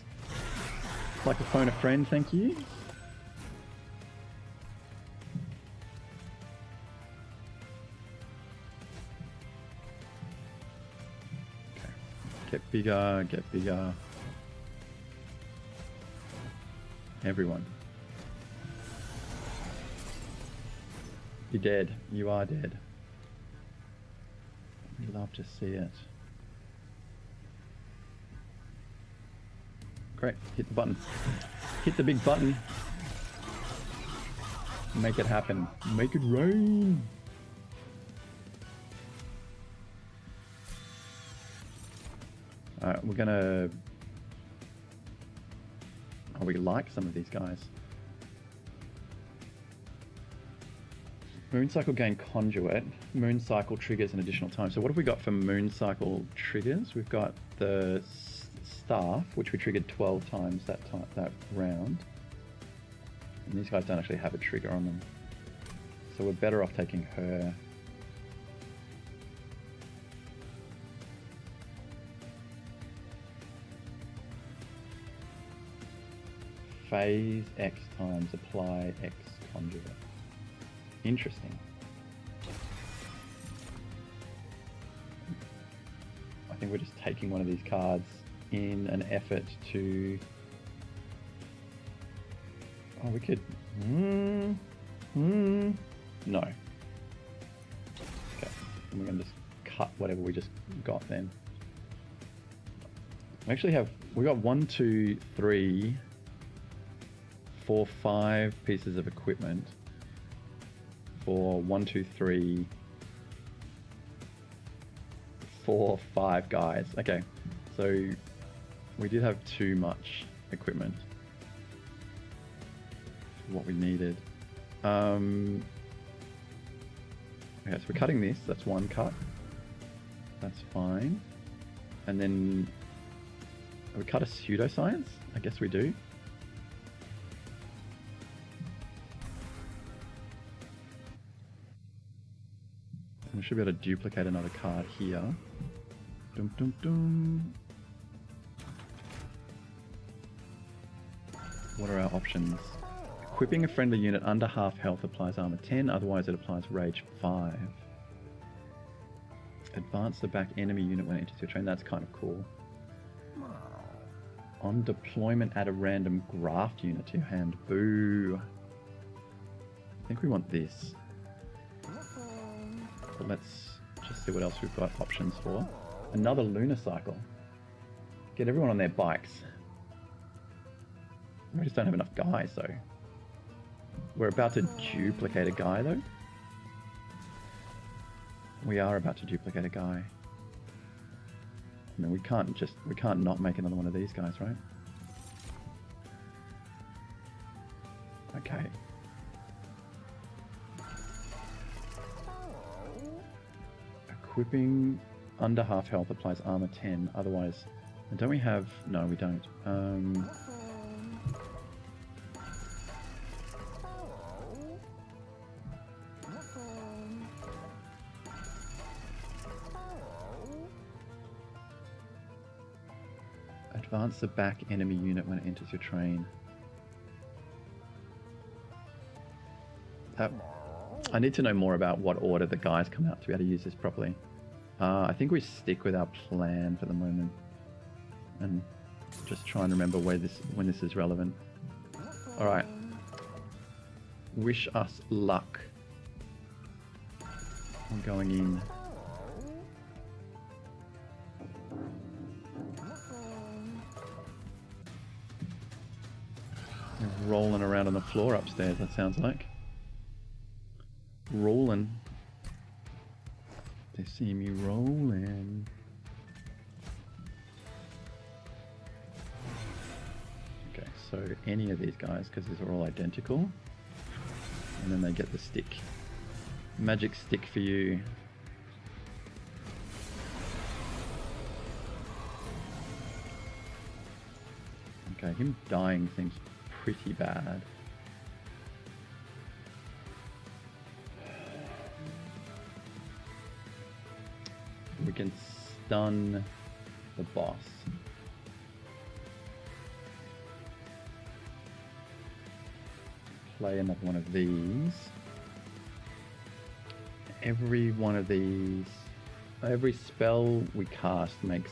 I'd like to phone a friend, thank you. Get bigger, get bigger. Everyone. You're dead. You are dead. We love to see it. Great. Hit the button. Hit the big button. Make it happen. Make it rain. Alright, we're gonna... Oh, we like some of these guys. Moon Cycle gain Conduit. Moon Cycle triggers an additional time. So what have we got for Moon Cycle triggers? We've got the Staff, which we triggered 12 times that round. And these guys don't actually have a trigger on them. So we're better off taking her. Phase X times apply X conduit. Interesting. I think we're just taking one of these cards in an effort to... Oh, we could... No. Okay. And we're going to just cut whatever we just got then. We actually have... We got 1, 2, 3... 4, 5 pieces of equipment for 1, 2, 3, 4, 5 guys. Okay, so we did have too much equipment for what we needed. Okay, so we're cutting this. That's one cut. That's fine. And then we cut a pseudoscience. I guess we do. We should be able to duplicate another card here. Dum, dum, dum. What are our options? Equipping a friendly unit under half health applies armor 10, otherwise it applies rage 5. Advance the back enemy unit when it enters your train. That's kind of cool. On deployment, add a random graft unit to your hand. Boo. I think we want this. But let's just see what else we've got options for. Another lunar cycle. Get everyone on their bikes. We just don't have enough guys though. We're about to duplicate a guy though. We are about to duplicate a guy. I mean, we can't not make another one of these guys, right? Okay. Equipping under half health applies armor 10. Otherwise, and don't we have? No, we don't. Advance the back enemy unit when it enters your train. I need to know more about what order the guys come out to be able to use this properly. I think we stick with our plan for the moment, and just try and remember when this is relevant. All right. Wish us luck. I'm going in. They're rolling around on the floor upstairs. That sounds like. Rolling. They see me rolling. Okay, so any of these guys, because these are all identical, and then they get the stick. Magic stick for you. Okay, him dying seems pretty bad. We can stun the boss. Play another one of these. Every one of these, every spell we cast makes.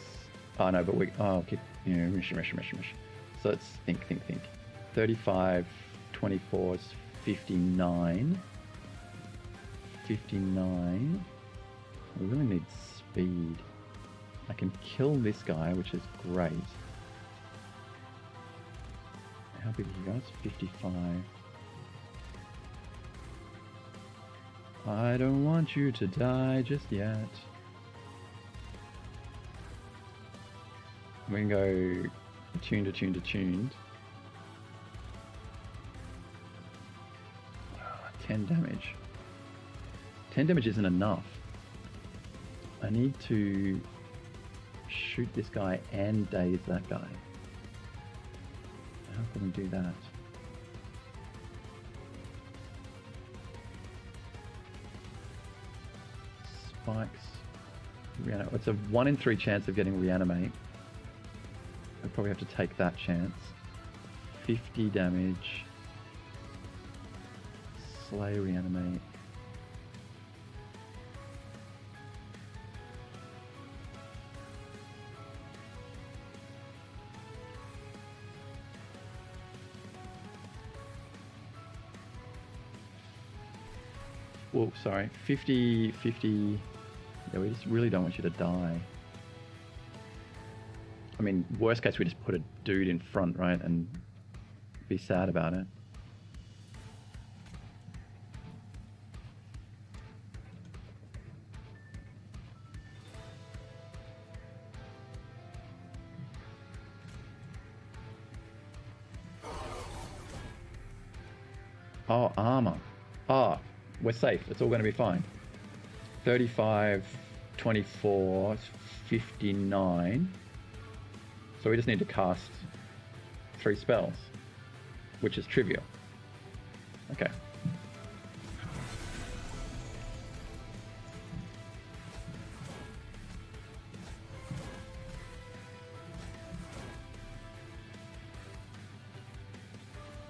Oh no, but we. Oh, okay. You know, mish. So let's think. 35, 24 is 59. 59. We really need speed. I can kill this guy, which is great. How big are you guys? 55. I don't want you to die just yet. We can go attuned. 10 damage. 10 damage isn't enough. I need to shoot this guy and daze that guy. How can we do that? Spikes. It's a 1 in 3 chance of getting reanimate. I probably have to take that chance. 50 damage. Slay, reanimate. Whoa, sorry. 50. Yeah, we just really don't want you to die. I mean, worst case, we just put a dude in front, right, and be sad about it. Oh, armor. Ah, we're safe. It's all going to be fine. 35, 24, 59. So we just need to cast 3 spells, which is trivial. Okay.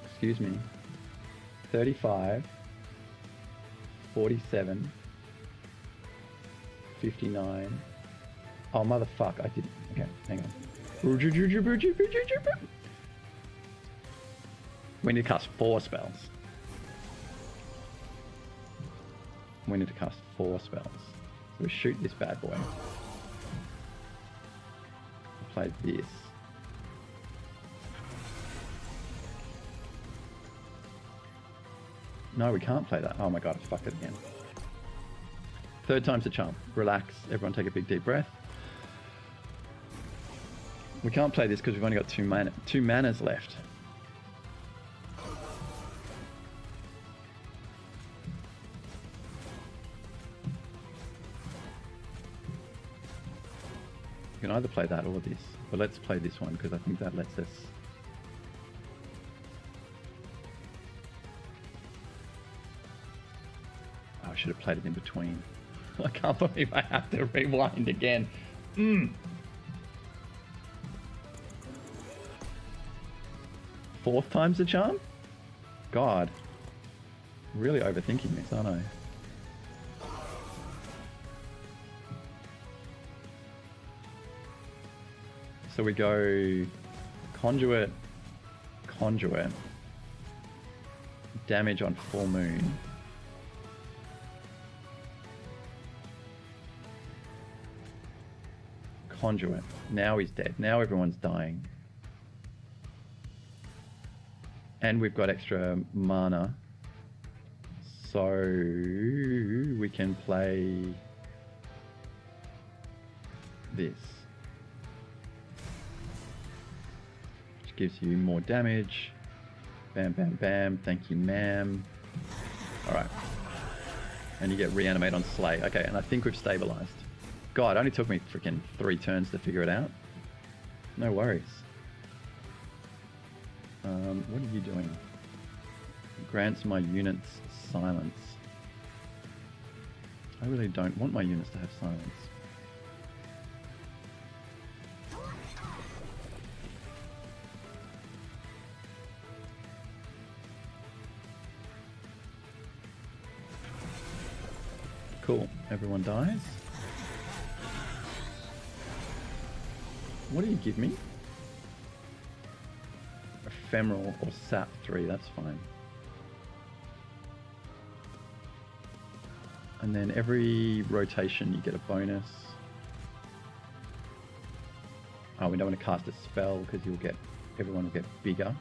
Excuse me. 35, 47, 59. Oh, motherfuck, I didn't. Okay, hang on. We need to cast 4 spells. We need to cast 4 spells. So we shoot this bad boy. Play this. No, we can't play that. Oh my god, I fucked it again. 3rd time's the charm. Relax. Everyone take a big deep breath. We can't play this because we've only got two manas left. You can either play that or this, but let's play this one because I think that lets us. Oh, I should have played it in between. I can't believe I have to rewind again. Fourth time's the charm? God. Really overthinking this, aren't I? So we go Conduit, Conduit, damage on full moon. Conduit. Now he's dead. Now everyone's dying. And we've got extra mana. So we can play this. Which gives you more damage. Bam, bam, bam. Thank you, ma'am. Alright. And you get reanimate on Slay. Okay, and I think we've stabilized. God, it only took me freaking 3 turns to figure it out. No worries. What are you doing? Grants my units silence. I really don't want my units to have silence. Cool. Everyone dies. What do you give me? Ephemeral or sap 3, that's fine. And then every rotation you get a bonus. Oh, we don't want to cast a spell because everyone will get bigger.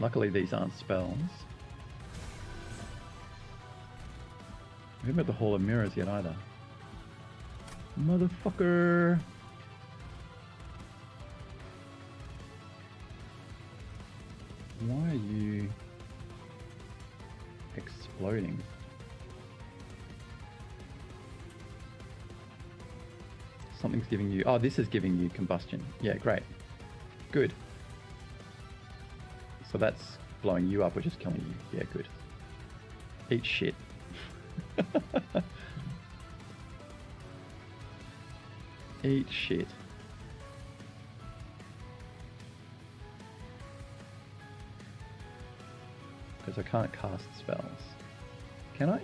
Luckily these aren't spells. We haven't got the Hall of Mirrors yet either. Motherfucker! Why are you exploding? Something's giving you... Oh, this is giving you combustion. Yeah, great. Good. So that's blowing you up or just killing you. Yeah, good. Eat shit. Eat shit. Because I can't cast spells. Can I?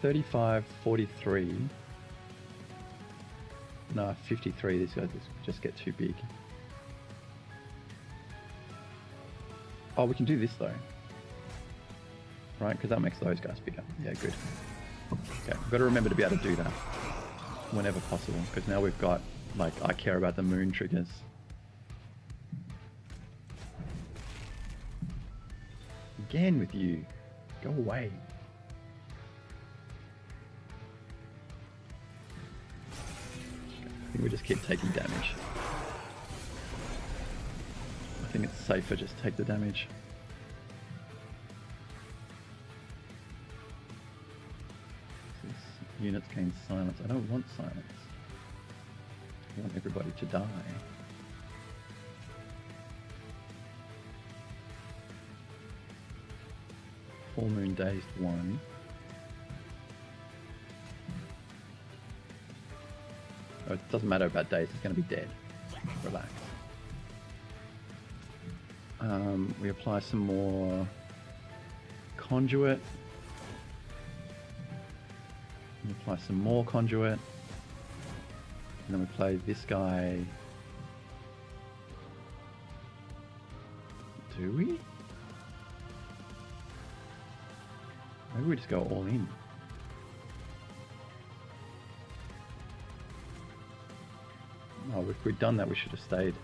35, 43. No, 53. These guys just get too big. Oh, we can do this though. Right, because that makes those guys bigger. Yeah, good. Okay, we've got to remember to be able to do that whenever possible, because now we've got, like, I care about the moon triggers. Again with you. Go away. I think we just keep taking damage. I think it's safer just take the damage. Units gain silence. I don't want silence. I want everybody to die. Full moon dazed 1. Oh, it doesn't matter about days. It's going to be dead. Relax. We apply some more conduit. We apply some more conduit. And then we play this guy. Do we? Maybe we just go all in. Oh, if we'd done that, we should have stayed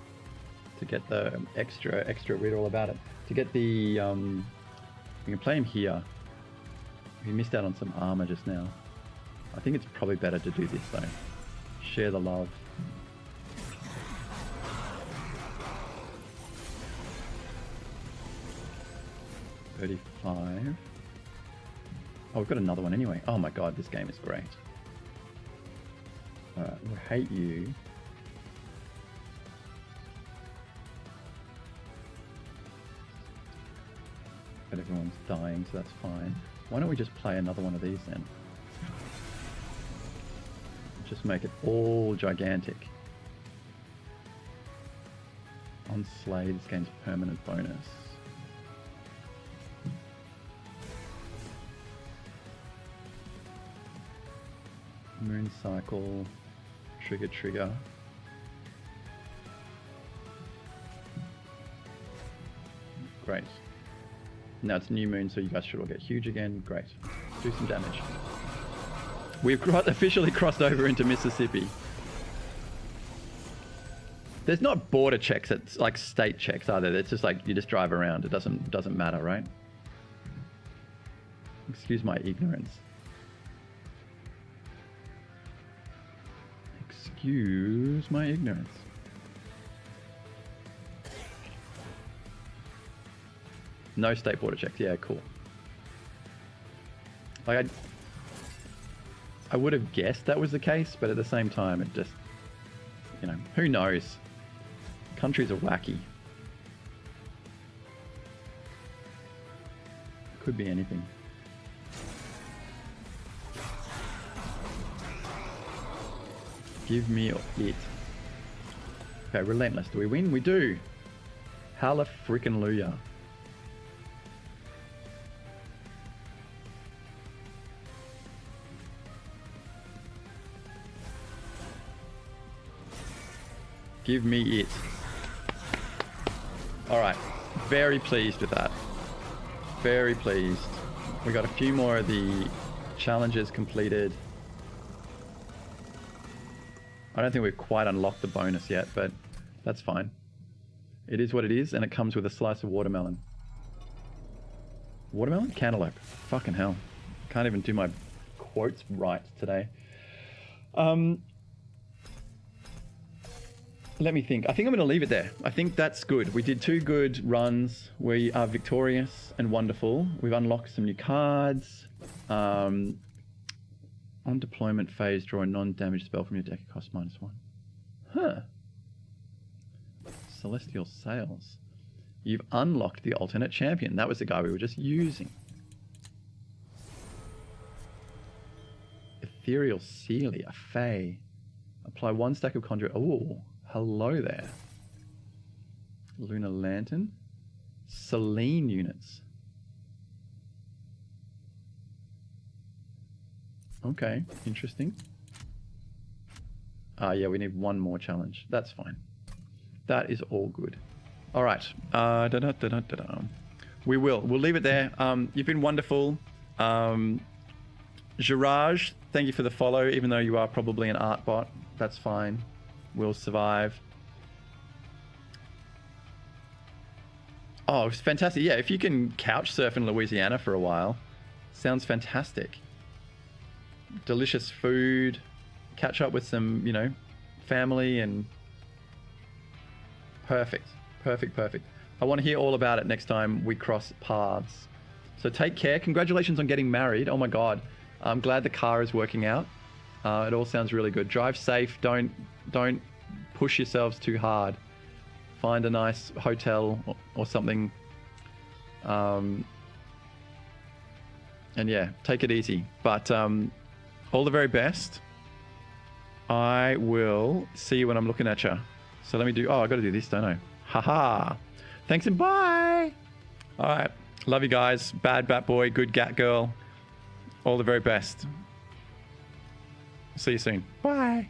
to get the extra. Read all about it. To get the, we can play him here. We missed out on some armor just now. I think it's probably better to do this though. Share the love. 35. Oh, we've got another one anyway. Oh my god, this game is great. Alright, we'll hate you. But everyone's dying, so that's fine. Why don't we just play another one of these then? Just make it all gigantic. On Slay, this game's permanent bonus. Moon cycle, trigger. Great. Now it's new moon, so you guys should all get huge again. Great. Do some damage. We've officially crossed over into Mississippi. There's not border checks, it's like state checks, are there? It's just like you just drive around. It doesn't matter, right? Excuse my ignorance. Excuse my ignorance. No state border checks. Yeah, cool. Like I would have guessed that was the case, but at the same time, it just, you know, who knows? Countries are wacky. Could be anything. Give me it. Okay, relentless. Do we win? We do. Hallelujah. Give me it. All right. Very pleased with that. Very pleased. We got a few more of the challenges completed. I don't think we've quite unlocked the bonus yet, but that's fine. It is what it is, and it comes with a slice of watermelon. Watermelon? Cantaloupe. Fucking hell. Can't even do my quotes right today. Let me think. I think I'm going to leave it there. I think that's good. We did 2 good runs. We are victorious and wonderful. We've unlocked some new cards. On deployment phase, draw a non-damage spell from your deck. It costs -1. Huh. Celestial Sails. You've unlocked the alternate champion. That was the guy we were just using. Ethereal Celia, Fae. Apply 1 stack of Conjure. Oh, hello there. Lunar Lantern. Selene units. Okay, interesting. Yeah, we need 1 more challenge. That's fine. That is all good. All right. We'll leave it there. You've been wonderful. Girage, thank you for the follow, even though you are probably an art bot. That's fine. We'll survive. Oh, it's fantastic. Yeah, if you can couch surf in Louisiana for a while, sounds fantastic. Delicious food, catch up with some, you know, family, and perfect. I want to hear all about it next time we cross paths. So take care. Congratulations on getting married. Oh my God. I'm glad the car is working out. It all sounds really good. Drive safe. Don't push yourselves too hard. Find a nice hotel or something. And yeah, take it easy. But all the very best. I will see you when I'm looking at you. So let me do... Oh, I got to do this, don't I? Haha. Thanks and bye. All right. Love you guys. Bad Bat Boy, good Gat Girl. All the very best. See you soon. Bye.